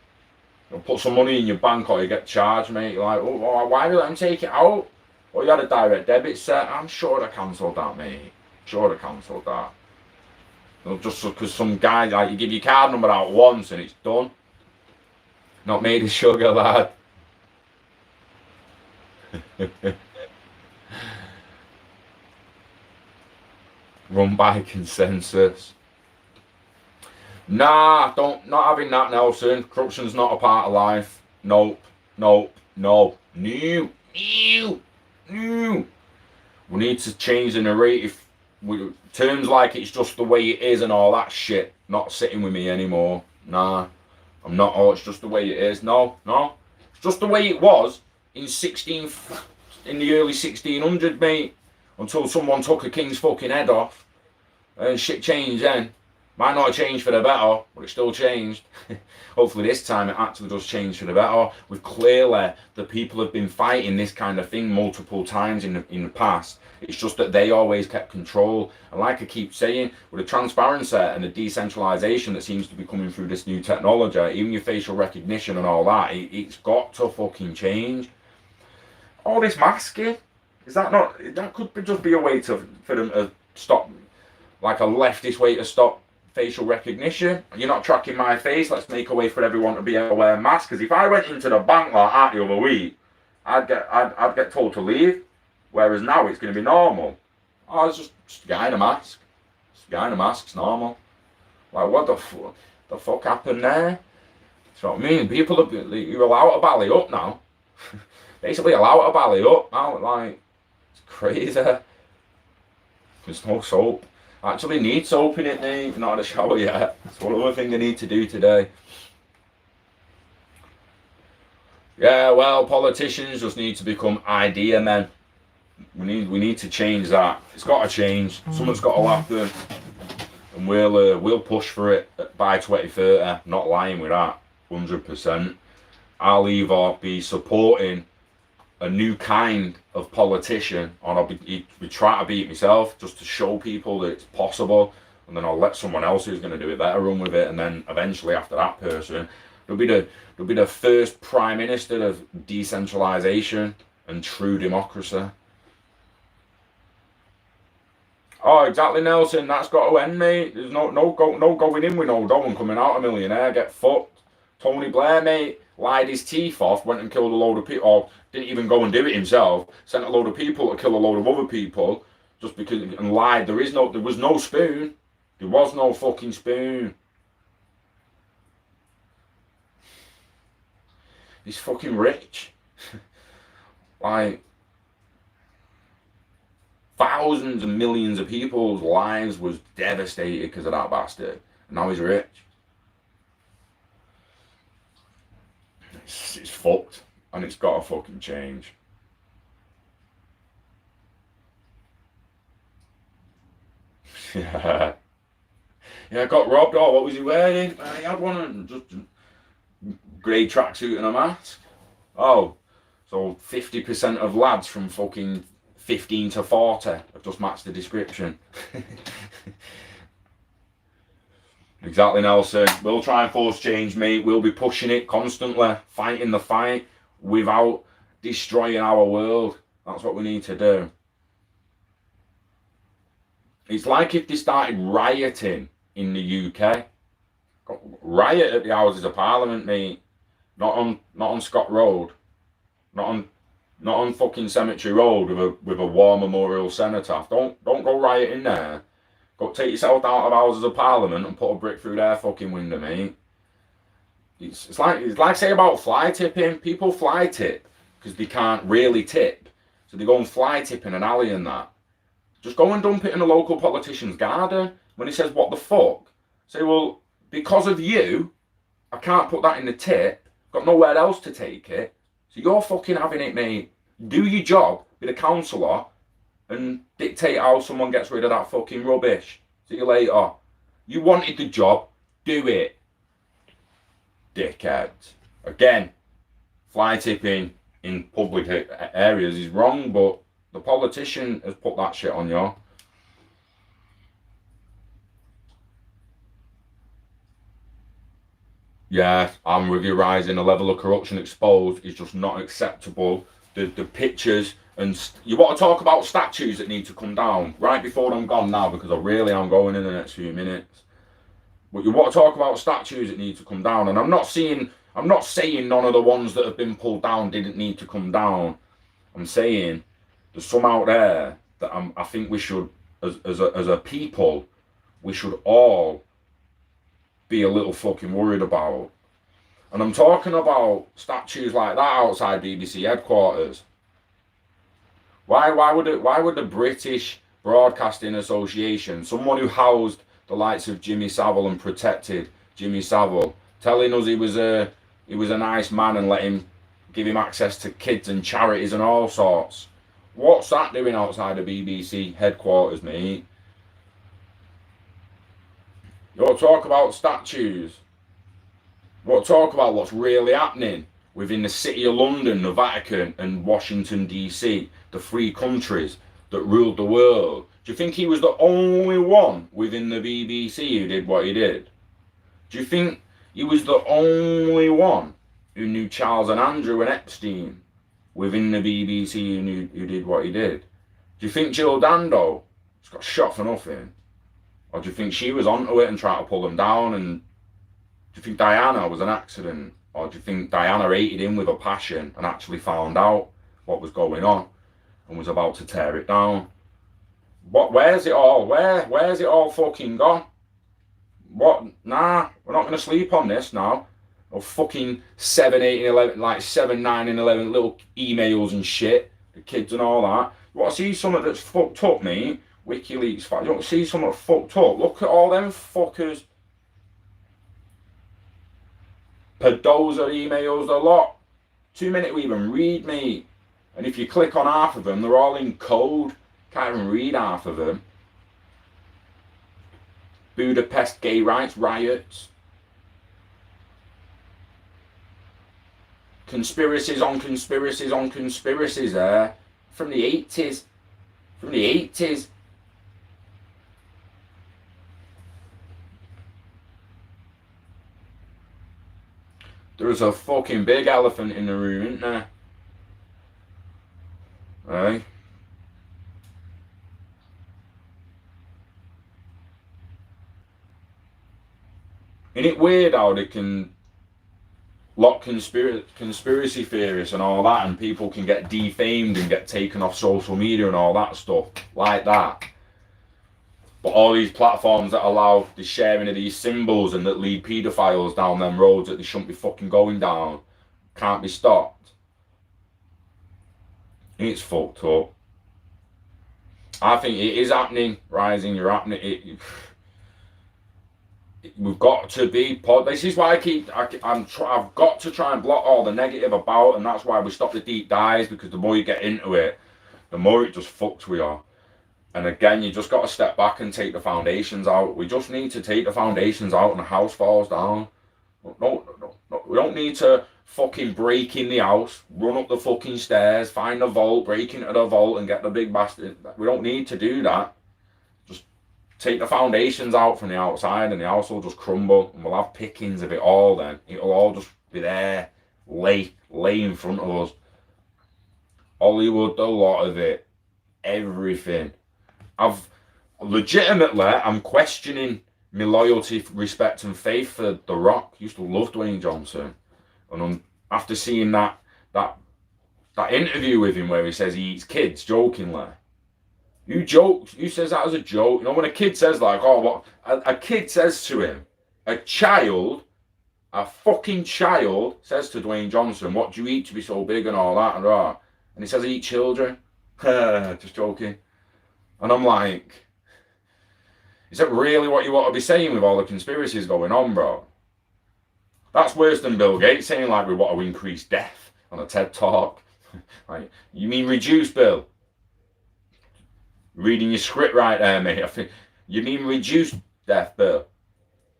You'll put some money in your bank or you get charged, mate. You're like, oh, why do you let him take it out? Well, you had a direct debit set. I'm sure I cancelled that, mate. Sure I cancelled that. Just because some guy, like, you give your card number out once and it's done. Not made of sugar, lad. Run by consensus. Nah, not having that, Nelson. Corruption's not a part of life. Nope. No. We need to change the narrative. Terms like it's just the way it is and all that shit not sitting with me anymore. Nah, I'm not. Oh, it's just the way it is. No, it's just the way it was in the early 1600s, mate. Until someone took a king's fucking head off, and shit changed then. Might not have changed for the better, but it still changed. Hopefully this time it actually does change for the better. We've clearly, the people have been fighting this kind of thing multiple times in the past. It's just that they always kept control. And like I keep saying, with the transparency and the decentralization that seems to be coming through this new technology, even your facial recognition and all that, it's got to fucking change. All this masking, is that not, that could just be a way for them to stop, like a leftist way to stop facial recognition. You're not tracking my face, let's make a way for everyone to be able to wear masks. Because if I went into the bank like that the other week, I'd get told to leave. Whereas now it's going to be normal. Oh, it's just a guy in a mask. Just a guy in a mask's normal. Like, what the fuck happened there? That's what I mean. People you're allowed to bally up now. Basically allowed to bally up now. Like, it's crazy. There's no soap. I actually need soap in it, mate. Not had a shower yet. That's one other thing I need to do today. Yeah, well, politicians just need to become idea men. We need to change that. It's got to change. Someone's got to happen, and we'll push for it by 2030. Not lying with that, 100%. I'll either be supporting a new kind of politician, or I'll be trying to be it myself, just to show people that it's possible, and then I'll let someone else who's going to do it better run with it, and then eventually after that person, there'll be the first prime minister of decentralization and true democracy. Oh, exactly, Nelson. That's got to end, mate. There's no going in with no dough and coming out a millionaire. Get fucked. Tony Blair, mate, lied his teeth off, went and killed a load of people, or didn't even go and do it himself. Sent a load of people to kill a load of other people just because, and lied. There was no spoon. There was no fucking spoon. He's fucking rich. Like, thousands and millions of people's lives was devastated because of that bastard. And now he's rich. It's fucked. And it's got to fucking change. Yeah. Yeah, got robbed. Oh, what was he wearing? He had one and just grey tracksuit and a mask. Oh, so 50% of lads from fucking 15 to 40 have just matched the description. Exactly, Nelson. We'll try and force change, mate. We'll be pushing it constantly, fighting the fight without destroying our world. That's what we need to do. It's like if they started rioting in the UK. Riot at the Houses of Parliament, mate. Not on Scott Road. Not on fucking Cemetery Road with a war memorial cenotaph. Don't go rioting there. Go take yourself out of Houses of Parliament and put a brick through their fucking window, mate. It's like say about fly tipping. People fly tip because they can't really tip, so they go and fly tip in an alley and that. Just go and dump it in a local politician's garden. When he says, what the fuck? Say, well, because of you, I can't put that in the tip. Got nowhere else to take it. So you're fucking having it, mate. Do your job, be the councillor, and dictate how someone gets rid of that fucking rubbish. See you later. You wanted the job, do it. Dickhead. Again, fly tipping in public areas is wrong, but the politician has put that shit on you. Yeah, I'm with you, Rising. The level of corruption exposed is just not acceptable. The pictures, and you want to talk about statues that need to come down right before I'm gone now, because I really am going in the next few minutes. But you want to talk about statues that need to come down, and I'm not saying none of the ones that have been pulled down didn't need to come down. I'm saying there's some out there that I think we should, as a people, we should all be a little fucking worried about. And I'm talking about statues like that outside BBC headquarters. Why would the British Broadcasting Association, someone who housed the likes of Jimmy Savile and protected Jimmy Savile, telling us he was a nice man and give him access to kids and charities and all sorts? What's that doing outside the BBC headquarters, mate? You want to talk about statues? You want to talk about what's really happening within the City of London, the Vatican, and Washington, DC, the three countries that ruled the world? Do you think he was the only one within the BBC who did what he did? Do you think he was the only one who knew Charles and Andrew and Epstein within the BBC who did what he did? Do you think Jill Dando just got shot for nothing? Or do you think she was onto it and tried to pull him down? And do you think Diana was an accident? Or do you think Diana hated him with a passion and actually found out what was going on and was about to tear it down? Where's it all? Where's it all fucking gone? What? Nah, we're not going to sleep on this now. Or fucking 7, 8, and 11, like 7, 9, and 11 little emails and shit. The kids and all that. You want to see something that's fucked up, mate? WikiLeaks fact. You want to see something fucked up? Look at all them fuckers. Pedoza emails a lot. Too many to even read, mate. And if you click on half of them, they're all in code. Can't even read half of them. Budapest gay rights riots. Conspiracies on conspiracies on conspiracies there. From the 80s. From the 80s. There's a fucking big elephant in the room, isn't there? Right? Isn't it weird how they can lock conspiracy theorists and all that, and people can get defamed and get taken off social media and all that stuff like that? But all these platforms that allow the sharing of these symbols and that lead paedophiles down them roads that they shouldn't be fucking going down can't be stopped. It's fucked up. I think it is happening, Rising. You're happening. We've got to be This is why I've got to try and block all the negative about, and that's why we stop the deep dives, because the more you get into it, the more it just fucks with you. And again, you just got to step back and take the foundations out. We just need to take the foundations out and the house falls down. No, we don't need to fucking break in the house, run up the fucking stairs, find the vault, break into the vault and get the big bastard. We don't need to do that. Just take the foundations out from the outside and the house will just crumble and we'll have pickings of it all then. It'll all just be there, lay in front of us. Hollywood, a lot of it, everything. I'm questioning my loyalty, respect and faith for The Rock. Used to love Dwayne Johnson. And after seeing that interview with him where he says he eats kids, jokingly. Who says that as a joke? You know, when a kid says like, oh, what? A kid says to him, a fucking child says to Dwayne Johnson, what do you eat to be so big and all that and that? And he says, I eat children. Just joking. And I'm like, is that really what you want to be saying with all the conspiracies going on, bro? That's worse than Bill Gates saying like we want to increase death on a TED Talk. Like, you mean reduce, Bill? Reading your script right there, mate. I think you mean reduce death, Bill?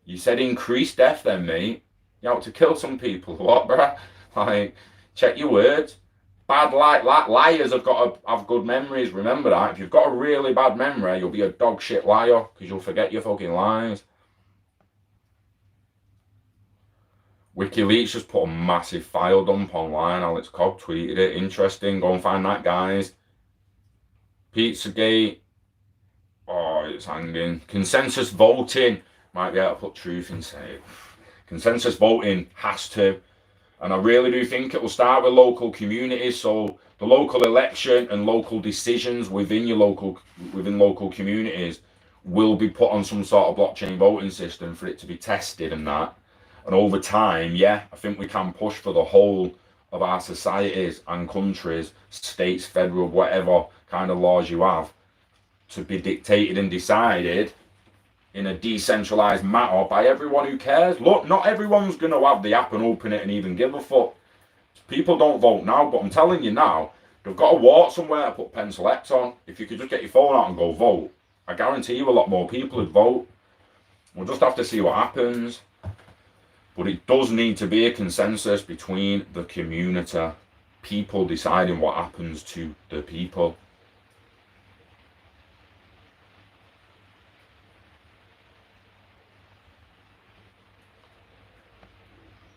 You said increase death then, mate. You out to kill some people. What, bro? Like, check your words. Liars have got to have good memories. Remember that. If you've got a really bad memory, you'll be a dog shit liar because you'll forget your fucking lies. WikiLeaks just put a massive file dump online. Alex Cobb tweeted it. Interesting. Go and find that, guys. Pizzagate. Oh, it's hanging. Consensus voting. Might be able to put truth in say. Consensus voting has to. And I really do think it will start with local communities. So the local election and local decisions within local communities will be put on some sort of blockchain voting system for it to be tested and that. And over time, yeah, I think we can push for the whole of our societies and countries, states, federal, whatever kind of laws you have, to be dictated and decided in a decentralized manner by everyone who cares. Look, not everyone's going to have the app and open it and even give a fuck. People don't vote now, but I'm telling you now, they've got to walk somewhere to put pencil X on. If you could just get your phone out and go vote, I guarantee you a lot more people would vote. We'll just have to see what happens. But it does need to be a consensus between the community. People deciding what happens to the people.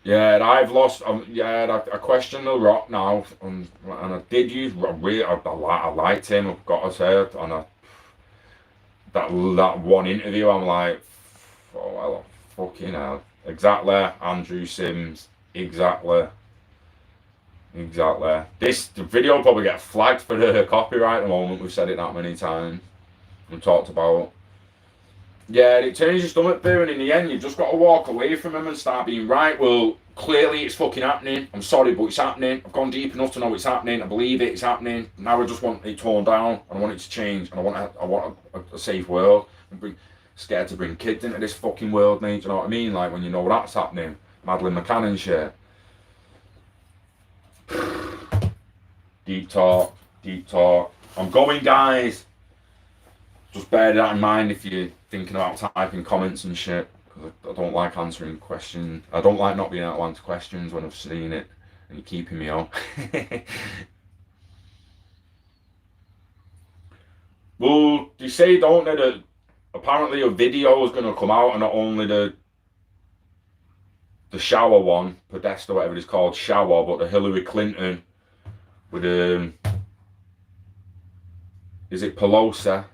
Yeah, I've lost. I question The Rock now, and I did use. I liked him. I've got to say, and that one interview, I'm like, oh well, fucking hell. Exactly, Andrew Sims. Exactly. The video will probably get flagged for the copyright at the moment. We've said it that many times. We've talked about. Yeah, it turns your stomach, Boo, and in the end, you've just got to walk away from him and start being right. Well, clearly it's fucking happening. I'm sorry, but it's happening. I've gone deep enough to know it's happening. I believe it's happening. Now I just want it torn down, and I want it to change, and I want a safe world. I'm scared to bring kids into this fucking world, mate. Do you know what I mean? Like when you know that's happening, Madeleine McCann and shit. Deep talk. I'm going, guys. Just bear that in mind if you're thinking about typing comments and shit, because I don't like answering questions. I don't like not being able to answer questions when I've seen it and you're keeping me on. Well, they say, don't they, that apparently a video is going to come out, and not only the shower one, Podesta, whatever it's called, shower, but the Hillary Clinton with is it Pelosi?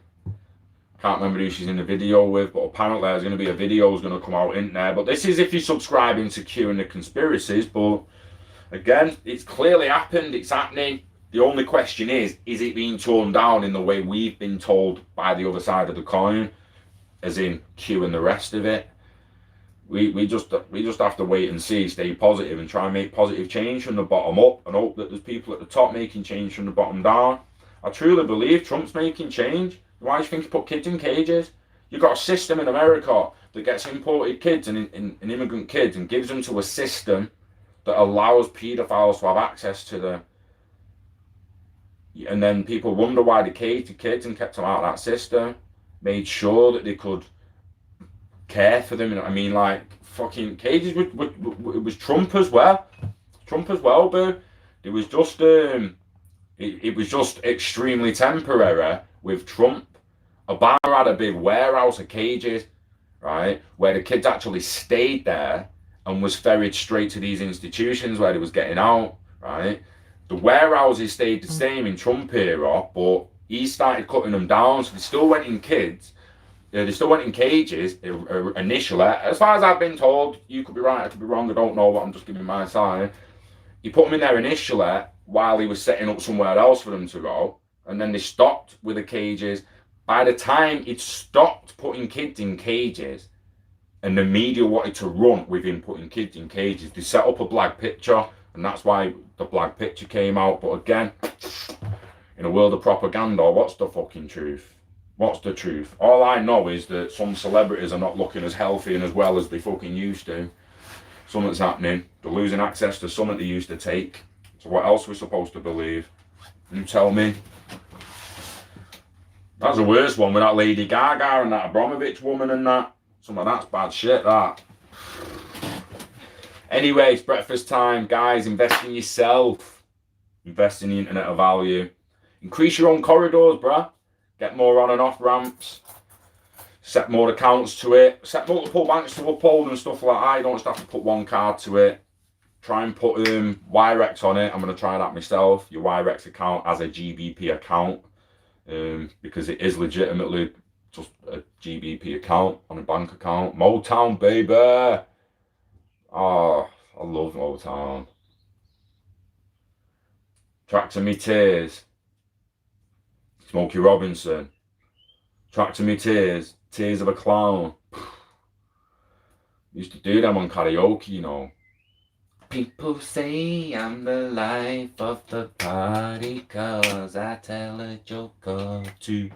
Can't remember who she's in the video with, but apparently there's going to be a video is going to come out in there. But this is if you're subscribing to Q and the conspiracies. But again, it's clearly happened. It's happening. The only question is it being torn down in the way we've been told by the other side of the coin, as in Q and the rest of it? We just have to wait and see, stay positive, and try and make positive change from the bottom up, and hope that there's people at the top making change from the bottom down. I truly believe Trump's making change. Why do you think he put kids in cages? You've got a system in America that gets imported kids and immigrant kids and gives them to a system that allows paedophiles to have access to them. And then people wonder why they caged the kids and kept them out of that system. Made sure that they could care for them. I mean, like, fucking cages, it was Trump as well. Boo. It was just, it was just extremely temporary with Trump. Obama had a big warehouse of cages, right, where the kids actually stayed there and was ferried straight to these institutions where they was getting out, right? The warehouses stayed the same in Trump era, but he started cutting them down, so they still went in cages initially. As far as I've been told, you could be right, I could be wrong, I don't know, but I'm just giving my side. He put them in there initially while he was setting up somewhere else for them to go, and then they stopped with the cages. By the time he'd stopped putting kids in cages, and the media wanted to run with him putting kids in cages, they set up a black picture, and that's why the black picture came out. But again, in a world of propaganda, what's the fucking truth? What's the truth? All I know is that some celebrities are not looking as healthy and as well as they fucking used to. Something's happening. They're losing access to something they used to take. So what else are we supposed to believe? You tell me. That's the worst one with that Lady Gaga and that Abramovich woman and that. Some of that's bad shit, that. Anyway, it's breakfast time, guys. Invest in yourself. Invest in the internet of value. Increase your own corridors, bruh. Get more on and off ramps. Set more accounts to it. Set multiple banks to uphold and stuff like that. You don't just have to put one card to it. Try and put Wirex on it. I'm going to try that myself. Your Wirex account as a GBP account. Because it is legitimately just a GBP account on a bank account. Motown, baby. Oh, I love Motown. Track to Me Tears. Smokey Robinson. Track to Me Tears. Tears of a Clown. Used to do them on karaoke, you know. People say I'm the life of the party 'cause I tell a joke or two.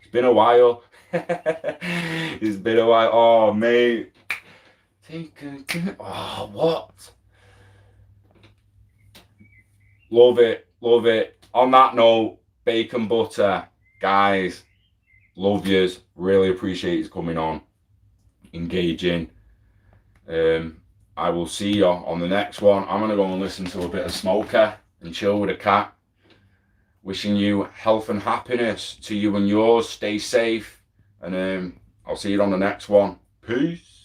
It's been a while. It's been a while. Oh, mate. Oh, what? Love it. Love it. On that note, bacon butter. Guys, love yous. Really appreciate you coming on. Engaging. I will see you on the next one. I'm going to go and listen to a bit of Smoker and chill with a cat. Wishing you health and happiness to you and yours. Stay safe. And I'll see you on the next one. Peace.